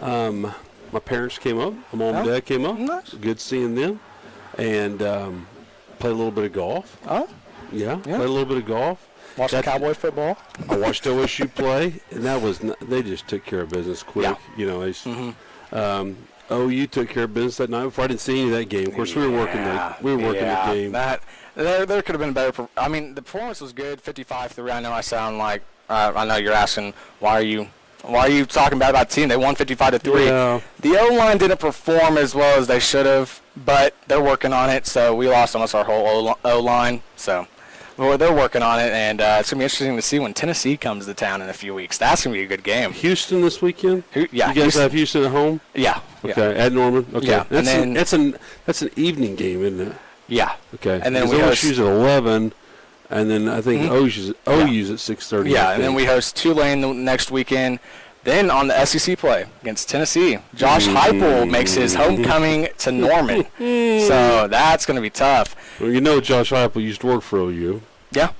my parents came up. My mom and dad came up. Nice. Good seeing them, and played a little bit of golf. Oh. Yeah. Played a little bit of golf. Watched Cowboy football. I watched OSU play, and they just took care of business quick. Yeah. You know, OU took care of business that night before. I didn't see any of that game. Of course, we were working the game. There could have been better. I mean, the performance was good, 55-3. I know I sound like I know you're asking why are you talking bad about the team? They won 55-3. Yeah. The O-line didn't perform as well as they should have, but they're working on it. So we lost almost our whole O-line. So. Well, they're working on it, and it's going to be interesting to see when Tennessee comes to town in a few weeks. That's going to be a good game. Houston this weekend? Yeah. You guys have Houston at home? Yeah. Okay, at Norman? Okay. Yeah. That's an evening game, isn't it? Yeah. Okay. And then we OSU's at 11, and then I think OU's at 6:30. Yeah, and then we host Tulane the next weekend. Then on the SEC play against Tennessee, Josh Heupel makes his homecoming to Norman. So that's going to be tough. Well, you know Josh Heupel used to work for OU. Yeah.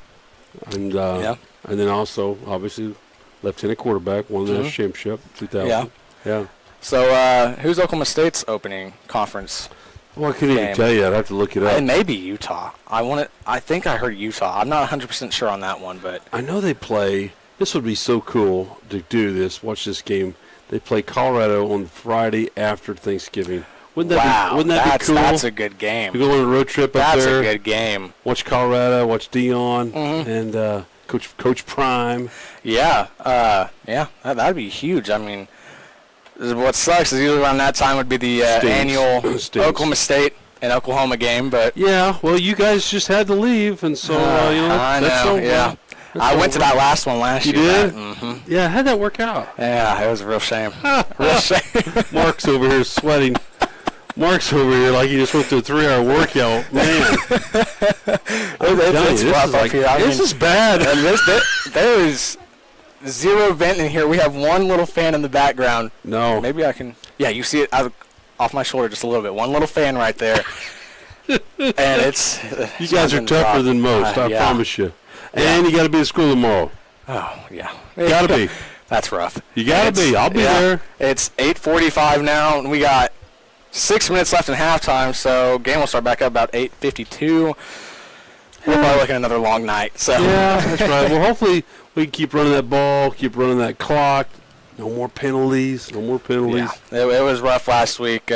And then also, obviously, lieutenant quarterback, won the national championship, 2000. Yeah. So who's Oklahoma State's opening conference? Well, I couldn't even tell you. I'd have to look it up. And maybe Utah. I think I heard Utah. I'm not 100% sure on that one, but I know they play. This would be so cool to do this. Watch this game. They play Colorado on Friday after Thanksgiving. Wouldn't that be cool? That's a good game. We go on a road trip up there. That's a good game. Watch Colorado. Watch Dion and Coach Prime. Yeah. That'd be huge. I mean, what sucks is usually around that time would be the annual Oklahoma State an Oklahoma game, but Yeah, well, you guys just had to leave, and so I that's know. over. Yeah, That's I went to over. that last one last You year. did? Mm-hmm. Yeah, how'd that work out? Yeah, it was a real shame. Real shame. Mark's over here sweating. Mark's over here like he just went through a 3-hour workout. Man, It's rough up here. I this mean, is bad. there is zero vent in here. We have one little fan in the background. No. Maybe I can. Yeah, you see it off my shoulder just a little bit. One little fan right there. And it's. You guys are tougher than most, I promise you. And you got to be at school tomorrow. Oh, yeah. Got to be. That's rough. You got to be. I'll be there. It's 8:45 now, and we got 6 minutes left in halftime, so game will start back up about 8:52. We're probably looking at another long night. So Yeah, that's right. Well, hopefully we can keep running that ball, keep running that clock. No more penalties. No more penalties. Yeah, it was rough last week.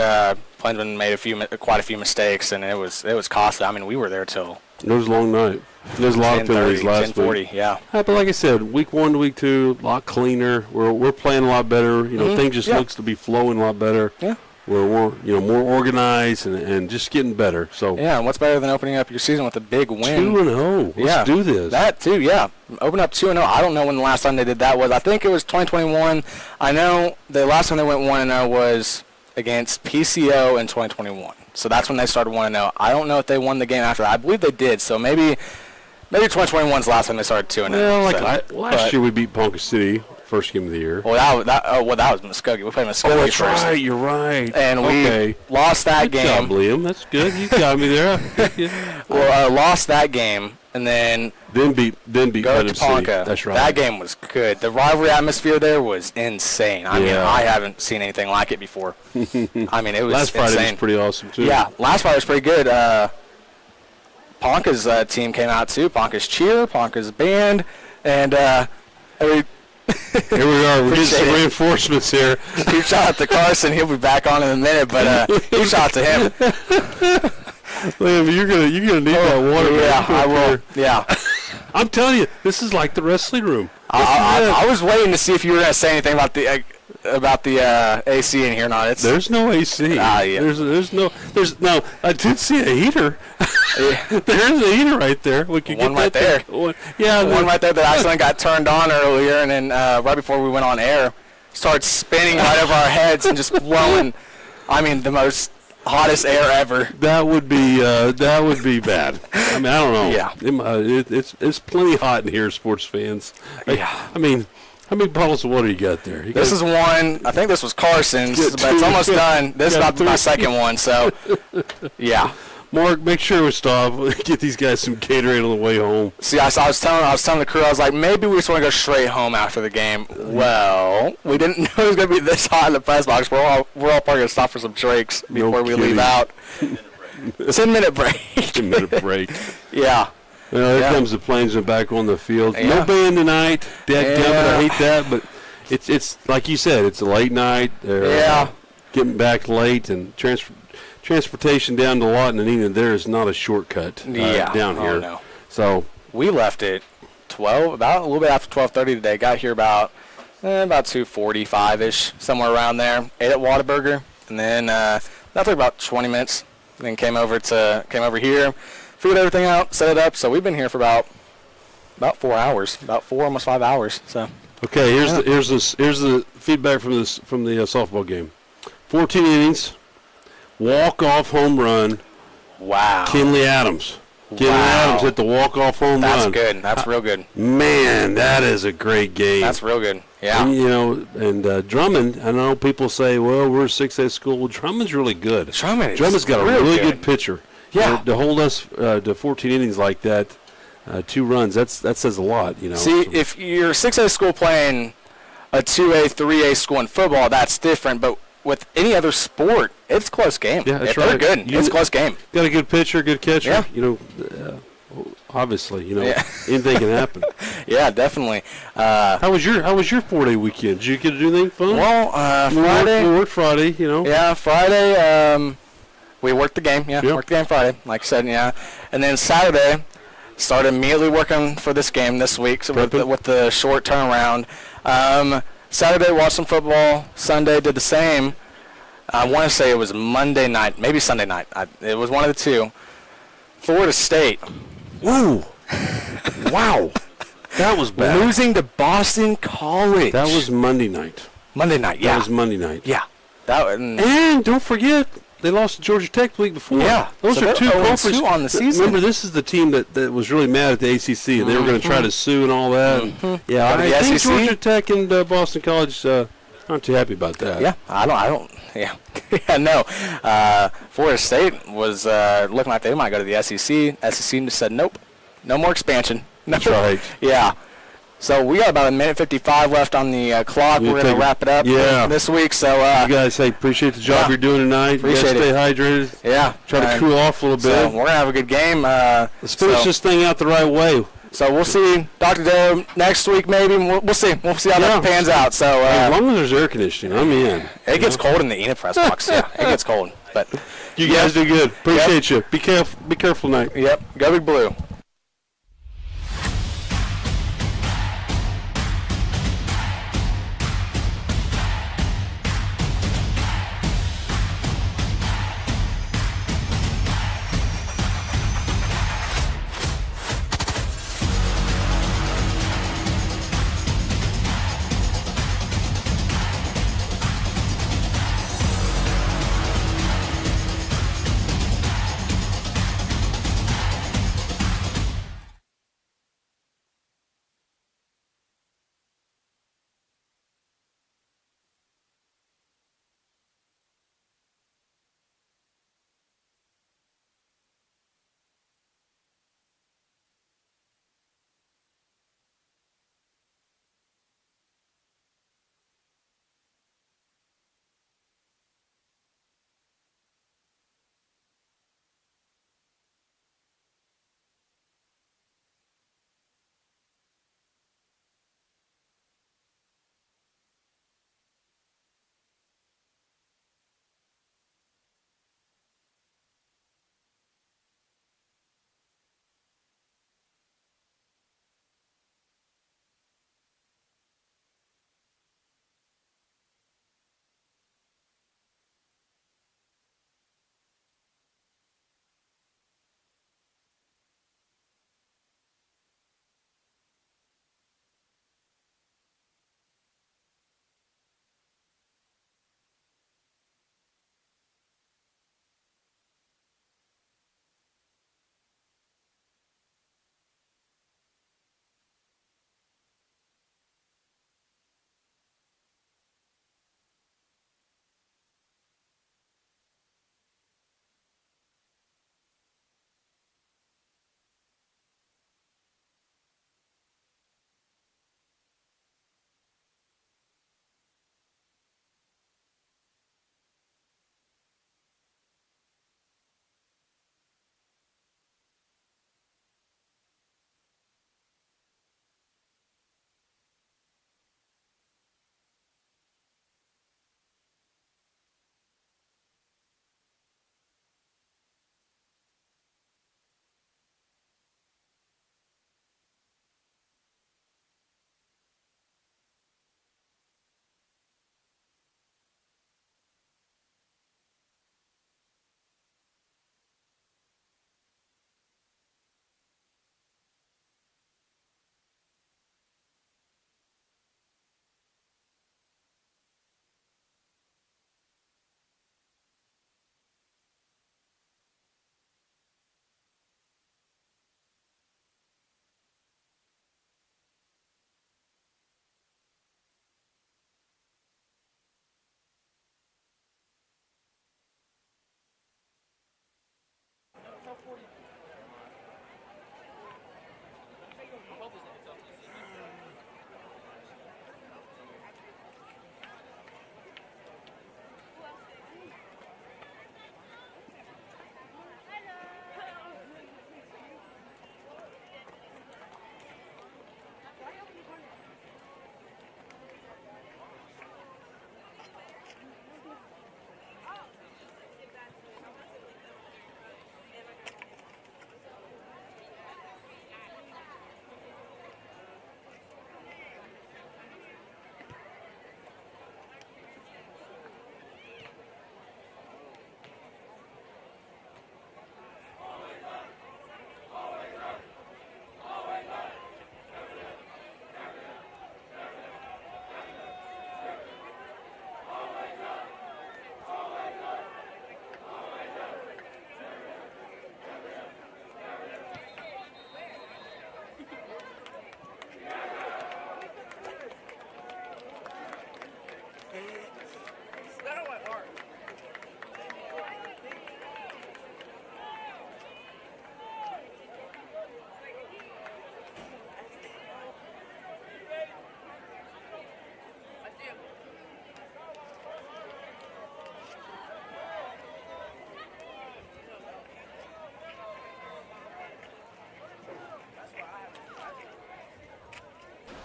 Plainsmen made quite a few mistakes, and it was costly. I mean, we were there till It was a long night. There's a lot of penalties last 10:40, week. yeah. But like I said, week 1 to week 2, a lot cleaner. We're playing a lot better. Things just looks to be flowing a lot better. Yeah. We're more organized and just getting better. So Yeah, and what's better than opening up your season with a big win? 2-0. Let's do this. That too, yeah. Open up 2-0. I don't know when the last time they did that was. I think it was 2021. I know the last time they went 1-0 was against PCO in 2021. So that's when they started 1-0. I don't know if they won the game after that. I believe they did. So maybe 2021 is the last time they started 2-0. Well, last year we beat Ponca City, first game of the year. Well, that was Muskogee. We played Muskogee That's first. right. You're right. And we lost that Good game. job, Liam. That's good. You got me there. Well, lost that game, and then beat go Putnam to City. Ponca. That's right. That game was good. The rivalry atmosphere there was insane. I mean, Yeah. I haven't seen anything like it before. I mean, it was Last Friday insane. was pretty awesome too. Yeah, last Friday was pretty good. Ponca's team came out too. Ponca's cheer, Ponca's band, and Here we are. We're getting some Appreciate it. reinforcements here. huge shout out to Carson. He'll be back on in a minute, but huge shout out to him. Liam, you're gonna need that water. Yeah, man. I will. Yeah. I'm telling you, this is like the wrestling room. I was waiting to see if you were going to say anything about the AC in here. No, There's no AC. Yeah. There's no. I did see a heater. There's a heater right there. We could One get right that there. One, yeah, one right there that accidentally got turned on earlier, and then right before we went on air, started spinning right over our heads and just blowing. I mean, the most hottest air ever. That would be bad. I mean, I don't know. Yeah. It's plenty hot in here, sports fans. Yeah. I mean, how many bottles of water you got there? This is one. I think this was Carson's, Get but it's two. almost done. This is Got about my three. second one, so yeah. Mark, make sure we stop. Get these guys some Gatorade on the way home. See, I was telling the crew, I was like, maybe we just want to go straight home after the game. Well, we didn't know it was going to be this hot in the press box. We're all probably going to stop for some drinks before we leave kidding. out. 10-minute break. 10-minute break. Yeah. Well, here Yeah. comes the Plainsmen back on the field. Yeah. No band tonight. Dadgummit, Yeah. I hate that, but it's like you said, it's a late night. They're getting back late, and transportation down to Lawton and Enid, there is not a shortcut down here. Oh, no. So We left at 12, about a little bit after 12:30 today. Got here about 2:45-ish, somewhere around there. Ate at Whataburger, and then that took about 20 minutes. Then came over here, figured everything out, set it up. So we've been here for about 4 hours, almost 5 hours. So okay, here's the feedback from the softball game. 14 innings, walk-off home run. wow, Kinley Adams. Kinley Adams hit the walk-off home that's run. good. That's real good. Man, that is a great game. That's real good. Yeah. And Drummond, I know people say, well, we're a 6A school. Well, Drummond's really good. Drummond's got a real really good. good pitcher. Yeah. To hold us to 14 innings like that, 2 runs, that says a lot, See, if you're a 6A school playing a 2A, 3A school in football, that's different. But with any other sport, it's a close game. Yeah, that's if they're right. good, it's a close game. Got a good pitcher, good catcher. Yeah. Obviously, Yeah. anything can happen. Yeah, definitely. How was your 4-day weekend? Did you get to do anything fun? Well, Friday. We worked Friday, Yeah, Friday. We worked the game. Yeah, Yep. worked the game Friday. Like I said, yeah. And then Saturday, started immediately working for this game this week with the short turnaround. Saturday, watched some football. Sunday, did the same. I want to say it was Monday night, maybe Sunday night. It was one of the two. Florida State. Ooh. Wow. That was bad. Losing to Boston College. That was Monday night. Monday night, yeah. That was Monday night. Yeah. And don't forget, they lost to Georgia Tech the week before. Yeah. Those So are two they're conference 0-2 on the season. Remember, this is the team that was really mad at the ACC, and they were going to try to sue and all that. Yeah, But I the think SEC? Georgia Tech and Boston College aren't too happy about that. Yeah, I don't, yeah. Yeah, no. Florida State was looking like they might go to the SEC. SEC just said, nope, no more expansion. That's right. Yeah. So we got about a minute 55 left on the clock. We're going to wrap it up this week. So you guys, hey, appreciate the job you're doing tonight. Appreciate you guys it. stay hydrated. Yeah. Try to cool off a little bit. So we're going to have a good game. Let's finish this thing out the right way. So we'll see Dr. Doe next week maybe. We'll see. We'll see how that pans out. So as long as there's air conditioning, I'm in. It gets cold in the Enid press box. Yeah, it gets cold. But you guys do good. Appreciate you. Be careful. Be careful tonight. Yep. Go Big Blue.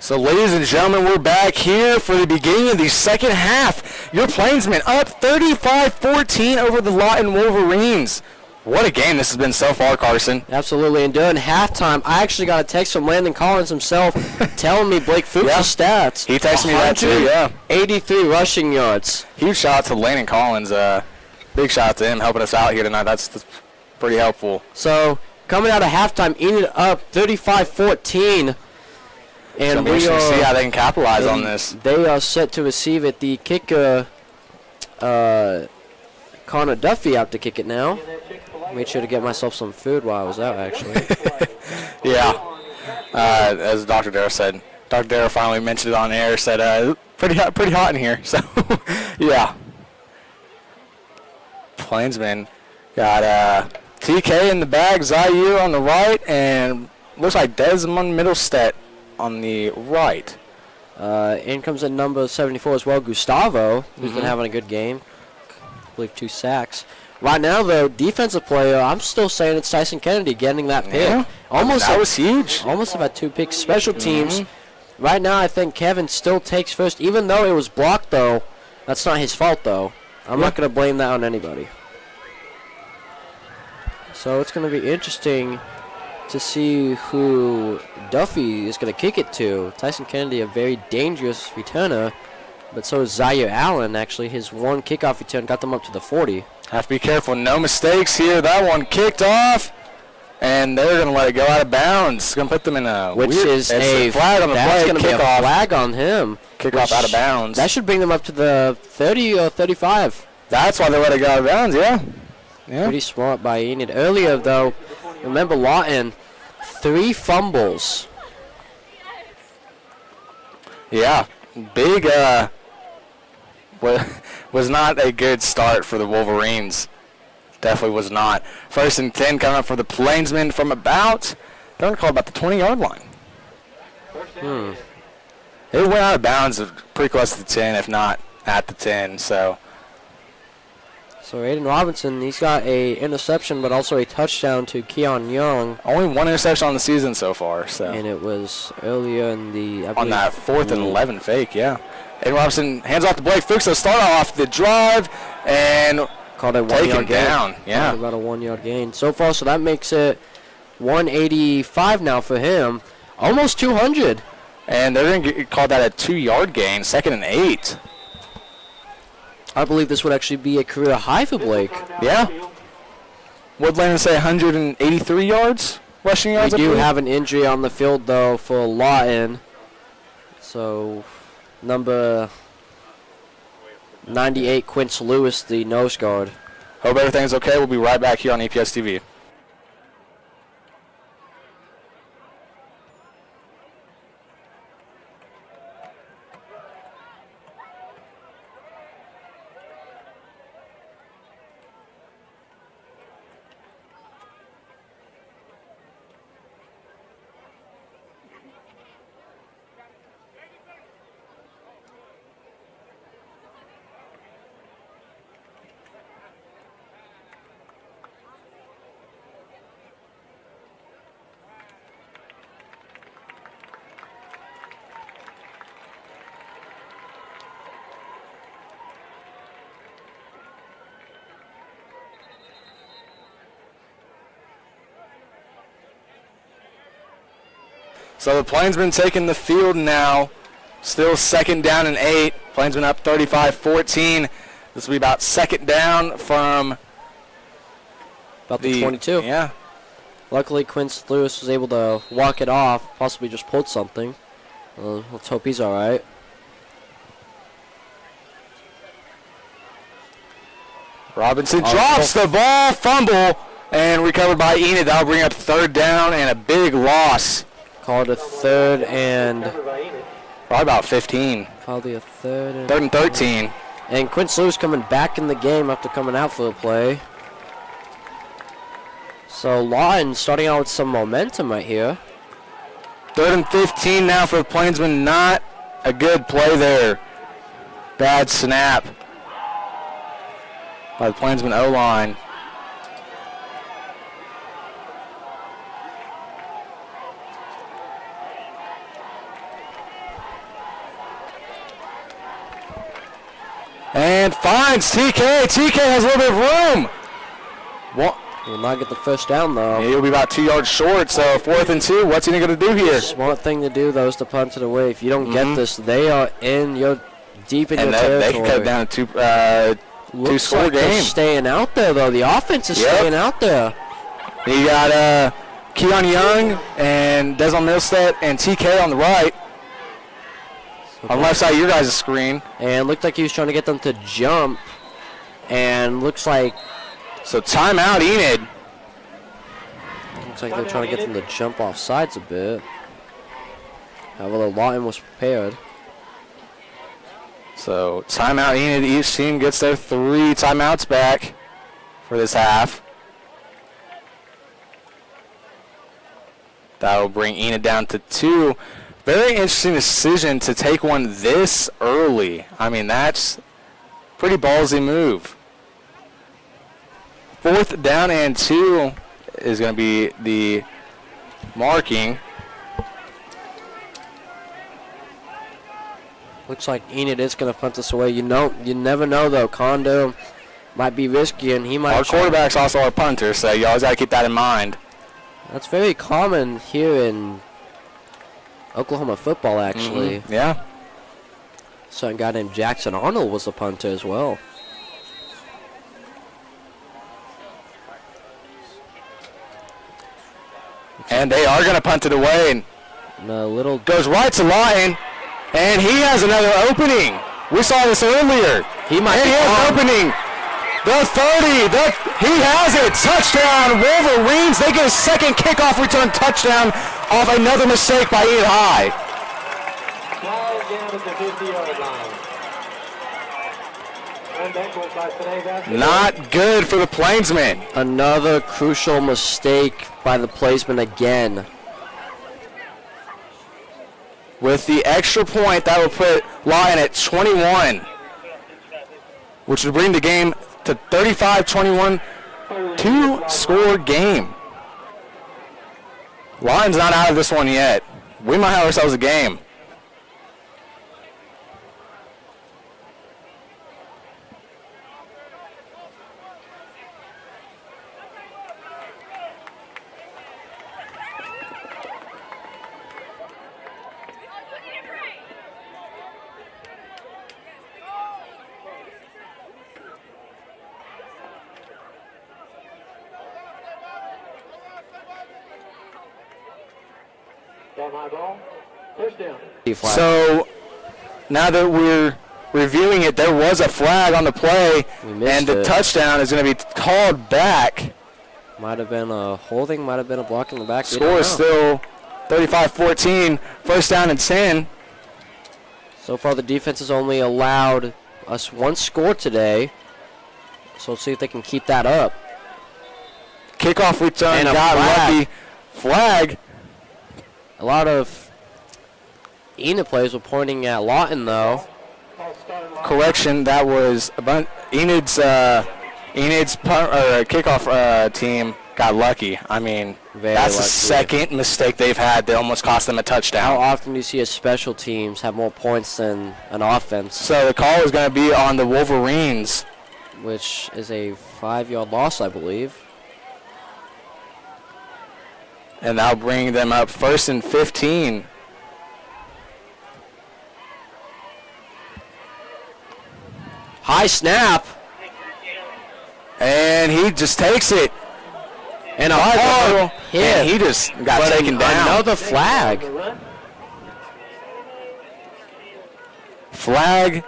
So, ladies and gentlemen, we're back here for the beginning of the second half. Your Plainsmen up 35-14 over the Lawton Wolverines. What a game this has been so far, Carson. Absolutely, and during halftime, I actually got a text from Landon Collins himself telling me Blake Fuka's stats. He texted me that too, yeah. 83 rushing yards. Huge shout out to Landon Collins. Big shout out to him helping us out here tonight. That's pretty helpful. So, coming out of halftime, Enid up 35-14. And we should see how they can capitalize on this. They are set to receive it. The kicker, Connor Duffy, out to kick it now. Made sure to get myself some food while I was out, actually. Yeah. As Dr. Darrow said, Dr. Darrow finally mentioned it on air, said pretty hot in here. So, yeah. Plainsmen got TK in the bag, Zayu on the right, and looks like Desmond Middlestead on the right. In comes in number 74 as well, Gustavo, who's been having a good game. I believe 2 sacks. Right now, though, defensive player, I'm still saying it's Tyson Kennedy getting that pick. Yeah. That was huge. Almost about 2 picks. Special teams. Right now, I think Kevin still takes first, even though it was blocked, though. That's not his fault, though. I'm not going to blame that on anybody. So it's going to be interesting to see who Duffy is going to kick it to. Tyson Kennedy, a very dangerous returner, but so is Zaire Allen, actually. His one kickoff return got them up to the 40. Have to be careful. No mistakes here. That one kicked off, and they're going to let it go out of bounds. It's going to put them in a flag on the play. That's going to be a flag on him. Kickoff out of bounds. That should bring them up to the 30 or 35. That's why they let it go out of bounds, yeah. Pretty smart by Enid. Earlier, though, remember Lawton, 3 fumbles. Yeah, big was not a good start for the Wolverines. Definitely was not. 1st and 10 coming up for the Plainsmen from about, they're going to call about the 20-yard line. It went out of bounds pretty close to the 10, if not at the 10, so. So Aiden Robinson, he's got a interception, but also a touchdown to Keon Young. Only 1 interception on the season so far. So. And it was earlier in the... on that 4th and 11 fake, yeah. Aiden Robinson hands off to Blake Fuchs. They'll start off the drive and called a 1-yard gain. Down. Yeah. About a 1-yard gain so far, so that makes it 185 now for him. Almost 200. And they're going to call that a 2-yard gain, 2nd and 8. I believe this would actually be a career high for Blake. Yeah. Would Landon say 183 yards, rushing yards? We do have an injury on the field, though, for Lawton. So, number 98, Quince Lewis, the nose guard. Hope everything's okay. We'll be right back here on EPS TV. So the Plainsmen taking the field now. Still 2nd down and 8. Plainsmen up 35-14. This will be about 2nd down from about the 22. Yeah. Luckily, Quince Lewis was able to walk it off, possibly just pulled something. Let's hope he's all right. Robinson drops the ball, fumble, and recovered by Enid. That'll bring up 3rd down and a big loss. Called a 3rd and... probably about 15. Probably a 3rd and... 3rd and 13. And Quince Lewis coming back in the game after coming out for a play. So Lawton starting out with some momentum right here. 3rd and 15 now for the Plainsmen. Not a good play there. Bad snap by the Plainsmen O-line. And finds TK. TK has a little bit of room. Well, Will not get the first down, though. he'll be about 2 yards short, so 4th and 2. What's he going to do here? Smart thing to do, though, is to punt it away. If you don't get this, they are deep in And your they territory. can cut down to Looks two-score like they're game. staying out there, though. The offense is Yep. staying out there. You got Keon Young and Desmond Milstead and TK on the right. On the left side of your guys' screen. And it looked like he was trying to get them to jump. And looks like Timeout, Enid. they're trying to get them to jump off sides a bit. However, Lawton was prepared. So timeout, Enid. Each team gets their 3 timeouts back for this half. That will bring Enid down to 2. Very interesting decision to take one this early. I mean, that's pretty ballsy move. 4th down and 2 is going to be the marking. Looks like Enid is going to punt this away. You never know, though. Kondo might be risky, and he might. Our quarterback's also our punter, so you always got to keep that in mind. That's very common here in Oklahoma football, actually. Yeah. Certain guy named Jackson Arnold was a punter as well. And they are going to punt it away. And a little Goes right to Lawton, and he has another opening. We saw this earlier. He might and be he has on. an opening. The 30. He has it. Touchdown, Wolverines. They get a second kickoff return touchdown off another mistake by Enid High. Flag down at the 50-yard line. And that was by today's athlete. Not good for the Plainsmen. Another crucial mistake by the Plainsmen again. With the extra point, that will put Lawton at 21, which would bring the game to 35-21, 2-score game. Lawton's not out of this one yet. We might have ourselves a game. Down high ball. Touchdown. So now that we're reviewing it, there was a flag on the play, and the touchdown is going to be called back. Might have been a holding, might have been a block in the back. Score is still 35-14, 1st down and 10. So far, the defense has only allowed us 1 score today. So let's see if they can keep that up. Kickoff return, And a got flag. lucky. Flag. A lot of Enid players were pointing at Lawton, though. Correction, that was Enid's kickoff team got lucky. I mean, Very that's the lucky. second mistake they've had that almost cost them a How touchdown. often do you see a special teams have more points than an offense, So the call is going to be on the Wolverines. which is a 5-yard loss, I believe. And that'll bring them up 1st and 15. High snap. And he just takes it. And a Hard hard hit. And he just got But taken down. another flag. Flag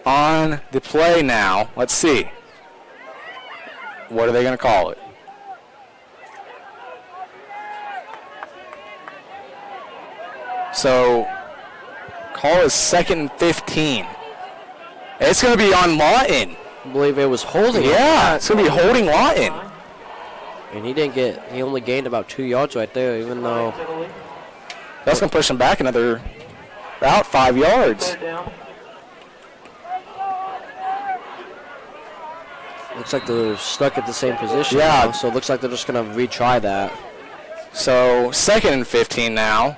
on the play now. Let's see. What are they going to call it? So, call is 2nd and 15. It's going to be on Lawton. I believe it was holding. Yeah, it's going to be holding Lawton. And he only gained about 2 yards right there, even though That's going to push him back about 5 yards. looks like they're stuck at the same position. Yeah. Now, so it looks like they're just going to retry that. So 2nd and 15 now.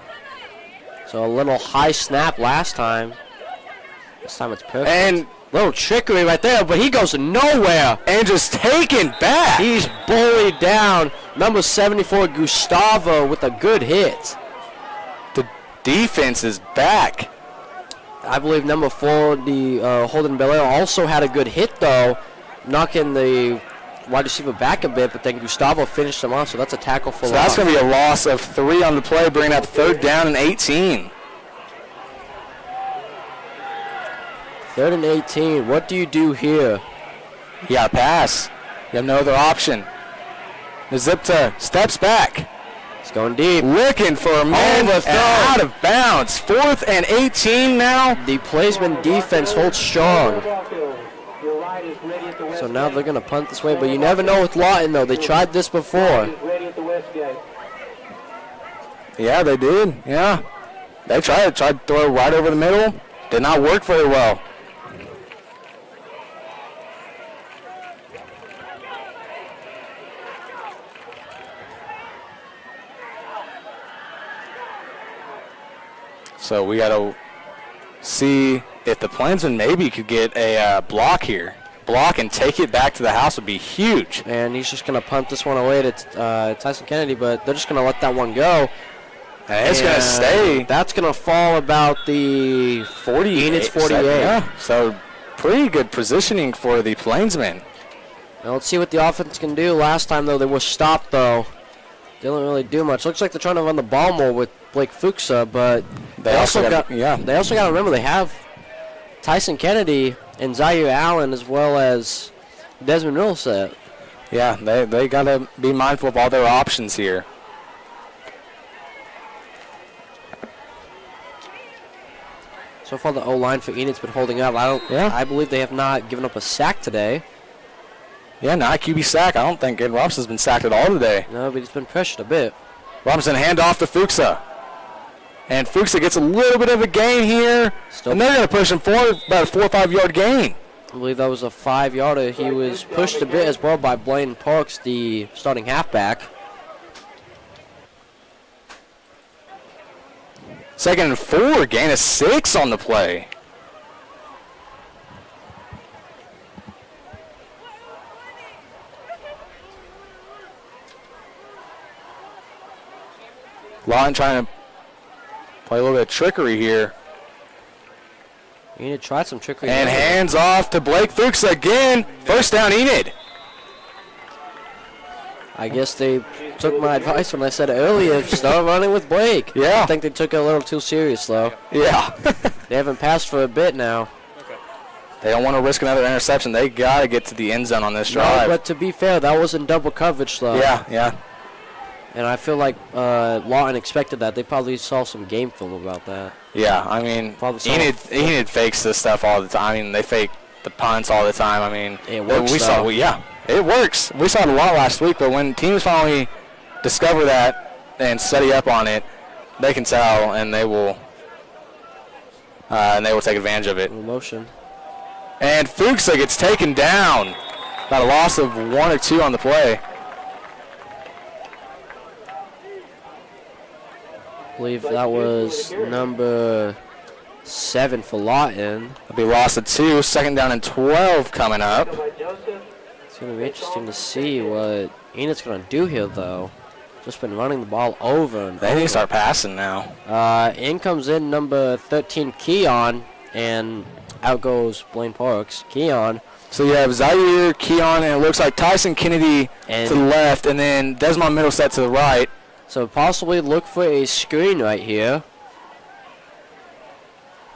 So a little high snap last time. This time it's perfect. And Little trickery right there, but he goes nowhere. And just taken back. He's bullied down. Number 74, Gustavo, with a good hit. The defense is back. I believe number 4, the Holden Belair, also had a good hit, though, knocking the wide receiver back a bit, but then Gustavo finished him off, so that's a tackle for So loss. that's going to be a loss of 3 on the play, bringing up 3rd down and 18. 3rd and 18. What do you do here? You got to pass. You have no other option. The Zipta steps back. He's going deep. Looking for a man Overthrown. out of bounds. 4th and 18 now. The Plainsmen defense holds strong. Your right is ready at the west So now gate. they're going to punt this way, but you never know with Lawton, though. They tried this before. Right is ready at the west gate. Yeah, they did. Yeah. They tried to throw it right over the middle. Did not work very well. So we got to see if the Plainsmen maybe could get a block here. Block and take it back to the house would be huge. And he's just going to punt this one away to Tyson Kennedy, but they're just going to let that one go. And it's going to stay. That's going to fall about the 48. Enid's 48. Yeah. So pretty good positioning for the Plainsmen. Now let's see what the offense can do. Last time, though, they were stopped, though. Didn't really do much. Looks like they're trying to run the ball more with Blake Fuka, but they also got to remember they have Tyson Kennedy and Zaire Allen as well as Desmond Millsap. Yeah, they got to be mindful of all their options here. So far, the O-line for Enid's been holding up. I believe they have not given up a sack today. Yeah, not QB sack. I don't think Ed Robinson's been sacked at all today. No, but he's been pressured a bit. Robinson hand off to Fuka. And Fuka gets a little bit of a gain here. And they're going to push him forward about a 4 or 5 yard gain. I believe that was a 5-yarder. He was pushed a bit as well by Blaine Parks, the starting halfback. 2nd and 4, gain of 6 on the play. Lawton trying to play a little bit of trickery here. Enid tried some trickery. And hands off to Blake Fuka again. 1st down, Enid. I guess they took my advice when I said earlier, start running with Blake. Yeah. I think they took it a little too serious, though. Yeah. They haven't passed for a bit now. They don't want to risk another interception. They got to get to the end zone on this drive. No, but to be fair, that was in double coverage, though. Yeah. And I feel like Lawton expected that. They probably saw some game film about that. Yeah, I mean, Probably saw Enid fakes this stuff all the time. I mean, they fake the punts all the time. I mean, It works, it works. We saw it a lot last week, but when teams finally discover that and study up on it, they can tell, and they will take advantage of it. Motion. And Fuka gets taken down. About a loss of 1 or 2 on the play. I believe that was number 7 for Lawton. It'll be loss of 2. 2nd down and 12 coming up. It's going to be interesting to see what Enid's going to do here, though. Just been running the ball over and They need over. to start passing now. In comes in number 13, Keon, and out goes Blaine Parks. Keon. So you have Zaire, Keon, and it looks like Tyson Kennedy to the left, and then Desmond Middleset to the right. So possibly look for a screen right here.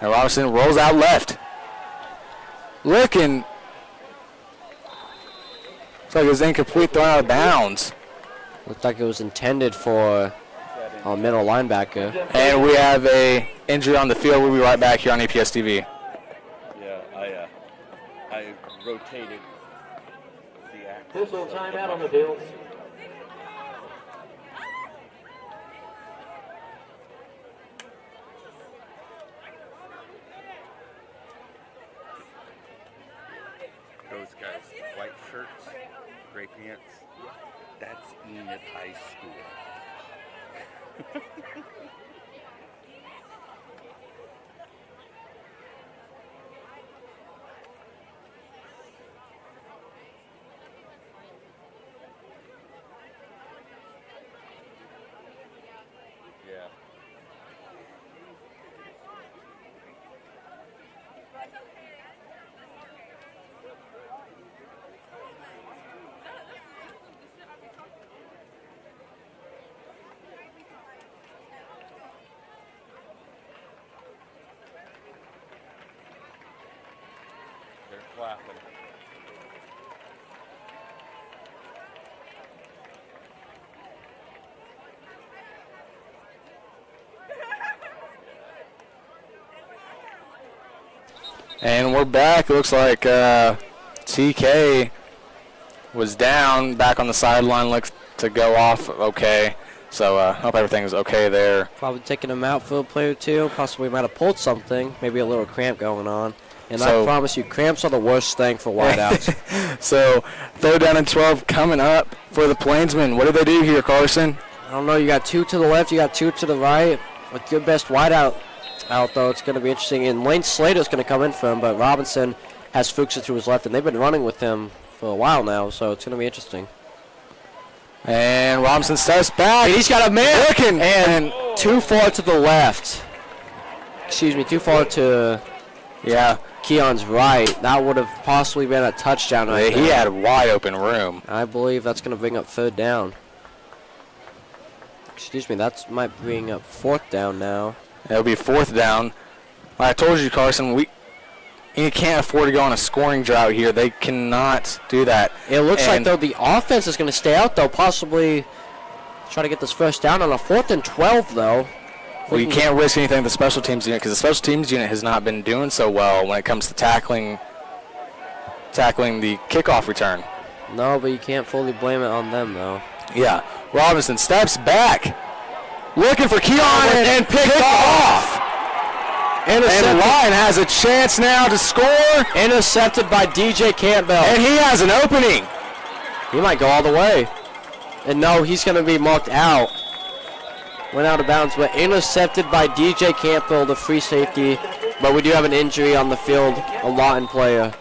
And Robinson rolls out left. Looking. Looks like it was incomplete, thrown out of bounds. Looked like it was intended for a middle linebacker. And we have a injury on the field. We'll be right back here on EPS TV. Yeah, I rotated the act. Whistle timeout on the field. Those guys, white shirts, gray pants, that's Enid High School. clapping. And we're back. It looks like TK was down, back on the sideline, looks to go off okay. So I hope everything's okay there. Probably taking him out for a play or two. Possibly might have pulled something. Maybe a little cramp going on. And So- I promise you, cramps are the worst thing for wideouts. So 3rd down and 12 coming up for the Plainsmen. What do they do here, Carson? I don't know. You got 2 to the left. You got 2 to the right. With your best wideout out, though, it's going to be interesting. And Lane Slater's going to come in for him, but Robinson has Fuka to his left, and they've been running with him for a while now, so it's going to be interesting. And Robinson steps back. And he's got a man. Looking. And too far to the left. Excuse me, too far to Keon's right. That would have possibly been a touchdown right He there. had wide open room. I believe that's going to bring up 3rd down. Excuse me, that might bring up 4th down now. It'll be 4th down. Like I told you, Carson, you can't afford to go on a scoring drought here. They cannot do that. It looks like, though, the offense is going to stay out, though, possibly try to get this 1st down on a 4th and 12, though. Well, you can't risk anything with the special teams unit because the special teams unit has not been doing so well when it comes to tackling the kickoff return. No, but you can't fully blame it on them, though. Yeah. Robinson steps back, looking for Keon and picked off. And Lawton has a chance now to score. Intercepted by DJ Campbell. And he has an opening. He might go all the way. And no, he's going to be marked out. Went out of bounds, but intercepted by DJ Campbell, the free safety. But we do have an injury on the field, a Lawton player.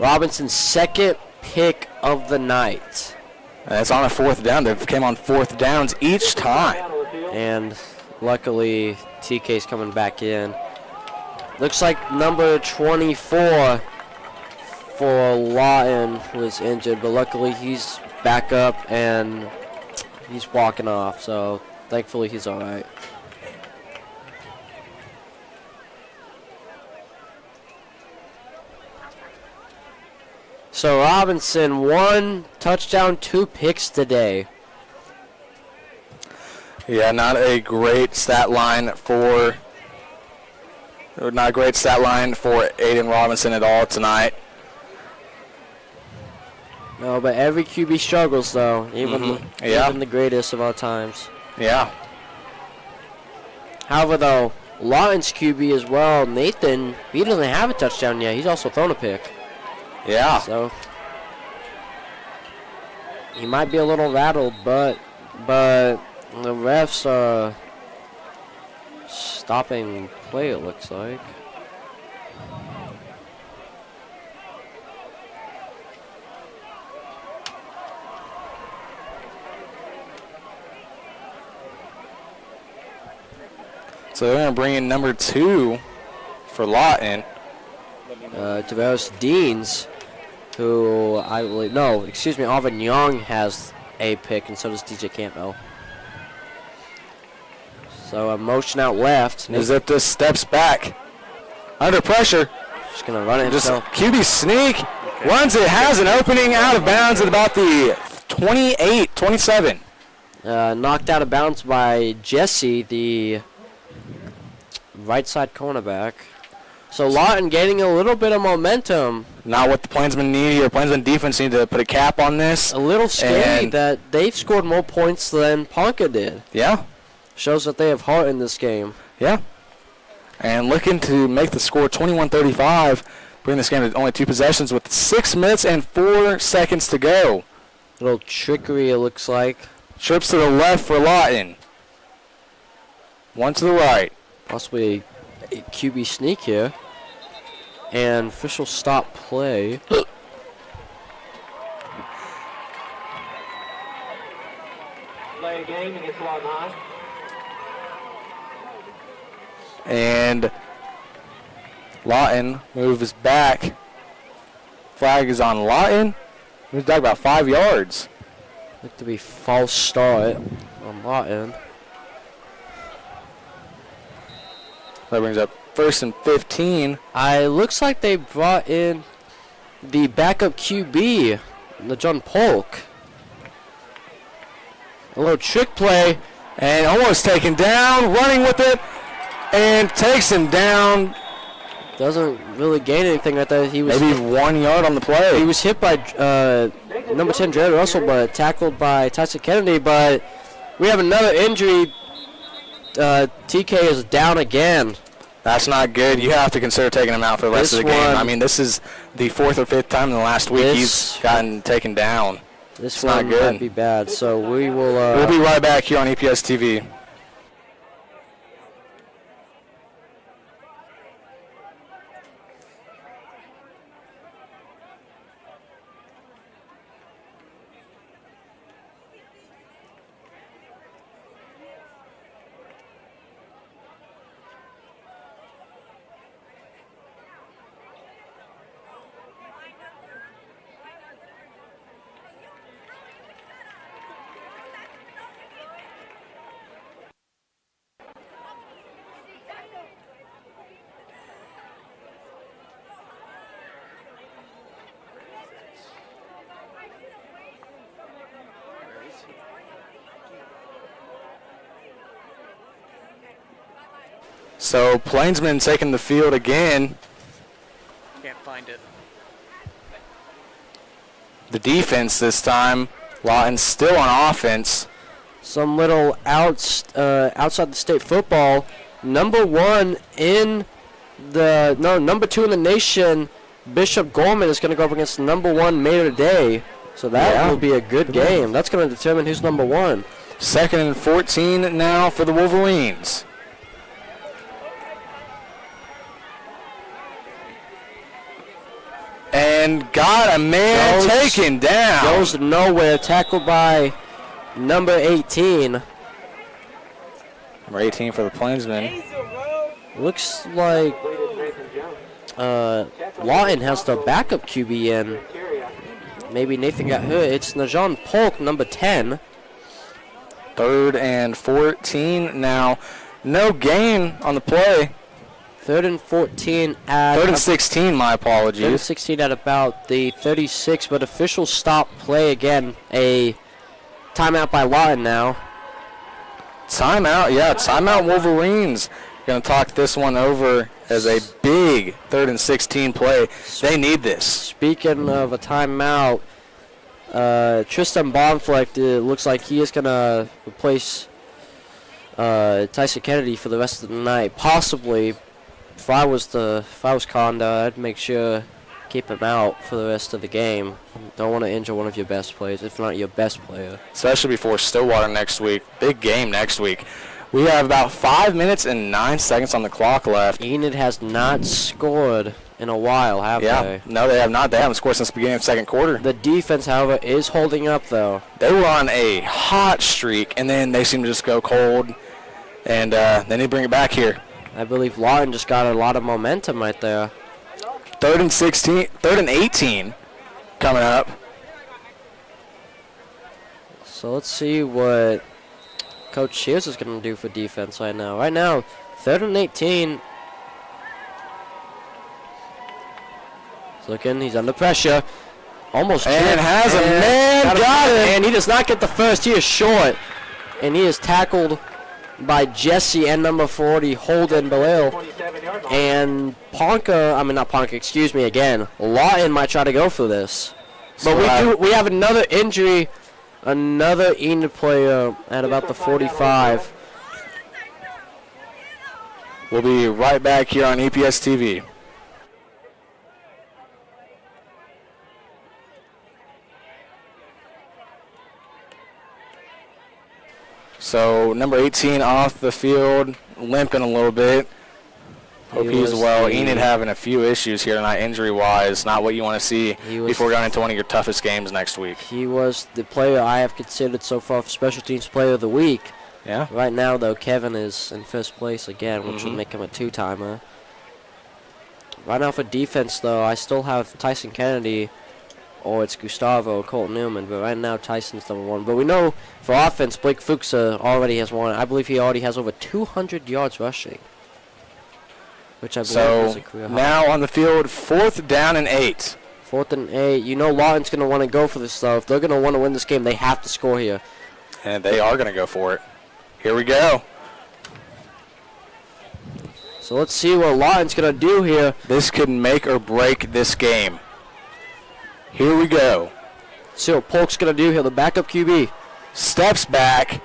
Robinson's 2nd pick of the night. And it's on a 4th down. They came on 4th downs each time. And luckily, TK's coming back in. Looks like number 24 for Lawton was injured, but luckily he's back up and he's walking off, so thankfully he's all right. So Robinson, 1 touchdown, 2 picks today. Yeah, not a great stat line for Aiden Robinson at all tonight. No, but every QB struggles, though, even the greatest of all times. Yeah. However, though, Lawton's QB as well, Nathan, he doesn't have a touchdown yet. He's also thrown a pick. Yeah. So he might be a little rattled, but the refs are stopping play, it looks like. So they're going to bring in number 2 for Lawton. Tavares Deans, who I believe, Alvin Young has a pick, and so does DJ Campbell. So a motion out left. Zipta steps back. Under pressure. Just going to run it Just himself. QB sneak. Runs it. Has an opening out of bounds at about the 27. Knocked out of bounds by Jesse, the right side cornerback. So Lawton gaining a little bit of momentum. Not what the Plainsmen need here. Plainsmen defense need to put a cap on this. A little scary that they've scored more points than Ponca did. Yeah. Shows that they have heart in this game. Yeah. And looking to make the score 21-35, bring this game to only 2 possessions with 6 minutes and 4 seconds to go. A little trickery, it looks like. Trips to the left for Lawton. 1 to the right. Possibly a QB sneak here. And official stop play. Play a game against Lawton High. And Lawton moves back. Flag is on Lawton. Moves back about 5 yards. Look to be false start on Lawton. That brings up 1st and 15. It looks like they brought in the backup QB, the John Polk. A little trick play. And almost taken down, running with it, and takes him down. Doesn't really gain anything right there. He was Maybe 1 yard on the play. He was hit by number 10, Jared Russell, but tackled by Tyson Kennedy. But we have another injury. TK is down again. That's not good. You have to consider taking him out for the rest of the game. I mean, this is the 4th or 5th time in the last week he's gotten taken down. This one not good. Might be bad. So we will. We'll be right back here on EPS TV. So Plainsmen taking the field again. Can't find it. The defense this time. Lawton still on offense. Some little outside the state football. Number 2 in the nation. Bishop Gorman is going to go up against number 1 Mater Day. So that will be a good game. That's going to determine who's number 1. 2nd and 14 now for the Wolverines. And got a man taken down. Goes nowhere. Tackled by number 18. Number 18 for the Plainsmen. Looks like Lawton has the backup QB in. Maybe Nathan got hurt. It's Najon Polk, number 10. 3rd and 14 now. No gain on the play. 3rd and 14 at... 3rd and 16, my apologies. 3rd and 16 at about the 36, but official stop play again. A timeout by Lawton now. Timeout, yeah, timeout Wolverines. Going to talk this one over as a big 3rd and 16 play. They need this. Speaking of a timeout, Tristan Bonfleck, it looks like he is going to replace Tyson Kennedy for the rest of the night. Possibly, if I was Conda, I'd make sure keep him out for the rest of the game. Don't want to injure one of your best players, if not your best player. Especially before Stillwater next week. Big game next week. We have about 5 minutes and 9 seconds on the clock left. Enid has not scored in a while, have they? No, they have not. They haven't scored since the beginning of the second quarter. The defense, however, is holding up, though. They were on a hot streak, and then they seem to just go cold, and they need to bring it back here. I believe Lawton just got a lot of momentum right there. 3rd and 16, 3rd and 18 coming up. So let's see what Coach Shears is going to do for defense right now. Right now, 3rd and 18. He's looking. He's under pressure. Almost. And has a man. Got it. And he does not get the first. He is short. And he is tackled by Jesse and number 40, Holden Belil. And Lawton might try to go for this. But we have another injury. Another Enid player at about the 45. We'll be right back here on EPS TV. So number 18 off the field, limping a little bit. Hope he's well. Enid having a few issues here tonight, injury-wise. Not what you want to see before going into one of your toughest games next week. He was the player I have considered so far for Special Teams Player of the Week. Yeah. Right now, though, Kevin is in first place again, which would make him a two-timer. Right now for defense, though, I still have Tyson Kennedy, or it's Gustavo or Colt Newman, but right now Tyson's number 1. But we know for offense, Blake Fuka already has one. I believe he already has over 200 yards rushing. which I believe So is a career high. now on the field, 4th down and 8. 4th and 8. You know Lawton's going to want to go for this stuff. If they're going to want to win this game, they have to score here. And they are going to go for it. Here we go. So let's see what Lawton's going to do here. This could make or break this game. Here we go. See what Polk's going to do here. The backup QB. Steps back.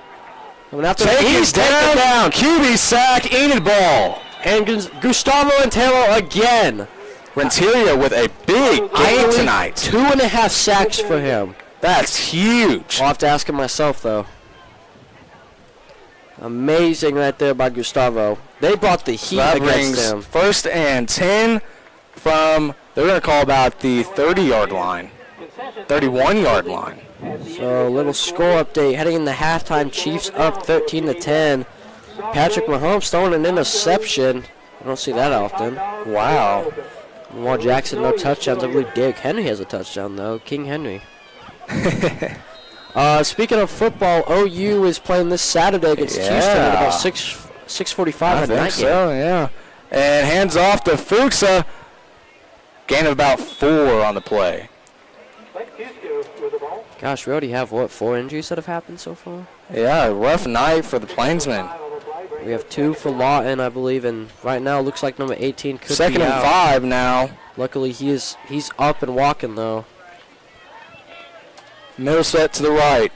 Coming after He's down. QB sack. Enid ball. And Gustavo and Taylor again. Renteria with a big game tonight. 2.5 sacks for him. That's huge. I'll have to ask him myself, though. Amazing right there by Gustavo. They brought the heat That against brings him. 1st and 10 from, they're going to call about the 30-yard line, 31-yard line. So a little score update. Heading in the halftime, Chiefs up 13-10. Patrick Mahomes throwing an interception. I don't see that often. Wow. Lamar Jackson, no touchdowns. I believe Derrick Henry has a touchdown, though. King Henry. Speaking of football, OU is playing this Saturday against Houston at about 6:45 I at think night. so, yeah. And hands off to Fuka. Gain of about 4 on the play. Gosh, we already have, what, 4 injuries that have happened so far? Yeah, rough night for the Plainsmen. We have 2 for Lawton, I believe, and right now it looks like number 18 could 2nd be and out. 5 now. Luckily, he's up and walking, though. Middle set to the right.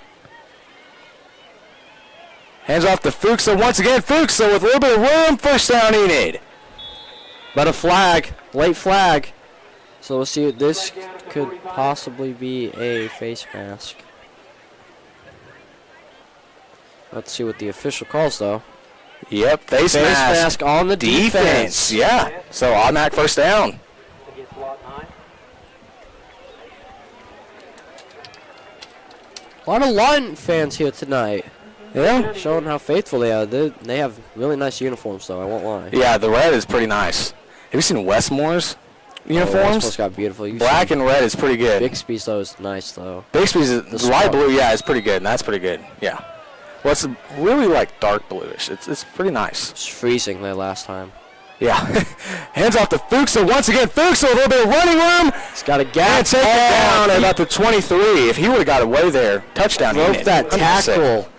Hands off to Fuka once again. Fuka with a little bit of room. 1st down, Enid. But a flag, late flag. So we'll see. This could possibly be a face mask. Let's see what the official calls, though. Yep, face mask on the defense. Yeah, so automatic 1st down. A lot of Lawton fans here tonight. Yeah. Showing how faithful they are. They have really nice uniforms, though. I won't lie. Yeah, the red is pretty nice. Have you seen Westmore's uniforms? Westmore's got beautiful. Black and red is pretty good. Bixby's, though, is nice, though. Bixby's The light spot. blue, yeah, is pretty good. And that's pretty good. Yeah. Well, it's really like dark bluish. It's pretty nice. It's freezing there last time. Yeah. Hands off to Fuka once again. Fuka with a little bit of running room. He's got a And gap. take it down at about the 23. If he would have got away there, touchdown. Broke Enid, that 100%. tackle.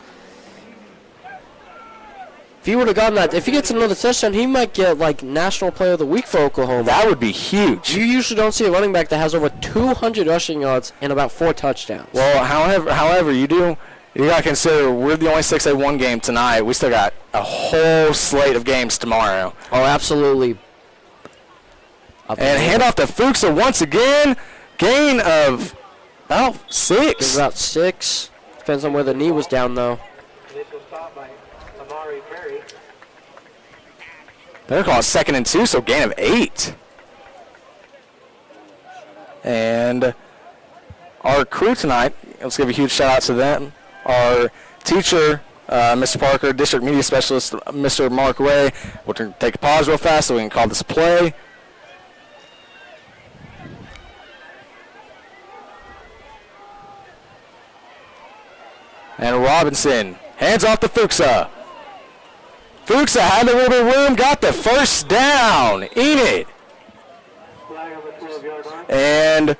If he would have gotten that, if he gets another touchdown, he might get like National Player of the Week for Oklahoma. That would be huge. You usually don't see a running back that has over 200 rushing yards and about 4 touchdowns. Well, however, you got to consider we're the only 6A1 game tonight. We still got a whole slate of games tomorrow. Oh, absolutely. And hand off to Fuka once again. Gain of about 6. It's about 6. Depends on where the knee was down, though. They're calling 2nd and 2, so gain of 8. And our crew tonight, let's give a huge shout out to them. Our teacher, Mr. Parker, District Media Specialist, Mr. Mark Ray. We're going to take a pause real fast so we can call this play. And Robinson, hands off to Fuka. Fuka had a little bit of room, got the 1st down. Enid. And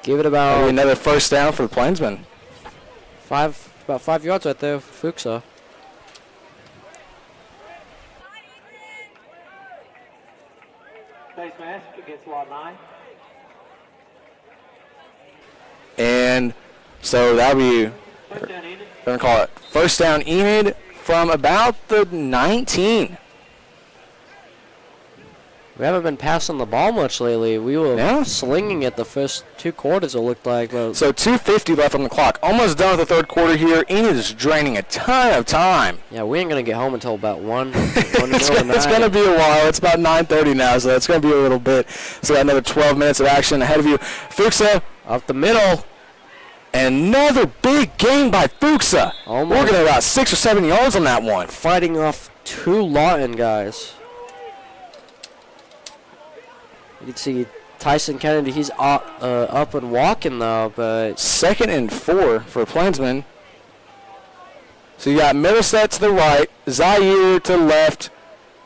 Give it about another 1st down for the Plainsmen. about 5 yards right there for Fuka. Face mask against Lot 9. And so that'll be, First down, Enid. they're going to call it 1st down Enid from about the 19. We haven't been passing the ball much lately. We were slinging it the first 2 quarters, it looked like. But So 2:50 left on the clock. Almost done with the 3rd quarter here. Enid is draining a ton of time. yeah, we ain't going to get home until about 1. It's going to be a while. It's about 9:30 now, so it's going to be a little bit. So another 12 minutes of action ahead of you. Fuka Up the middle. and another big gain by Fuka. Oh We're my. looking at about 6 or 7 yards on that one. Fighting off 2 Lawton guys. You can see Tyson Kennedy, he's up and walking though, but 2nd and 4 for Plainsmen. So you got Middleset to the right, Zaire to the left,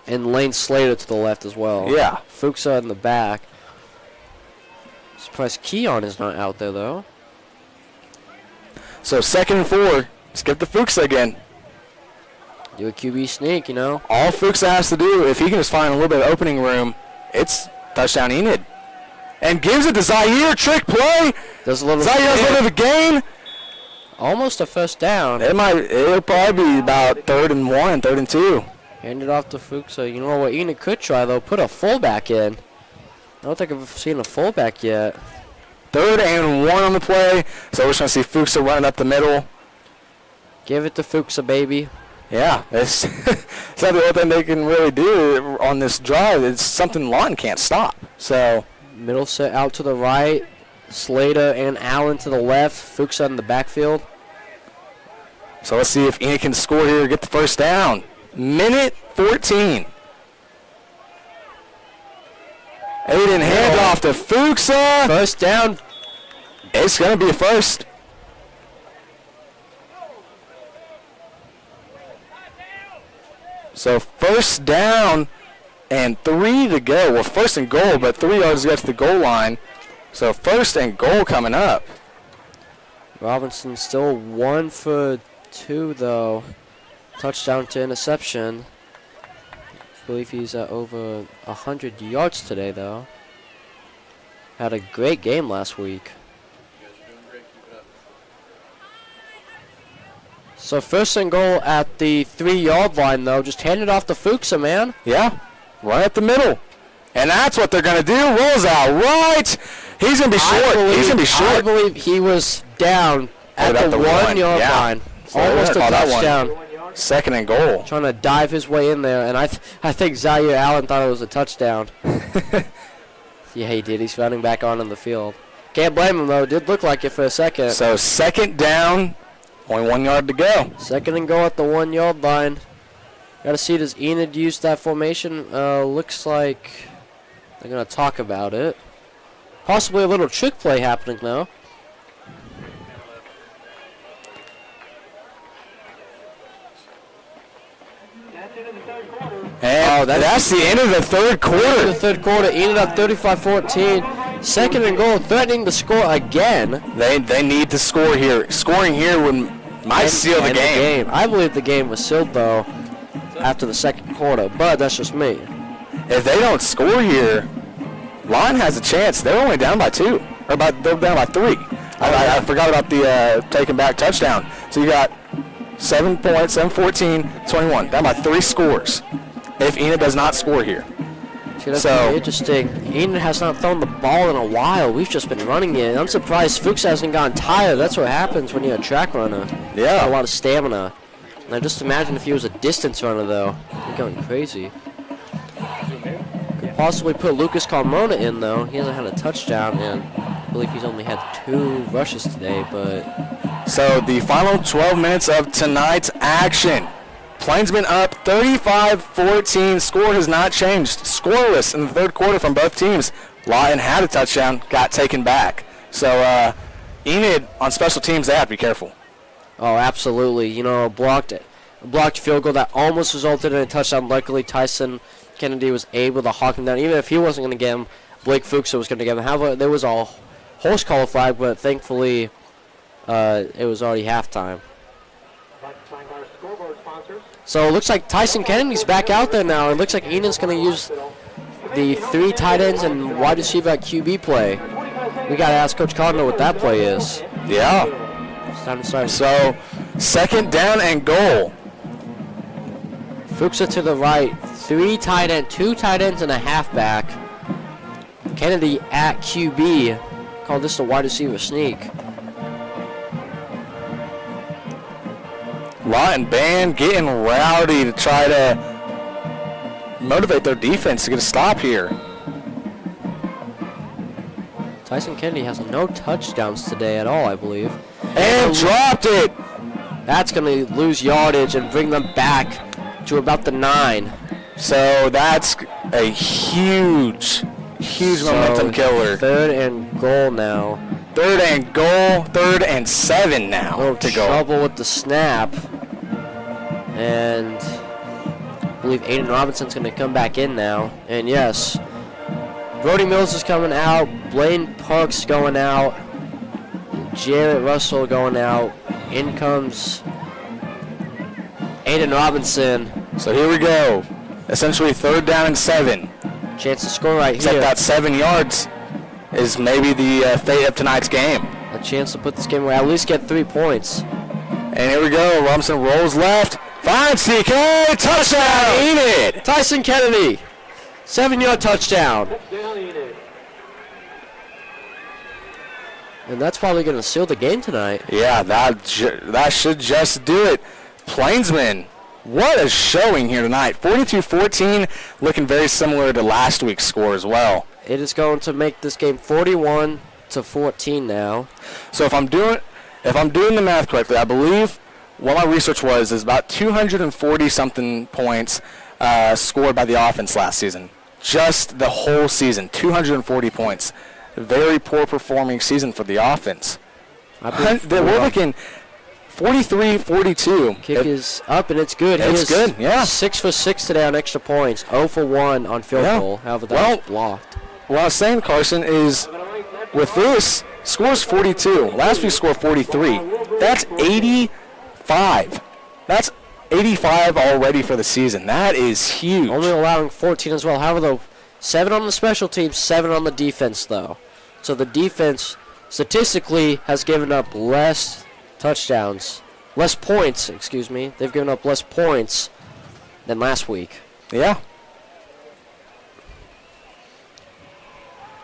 And Lane Slater to the left as well. Yeah. Fuka in the back. Surprised Keon is not out there, though. So 2nd and 4. Skip the Fuka again. Do a QB sneak, you know. All Fuka has to do, if he can just find a little bit of opening room, it's touchdown Enid. And gives it to Zaire. Trick play. Does a little Zaire has a little bit of a gain. Almost a first down. It'll probably be about 3rd and 1, 3rd and 2. Hand it off to Fuka. You know what Enid could try, though? Put a fullback in. I don't think I've seen a fullback yet. 3rd and 1 on the play. So we're just going to see Fuka running up the middle. Give it to Fuka, baby. Yeah, it's not the only thing they can really do on this drive. It's something Lawton can't stop. So Middle set out to the right. Slater and Allen to the left. Fuka in the backfield. So let's see if Enid can score here, get the first down. Minute 14. Aiden handoff to Fuka. First down. It's going to be a first. So first down and 3 to go. Well, first and goal, but 3 yards to get to the goal line. So first and goal coming up. Robinson still 1 for 2, though. Touchdown to interception. I believe he's at over 100 yards today, though. Had a great game last week. So first and goal at the 3-yard line, though. Just hand it off to Fuka, man. Yeah, right at the middle. And that's what they're going to do. Rolls out right. He's going to be short. He's going to be short. I believe he was down at the 1-yard line. So almost a touchdown. 2nd and goal. Trying to dive his way in there, and I think Zaire Allen thought it was a touchdown. Yeah, he did. He's running back on in the field. Can't blame him, though. It did look like it for a second. So 2nd down, only 1 yard to go. 2nd and goal at the 1-yard line. Got to see, does Enid use that formation? Looks like they're going to talk about it. Possibly a little trick play happening now. And that's the end of the 3rd quarter. The 3rd quarter, Enid up 35-14. 2nd and goal, threatening to score again. They need to score here. Scoring here might seal the game. I believe the game was sealed, though, after the 2nd quarter, but that's just me. If they don't score here, Lawton has a chance. They're only down by 2. They're down by 3. I forgot about the taking back touchdown. So you got 7 points, 7, 14, 21. Down by 3 scores if Enid does not score here. See, that's really interesting. Enid has not thrown the ball in a while. We've just been running it. I'm surprised Fuka hasn't gotten tired. That's what happens when you're a track runner. Yeah. A lot of stamina. Now just imagine if he was a distance runner, though. He's going crazy. Could possibly put Lucas Carmona in, though. He hasn't had a touchdown, and I believe he's only had 2 rushes today, but... So the final 12 minutes of tonight's action. Plainsmen up 35-14. Score has not changed. Scoreless in the 3rd quarter from both teams. Lawton had a touchdown, got taken back. So Enid on special teams, they have to be careful. Oh, absolutely. You know, a blocked field goal that almost resulted in a touchdown. Luckily, Tyson Kennedy was able to hawk him down. Even if he wasn't going to get him, Blake Fuka was going to get him. However, there was a horse collar flag, but thankfully it was already halftime. So it looks like Tyson Kennedy's back out there now. It looks like Enid's going to use the 3 tight ends and wide receiver at QB play. We got to ask Coach Cardinal what that play is. Yeah. It's time to start. So 2nd down and goal. Fuka to the right. 2 tight ends and a halfback. Kennedy at QB. Call this the wide receiver sneak. Lawton band getting rowdy to try to motivate their defense to get a stop here. Tyson Kennedy has no touchdowns today at all, I believe. And dropped it. That's going to lose yardage and bring them back to about the 9. So that's a huge momentum killer. 3rd and goal now. 3rd and goal, 3rd and 7 now A little to go. trouble with the snap. And believe Aiden Robinson's going to come back in now. And yes, Brody Mills is coming out. Blaine Parks going out. Jarrett Russell going out. In comes Aiden Robinson. So here we go. Essentially 3rd down and 7. Chance to score right Except here. that 7 yards is maybe the fate of tonight's game. A chance to put this game away. At least get 3 points. And here we go. Robinson rolls left. Finds CK. Touchdown, Enid. Tyson Kennedy. 7-yard touchdown. Touchdown, Enid. And that's probably going to seal the game tonight. Yeah, that should just do it. Plainsmen, what a showing here tonight. 42-14, looking very similar to last week's score as well. It is going to make this game 41-14 now. So if I'm doing the math correctly, I believe what my research was is about 240-something points scored by the offense last season. Just the whole season, 240 points. Very poor performing season for the offense. We're looking 43-42. Kick is up and it's good. It's good, yeah. 6 for 6 today on extra points. 0 for 1 on field goal. However, that was blocked. What I was saying, Carson, is with this, score's 42. Last week scored 43. That's 85. That's 85 already for the season. That is huge. Only allowing 14 as well. However, though, 7 on the special teams, 7 on the defense, though. So the defense statistically has given up less points, excuse me. They've given up less points than last week. Yeah.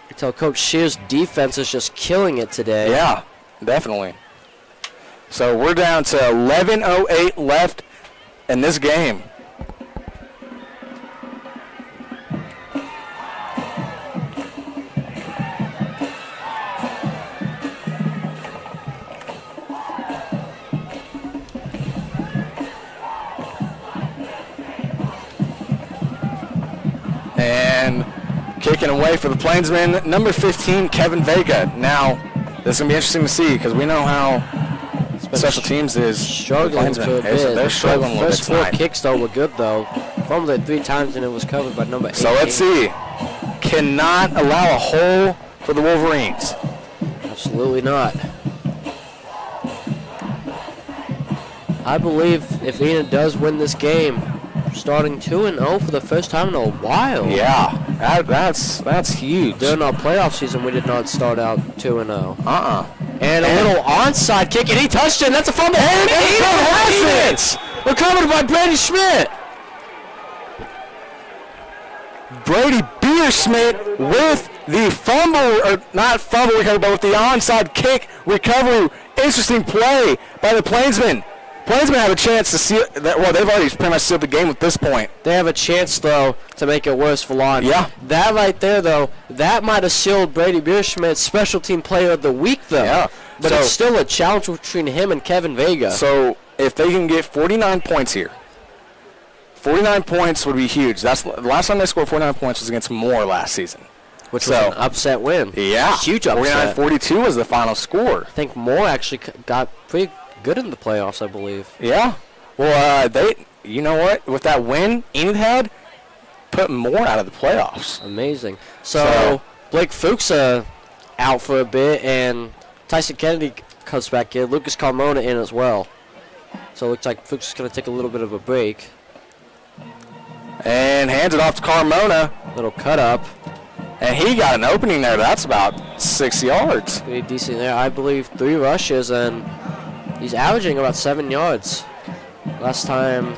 You tell Coach Shear's defense is just killing it today. Yeah, definitely. So we're down to 11:08 left in this game. And kicking away for the Plainsmen, number 15, Kevin Vega. Now, this is going to be interesting to see because we know how special teams is struggling for a bit. They're struggling a little bit First 4 tonight. kicks, though, were good, though. Fumbled it 3 times, and it was covered by number 8. So let's see. Cannot allow a hole for the Wolverines. Absolutely not. I believe if Enid does win this game, starting 2-0 for the first time in a while. Yeah, that's huge. During our playoff season, we did not start out 2-0. And a And- little onside kick, and he touched it. And that's a fumble. And Enid has it! Recovered by Brady Schmidt. Brady Bierschmidt with the fumble, or not fumble recovery, but with the onside kick recovery. Interesting play by the Plainsmen. Plainsmen have a chance to seal that. Well, they've already pretty much sealed the game at this point. They have a chance, though, to make it worse for Lawton. Yeah. That right there, though, that might have sealed Brady Bierschmidt's special team player of the week, though. Yeah. But So- it's still a challenge between him and Kevin Vega. So if they can get 49 points here, 49 points would be huge. That's the last time they scored 49 points was against Moore last season. which was an upset win. Yeah. Huge upset. 49-42 was the final score. I think Moore actually got pretty good in the playoffs, I believe. Yeah. Well, you know what? With that win Enid had, put Moore out of the playoffs. Amazing. So Blake Fuka out for a bit, and Tyson Kennedy comes back in. Lucas Carmona in as well. So it looks like Fuka's going to take a little bit of a break. And hands it off to Carmona. Little cut up. And he got an opening there. That's about 6 yards. Pretty decent there. I believe 3 rushes, and he's averaging about 7 yards. Last time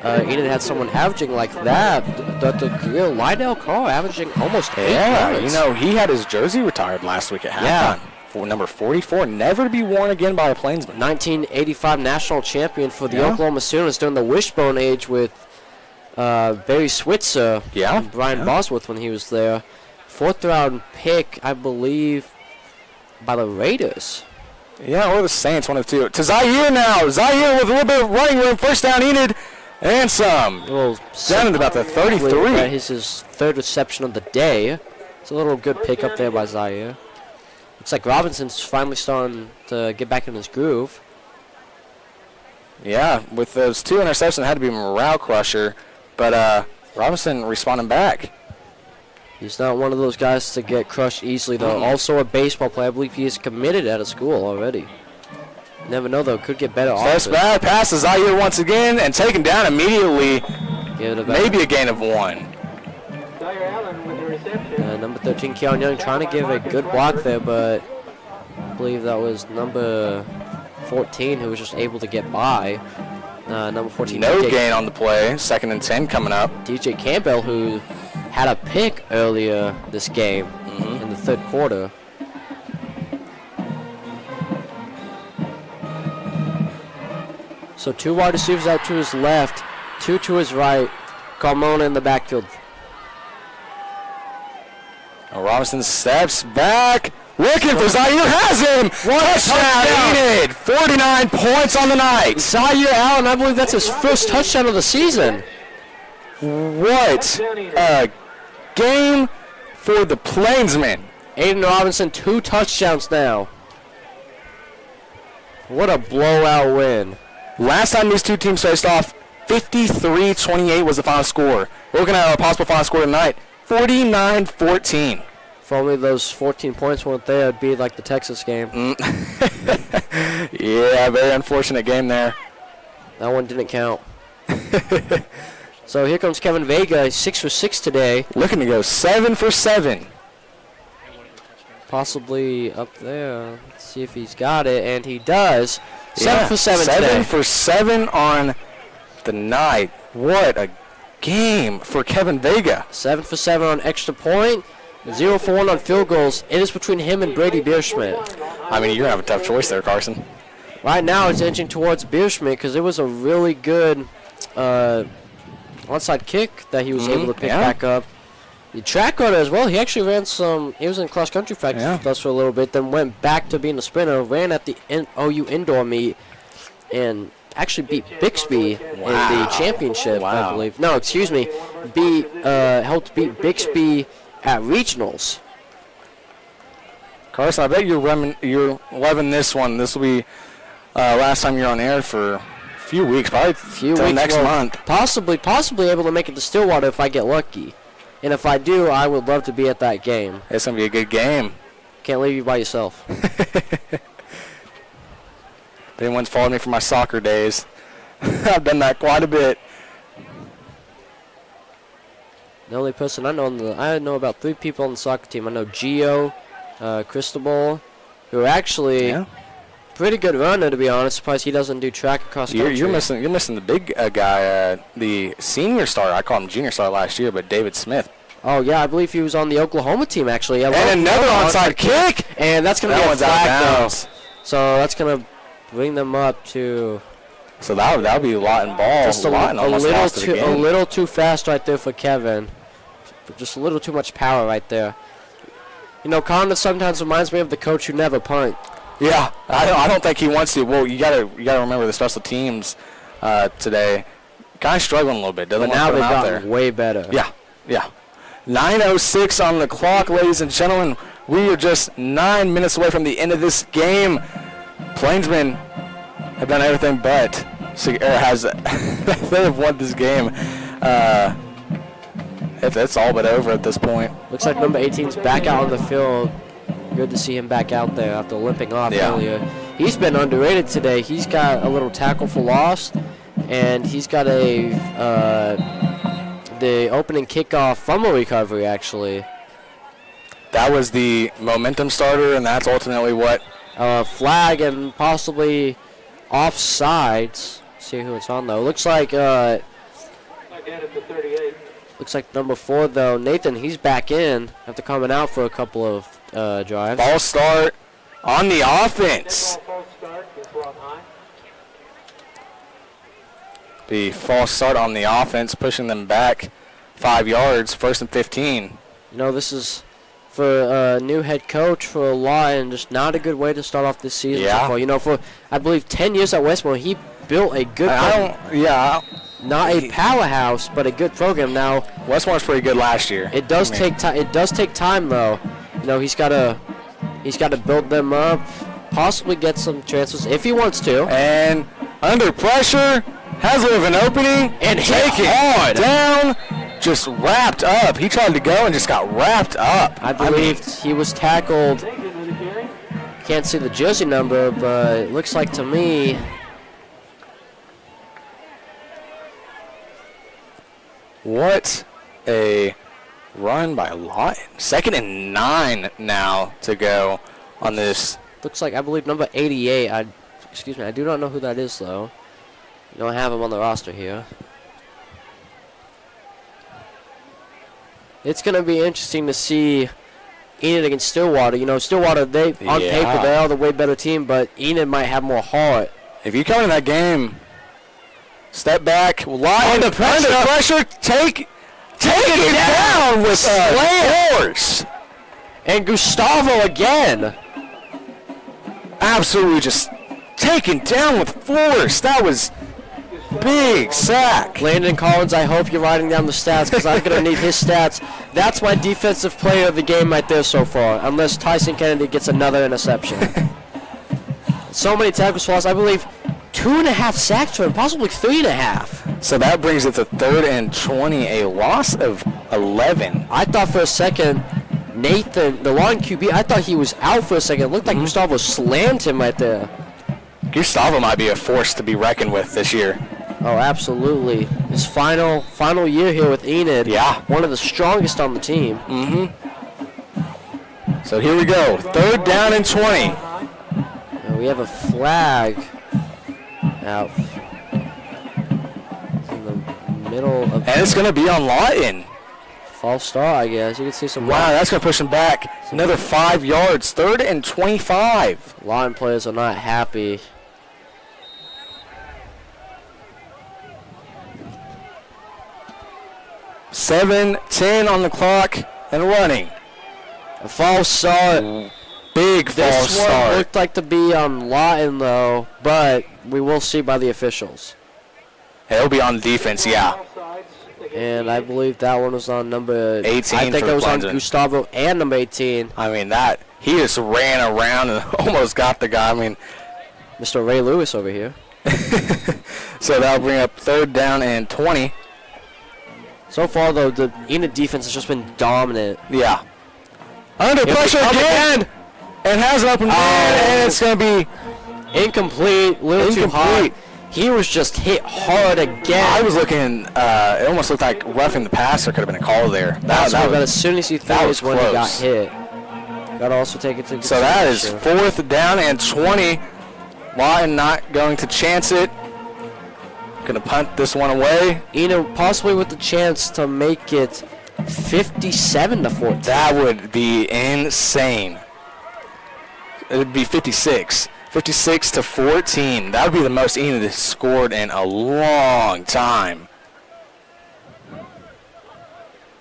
Enid had someone averaging like that. The real Lydell Carr averaging almost 8 yards. You know, he had his jersey retired last week at halftime. For number 44, never to be worn again by a Plainsman. 1985 national champion for the Oklahoma Sooners during the wishbone age with Barry Switzer and Brian Bosworth when he was there. 4th round pick, I believe, by the Raiders. Yeah, or the Saints, one of the two. To Zaire now. Zaire with a little bit of running room. First down Enid and some. Down at about the 33. His 3rd reception of the day. It's a little good pick up there by Zaire. Looks like Robinson's finally starting to get back in his groove. Yeah, with those 2 interceptions, it had to be a morale crusher. but Robinson responding back. He's not one of those guys to get crushed easily, though. Also a baseball player. I believe he is committed out of school already. Never know, though. Could get better off. First bad pass to Zaire once again and taken down immediately. Maybe a gain of 1. Zaire Allen with the reception. Number 13, Keon Young, trying to give a good block there, but I believe that was number 14 who was just able to get by. Number 14. No DJ gain on the play. 2nd and 10 coming up. DJ Campbell, who had a pick earlier this game in the 3rd quarter. So 2 wide receivers out to his left, 2 to his right. Carmona in the backfield. Robinson steps back. Looking for Zaire. Has him. Touchdown. Enid. 49 points on the night. Zaire Allen, I believe that's his first touchdown of the season. What a game for the Plainsmen. Aiden Robinson, 2 touchdowns now. What a blowout win. Last time these two teams faced off, 53-28 was the final score. We're looking at a possible final score tonight, 49-14. If only those 14 points weren't there, it'd be like the Texas game. Yeah, very unfortunate game there. That one didn't count. So here comes Kevin Vega, 6 for 6 today. Looking to go 7 for 7. Possibly up there. Let's see if he's got it, and he does. 7 for 7 today. 7 for 7 on the night. What a game for Kevin Vega. 7 for 7 on extra point. 0 for 1 on field goals. It is between him and Brady Bierschmidt. I mean, you're going to have a tough choice there, Carson. Right now, it's inching towards Bierschmidt because it was a really good onside kick that he was able to pick back up. The track runner as well, he actually ran some, he was in cross-country practice with us for a little bit, then went back to being a sprinter, ran at the OU indoor meet, and actually beat Bixby in the championship, I believe. No, excuse me, helped beat Bixby at regionals. Carson, I bet you're loving this one. This will be last time you're on air for a few weeks, probably till next month. Possibly able to make it to Stillwater if I get lucky. And if I do, I would love to be at that game. It's going to be a good game. Can't leave you by yourself. If anyone's followed me from my soccer days, I've done that quite a bit. The only person I know about 3 people on the soccer team. I know Gio, Cristobal, who are actually pretty good runner, to be honest. Surprised he doesn't do track across country. You're missing the big guy, the senior star. I called him junior star last year, but David Smith. Oh, yeah, I believe he was on the Oklahoma team, actually. And another onside kick. And that's going to be a flag, though. So that's going to bring them up to... So that'll be Lawton ball. Just a little too fast right there for Kevin. Just a little too much power right there. You know, Condon sometimes reminds me of the coach who never punt. Yeah, I don't think he wants to. Well, you gotta remember the special teams today kind of struggling a little bit. Doesn't but now they've gotten way better. Yeah. 9:06 on the clock, ladies and gentlemen. We are just 9 minutes away from the end of this game. Plainsmen have done everything but they have won this game. It's all but over at this point. Looks like number 18's back out on the field. Good to see him back out there after limping off earlier. He's been underrated today. He's got a little tackle for loss, and he's got the opening kickoff fumble recovery, actually. That was the momentum starter, and that's ultimately what... flag and possibly offsides. See who it's on, though. Looks like... Looks like number 4, though. Nathan, he's back in after coming out for a couple of drives. False start on the offense. The false start on the offense, pushing them back 5 yards, 1st and 15. You know, this is for a new head coach for Lawton, just not a good way to start off this season so far. You know, for, I believe, 10 years at Westmore, he built a good not a powerhouse, but a good program. Now, Westmore's pretty good last year. It does take time. It does take time, though. You know, he's got to build them up, possibly get some transfers if he wants to. And under pressure, Has a little of an opening And hit take it hard. down, just wrapped up. He tried to go and just got wrapped up. I believe he was tackled. Can't see the jersey number, but it looks like to me. What a run by Lawton. 2nd and 9 now to go on this. Looks like, I believe, number 88. Excuse me, I do not know who that is, though. You don't have him on the roster here. It's going to be interesting to see Enid against Stillwater. You know, Stillwater, on paper, they are the way better team, but Enid might have more heart. If you come in that game, step back, Lawton under pressure, take it down with force. And Gustavo again. Absolutely just taken down with force. That was big sack. Landon Collins, I hope you're writing down the stats because I'm going to need his stats. That's my defensive player of the game right there so far, unless Tyson Kennedy gets another interception. So many tackles for loss. I believe 2.5 sacks for him, possibly 3.5. So that brings it to 3rd and 20, a loss of 11. I thought for a second, Nathan, the long QB, I thought he was out for a second. It looked like Gustavo slammed him right there. Gustavo might be a force to be reckoned with this year. Oh, absolutely. His final year here with Enid. Yeah. One of the strongest on the team. So here we go. 3rd down and 20. And we have a flag out in the middle of. And it's going to be on Lawton. False start, I guess. You can see some. Wow, that's going to push him back another 5 yards. 3rd and 25. Line players are not happy. $7:10 on the clock and running. A false start. Big false This one start. looked like to be on Lawton, though, but we will see by the officials. It'll be on defense, yeah. And I believe that one was on number 18 I think for it was on Plainsmen. Gustavo and number 18. I mean, he just ran around and almost got the guy. I mean, Mr. Ray Lewis over here. so that'll bring up 3rd down and 20. So far, though, the Enid defense has just been dominant. Yeah. Under pressure again. And has an open man, and it's going to be incomplete. Little too high. He was just hit hard again. I was looking, it almost looked like roughing the passer could have been a call there. But as soon as he threw is when he got hit. Got to also take it to So that is 4th down and 20. Lawton not going to chance it. Going to punt this one away. Enid possibly with the chance to make it 57-14. That would be insane. It would be 56. 56-14. That would be the most Enid has scored in a long time.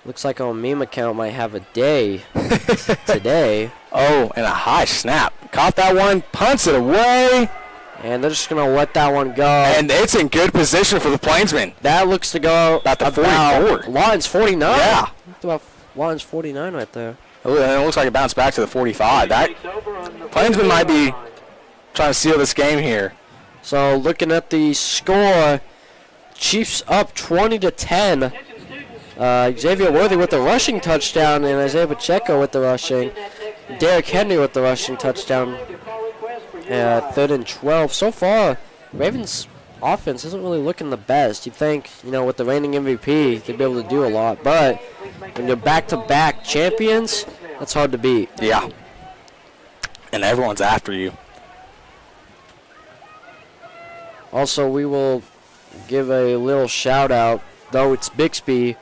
Looks like our meme account might have a day today. Oh, and a high snap. Caught that one, punts it away. And they're just going to let that one go. And it's in good position for the Plainsmen. That looks to go about the 44. Lawton's 49. Yeah. About Lawton's 49 right there. And it looks like it bounced back to the 45. That Plainsmen might be trying to seal this game here. So looking at the score, Chiefs up 20-10. Xavier Worthy with the rushing touchdown, and Isaiah Pacheco with the rushing. Derrick Henry with the rushing touchdown. 3rd and 12. So far, Ravens' offense isn't really looking the best. You'd think, with the reigning MVP, they'd be able to do a lot. But when you're back-to-back champions, that's hard to beat. Yeah. And everyone's after you. Also, we will give a little shout-out, though it's Bixby.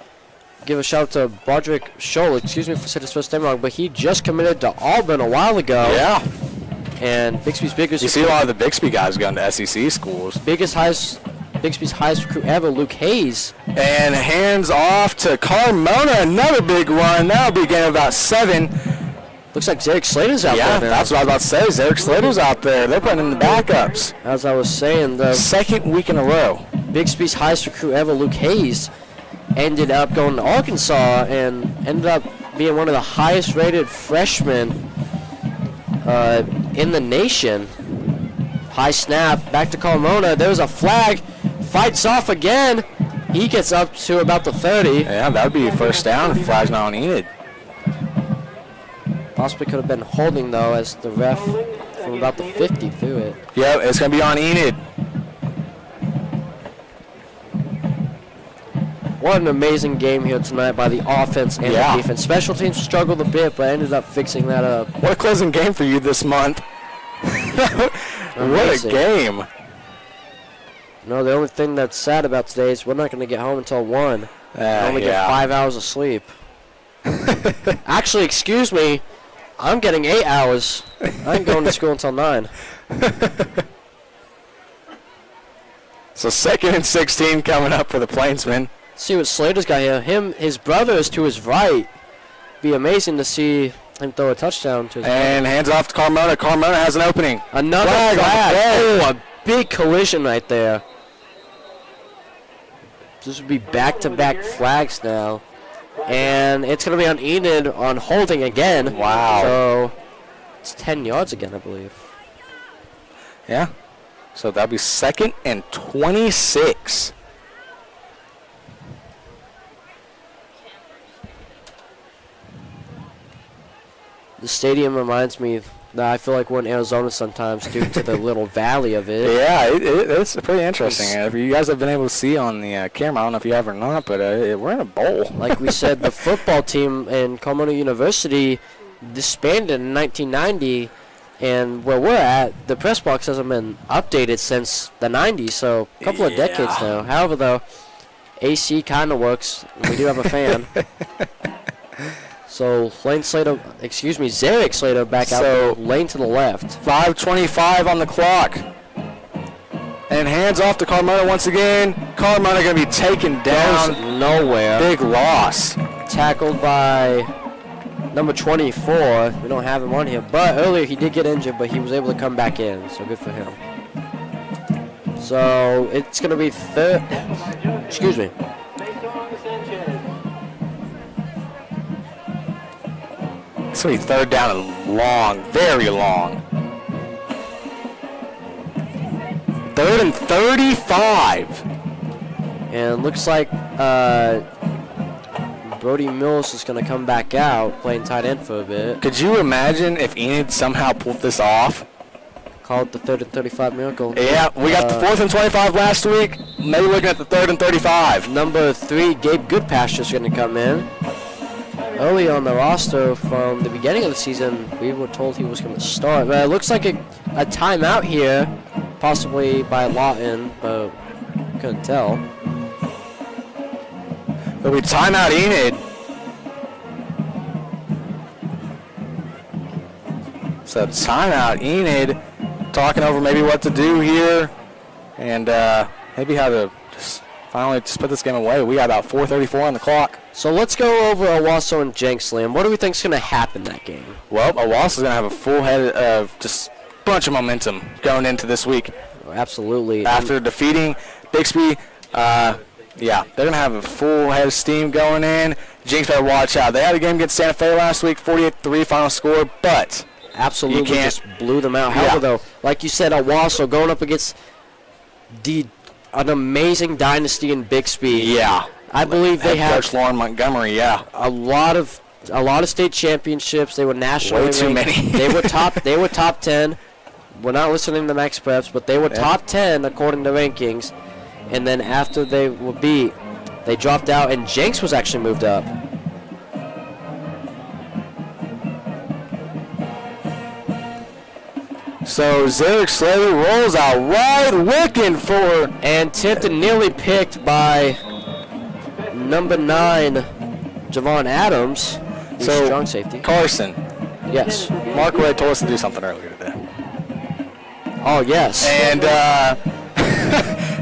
Give a shout-out to Broderick Scholl. Excuse me if I said his first name wrong, but he just committed to Auburn a while ago. Yeah. And Bixby's biggest... You see a lot of the Bixby guys going to SEC schools. Bixby's highest recruit ever, Luke Hayes. And hands off to Carmona. Another big run. That'll be a game of about 7. Looks like Zarek Slater's out there now. Yeah, that's what I was about to say. Zarek Slater's out there. They're putting in the backups. As I was saying, the 2nd week in a row. Bixby's highest recruit ever, Luke Hayes, ended up going to Arkansas and ended up being one of the highest-rated freshmen in the nation. High snap, back to Carmona. There was a flag Fights off again. He gets up to about the 30. Yeah, that would be first down if flag's not on Enid. Possibly could have been holding, though, as the ref from about the 50 threw it. Yep, it's going to be on Enid. What an amazing game here tonight by the offense and the defense. Special teams struggled a bit, but ended up fixing that up. What a closing game for you this month. What a game. No, the only thing that's sad about today is we're not going to get home until 1. We only get 5 hours of sleep. Actually, excuse me, I'm getting 8 hours. I ain't going to school until 9. So 2nd and 16 coming up for the Plainsmen. See what Slater's got here. His brother is to his right. Be amazing to see him throw a touchdown to his And brother. hands off to Carmona. Carmona has an opening. Another flag. Oh, a big collision right there. This would be back-to-back flags now. And it's going to be on Enid on holding again. Wow. So it's 10 yards again, I believe. Yeah. So that'll be 2nd and 26. The stadium reminds me that I feel like we're in Arizona sometimes due to the little valley of it. Yeah, it's pretty interesting. If you guys have been able to see on the camera, I don't know if you have or not, but we're in a bowl. Like we said, the football team in Carmona University disbanded in 1990, and where we're at, the press box hasn't been updated since the 90s, so a couple of decades now. However, though, AC kind of works. We do have a fan. So Zarek Slater back out there, lane to the left. 5:25 on the clock. And hands off to Carmona once again. Carmona going to be taken down. Goes nowhere. Big loss. Tackled by number 24. We don't have him on here, but earlier he did get injured, but he was able to come back in, so good for him. So it's going to be excuse me. It's going to be 3rd down and long, very long. 3rd and 35. And looks like Brody Mills is going to come back out, playing tight end for a bit. Could you imagine if Enid somehow pulled this off? Call it the 3rd and 35 miracle. Yeah, we got the 4th and 25 last week. Maybe looking at the 3rd and 35. Number 3, Gabe Goodpasture is going to come in. Early on the roster from the beginning of the season, we were told he was going to start. But it looks like a timeout here, possibly by Lawton, but couldn't tell. There'll be timeout Enid. So timeout Enid, talking over maybe what to do here, and maybe how to finally just put this game away. We got about 4:34 on the clock. So let's go over Owasso and Jenks, Liam. What do we think is going to happen that game? Well, Owasso's going to have a full head of just bunch of momentum going into this week. Oh, absolutely. After defeating Bixby, they're going to have a full head of steam going in. Jenks better watch out. They had a game against Santa Fe last week, 48-3 final score, but absolutely just blew them out. However, though, like you said, Owasso going up against an amazing dynasty in Bixby. Yeah. I believe they have Coach Lauren Montgomery, a lot of state championships. They were nationally way too ranked. many. They were top 10. We're not listening to Max Preps, but they were top 10 according to rankings. And then after they were beat, they dropped out, and Jenks was actually moved up. So Zarek Slater rolls out right, looking for, and tipped and nearly picked by number 9, Javon Adams, so strong safety. Carson. Yes. Mark Ray told us to do something earlier today. Oh, yes. And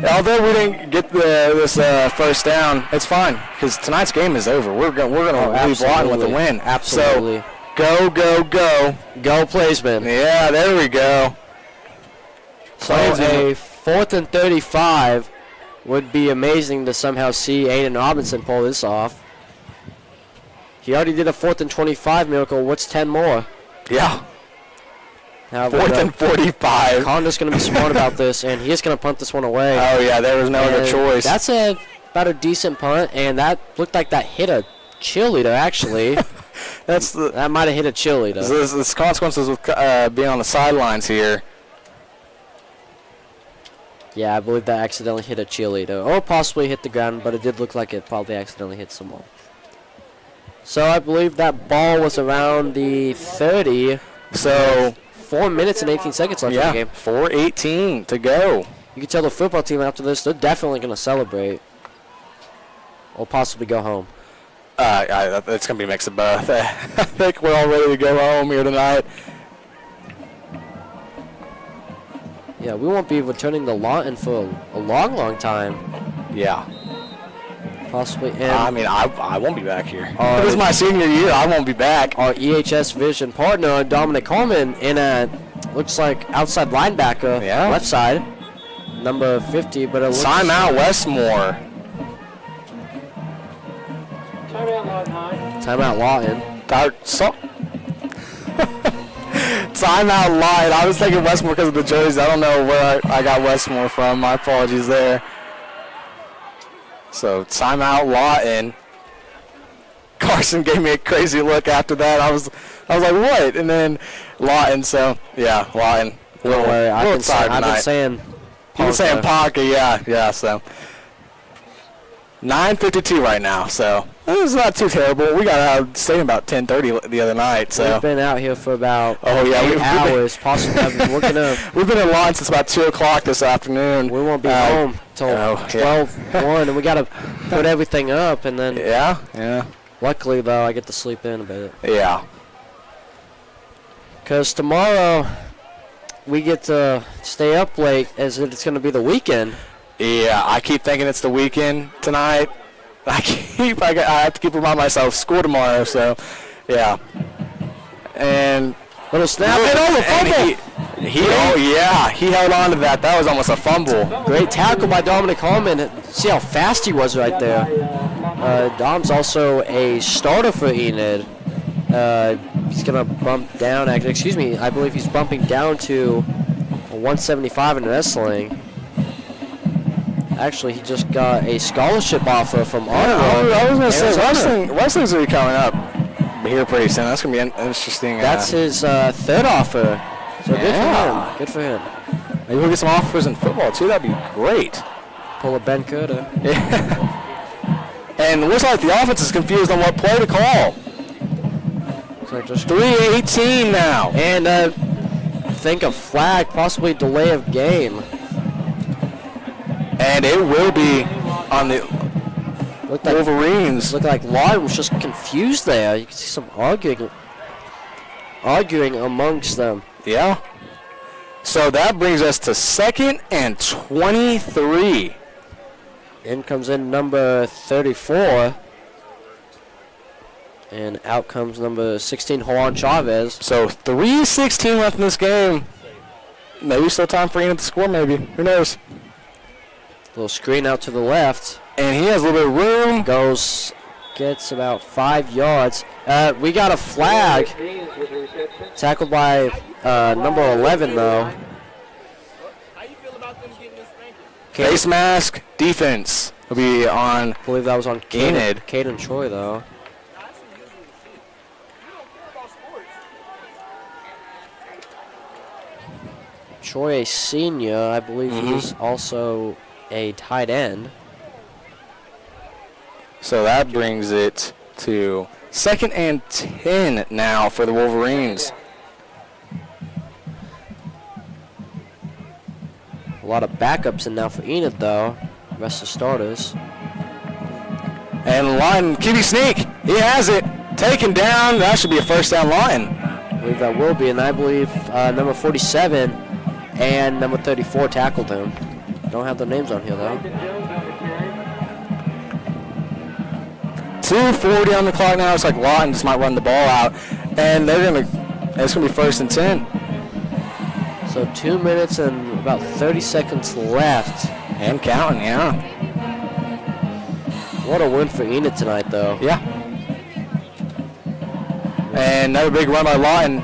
although we didn't get this first down, it's fine because tonight's game is over. We're going to leave Lawton with a win. Absolutely. So, go. Go, Plainsmen. Yeah, there we go. So a 4th and 35 would be amazing to somehow see Aiden Robinson pull this off. He already did a 4th and 25 miracle. What's 10 more? Yeah. 4th and 45. Connor's going to be smart about this, and he is going to punt this one away. Oh, yeah, there was no other choice. That's about a decent punt, and that looked like that hit a cheerleader, actually. That might have hit a cheerleader. There's consequences with being on the sidelines here. Yeah, I believe that accidentally hit a cheerleader, or possibly hit the ground, but it did look like it probably accidentally hit someone. So I believe that ball was around the 30. So 4 minutes and 18 seconds left in the game. 4:18 to go. You can tell the football team after this, they're definitely going to celebrate. Or possibly go home. It's going to be a mix of both. I think we're all ready to go home here tonight. Yeah, we won't be returning to Lawton for a long, long time. Yeah. Possibly. And I mean, I won't be back here. This is my senior year. I won't be back. Our EHS Vision partner, Dominic Coleman, in a, looks like, outside linebacker, left side, number 50. But it looks Timeout Westmore. Timeout Lawton High. Timeout Lawton. Timeout Lawton. I was thinking Westmore because of the jerseys. I don't know where I got Westmore from. My apologies there. So timeout Lawton. Carson gave me a crazy look after that. I was like, what? And then Lawton. So yeah, Lawton. Don't worry, I've been saying. You've been saying Parker, yeah. So 9:52 right now. So it's not too terrible. We got out of the stadium about 10:30 the other night. So we've been out here for about 8 8 hours. Possibly. We've been in line since about 2 o'clock this afternoon. We won't be home till 12:01, and we got to put everything up, and then. Yeah. Luckily, though, I get to sleep in a bit. Yeah. Because tomorrow we get to stay up late, as it's going to be the weekend. Yeah, I keep thinking it's the weekend tonight. I have to keep reminding myself school tomorrow. So, yeah. And little snap it over, fumble. He held on to that. That was almost a fumble. Great tackle by Dominic Holman. See how fast he was right there. Dom's also a starter for Enid. He's going to bump down. Excuse me, I believe he's bumping down to 175 in wrestling. Actually, he just got a scholarship offer from Ottawa. I was going to say, wrestling's going to be coming up here pretty soon. That's going to be interesting. That's his third offer. So good for him. Maybe we'll get some offers in football, too. That'd be great. Pull a Ben Curta. Yeah. And it looks like the offense is confused on what play to call. So just 3:18 now. And I think a flag, possibly delay of game. And it will be on the Wolverines. Looked like Lawton was just confused there. You can see some arguing amongst them. Yeah. So that brings us to 2nd and 23. In comes in number 34. And out comes number 16, Juan Chavez. So 3:16 left in this game. Maybe still time for Enid to score, maybe. Who knows? Little screen out to the left. And he has a little bit of room. Gets about 5 yards. We got a flag. Tackled by number 11, though. Face mask, defense will be on. I believe that was on Enid. Caden Troy, though. Troy, a senior. I believe he's also a tight end. So that brings it to 2nd and 10 now for the Wolverines. A lot of backups in now for Enid, though. Rest of starters. And Lawton, QB sneak. He has it. Taken down. That should be a first down, Lawton. I believe that will be. And I believe number 47 and number 34 tackled him. Don't have the names on here, though. 2:40 on the clock now. It's like Lawton just might run the ball out. And it's going to be 1st and 10. So 2 minutes and about 30 seconds left. And counting, yeah. What a win for Enid tonight, though. Yeah. And another big run by Lawton.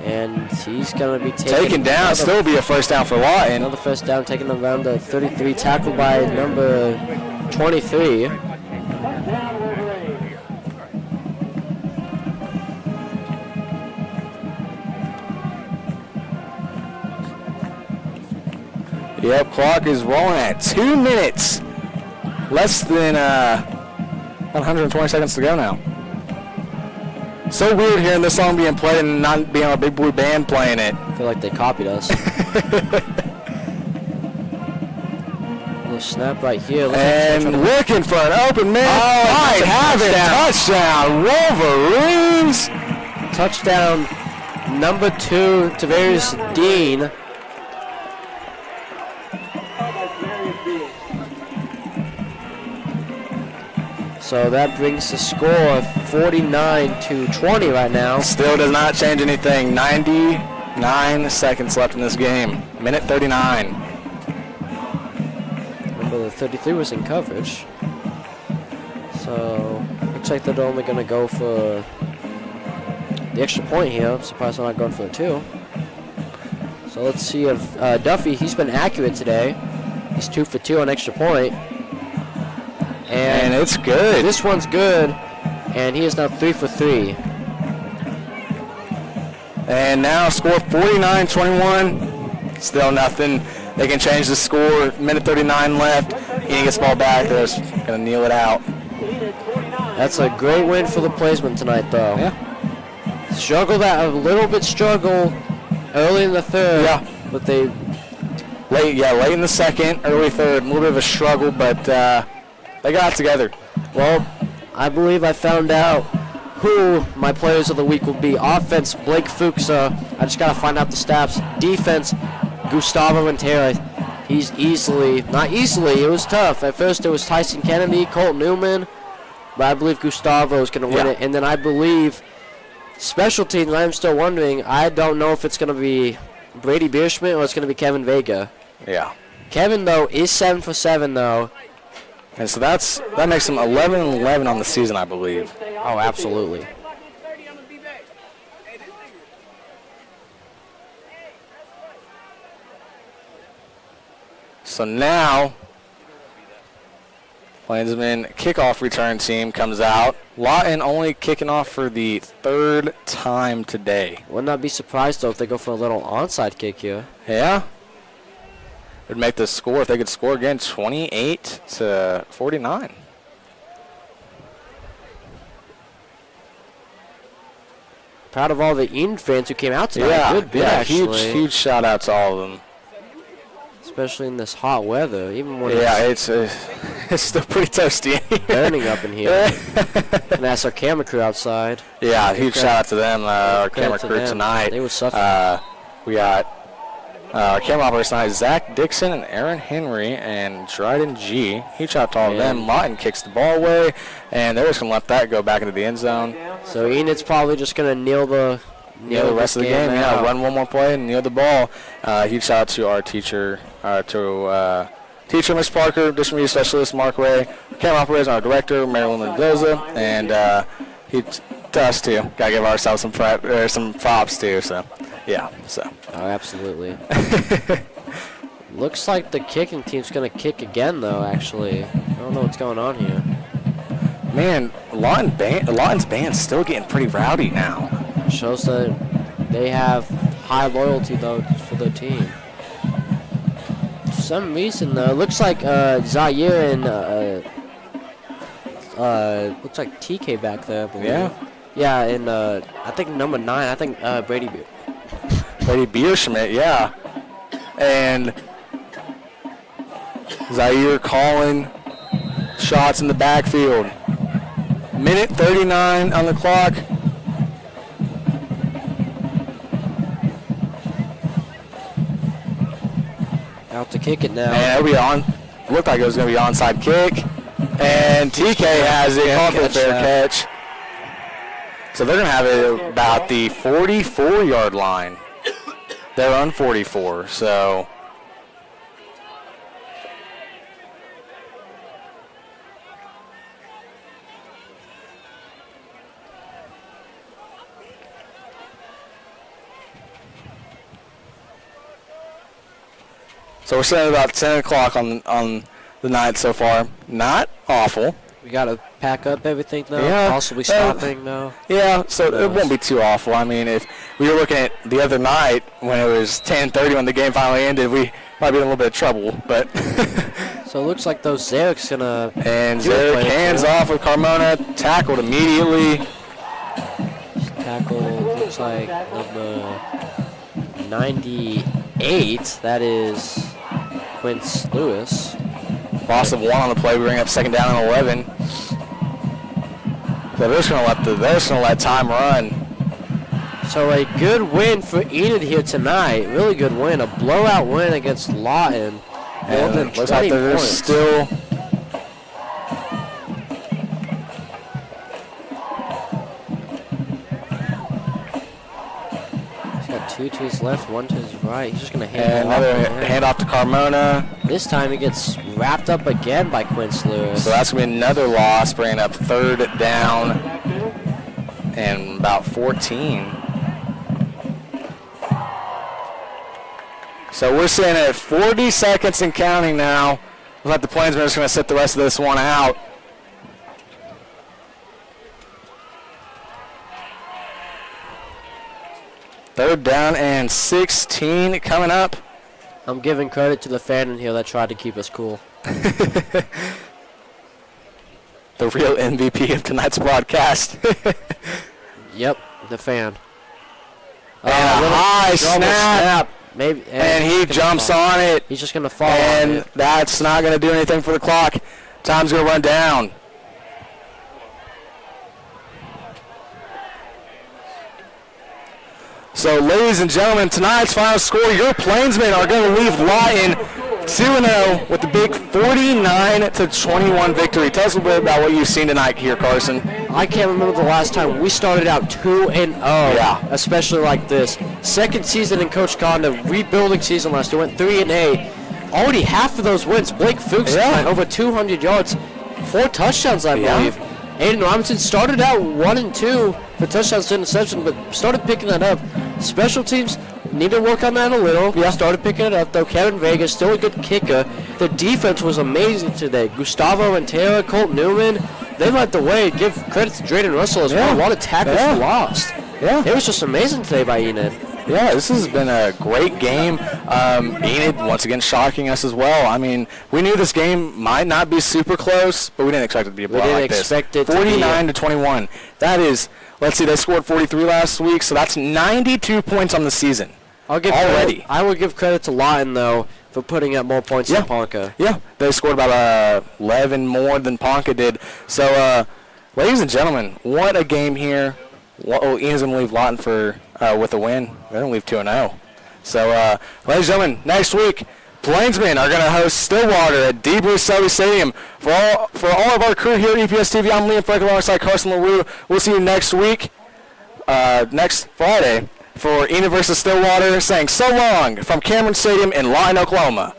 And he's going to be taken down. Still be a first down for Lawton. Another first down, taking them around the 33, tackled by number 23. Yep, clock is rolling at 2 minutes. Less than 120 seconds to go now. So weird hearing this song being played and not being our big boy band playing it. I feel like they copied us. Little snap right here. And looking for an open man. Oh, might have it. Touchdown, Wolverines. Touchdown, number 2, Tavarius Dean. So that brings the score 49-20 right now. Still does not change anything. 99 seconds left in this game. Minute 39. Remember, the 33 was in coverage. So looks like they're only going to go for the extra point here. I'm surprised they're not going for the 2. So let's see if Duffy, he's been accurate today. He's 2 for 2 on extra point. And it's good. This one's good, and he is now 3 for 3. And now score 49-21. Still nothing. They can change the score. Minute 39 left. Enid gets the ball back. They're just going to kneel it out. That's a great win for the Plainsmen tonight, though. Yeah. A little bit struggle early in the third. Yeah. But they... Late in the second, early third. A little bit of a struggle, but... they got it together. Well, I believe I found out who my players of the week will be. Offense, Blake Fuka. I just got to find out the stats. Defense, Gustavo Rentera. He's not easily, it was tough. At first it was Tyson Kennedy, Colt Newman, but I believe Gustavo is going to win it. And then I believe special teams, I'm still wondering, I don't know if it's going to be Brady Bierschmidt or it's going to be Kevin Vega. Yeah. Kevin, though, is 7 for 7, though. And so that makes them 11-11 on the season, I believe. Oh, absolutely. So now, Plainsmen kickoff return team comes out. Lawton only kicking off for the 3rd time today. Would not be surprised, though, if they go for a little onside kick here. Yeah. Would make the score, if they could score again, 28-49. Proud of all the Enid fans who came out tonight. Yeah, Good bit, actually. huge shout out to all of them. Especially in this hot weather, even when it's still pretty toasty. burning up in here. And that's our camera crew outside. Yeah, huge shout out to them, our camera crew tonight. They were suffering. We got our camera operators tonight, Zach Dixon and Aaron Henry and Dryden G. Huge shout out to all of them. Lawton kicks the ball away, and they're just going to let that go back into the end zone. So Enid's probably just going to kneel the rest of the game. Yeah, run one more play and kneel the ball. Huge shout out to our teacher, teacher Miss Parker, district media specialist Mark Ray, camera operators, our director Marilyn Mendoza, and to us too. Got to give ourselves some props too. So, yeah. So. Oh, absolutely. Looks like the kicking team's going to kick again, though. Actually, I don't know what's going on here. Man, Lawton's band's still getting pretty rowdy now. Shows that they have high loyalty, though, for their team. For some reason, though, it looks like Zaire and looks like TK back there, I believe. Yeah. Yeah, and I think number 9, I think Brady Bierschmidt, yeah. And Zaire calling shots in the backfield. Minute 39 on the clock. Out to kick it now. And looked like it was going to be onside kick. And TK has it off a fair catch. So they're going to have it about the 44-yard line. They're on 44, so. So we're sitting at about 10 o'clock on the night so far. Not awful. We got to pack up everything, though. Yeah. Possibly stopping, though. Yeah, so it won't be too awful. I mean, if we were looking at the other night when it was 10:30 when the game finally ended, we might be in a little bit of trouble. But So it looks like those Zarek's going to... And Zarek hands off with Carmona, tackled immediately. Tackle looks like number 98. That is Quince Lewis. Loss of 1 on the play. We bring up 2nd down and 11. So they're just gonna let time run. So a good win for Enid here tonight. Really good win. A blowout win against Lawton. More than Looks 20 like they're points. still. He's got 2 to his left, 1 to his right. He's just going to hand And it off. another handoff to Carmona. This time he gets wrapped up again by Quince Lewis. So that's going to be another loss, bringing up 3rd down and about 14. So we're sitting at 40 seconds and counting now. Looks like the Plainsmen are just going to sit the rest of this one out. Third down and 16 coming up. I'm giving credit to the fan in here that tried to keep us cool. The real MVP of tonight's broadcast. Yep, the fan. And a high snap. Maybe, And he he's gonna jumps fall. on it. He's just going to fall on And it. that's not going to do anything for the clock. Time's going to run down. So, ladies and gentlemen, tonight's final score, your Plainsmen are going to leave Lawton 2-0 with the big 49-21 victory. Tell us a little bit about what you've seen tonight here, Carson. I can't remember the last time we started out 2-0. Yeah. Especially like this. Second season in Coach Condon, rebuilding season last year, went 3-8. Already half of those wins. Blake Fuchs tonight, over 200 yards, 4 touchdowns, I believe. Aiden Robinson started out 1-2 for touchdowns to interception, but started picking that up. Special teams need to work on that a little. Yeah. Started picking it up, though. Kevin Vega, still a good kicker. The defense was amazing today. Gustavo and Taylor, Colt Newman, they led the way. Give credit to Drayden Russell as well. A lot of tackles lost. Yeah. It was just amazing today by Enid. Yeah, this has been a great game. Enid, once again, shocking us as well. I mean, we knew this game might not be super close, but we didn't expect it to be a blowout like this. We didn't expect it to be 49-21. That is, let's see, they scored 43 last week, so that's 92 points on the season. I would give credit to Lawton, though, for putting up more points than Ponca. Yeah, they scored about 11 more than Ponca did. So, ladies and gentlemen, what a game here. Enid's going to leave Lawton with a win. They're going to leave 2-0. So, ladies and gentlemen, next week, Plainsmen are going to host Stillwater at Bruce Selby Stadium. For all of our crew here at EPS TV, I'm Liam Franklin alongside Carson LaRue. We'll see you next week, next Friday, for Enid versus Stillwater, saying so long from Cameron Stadium in Lawton, Oklahoma.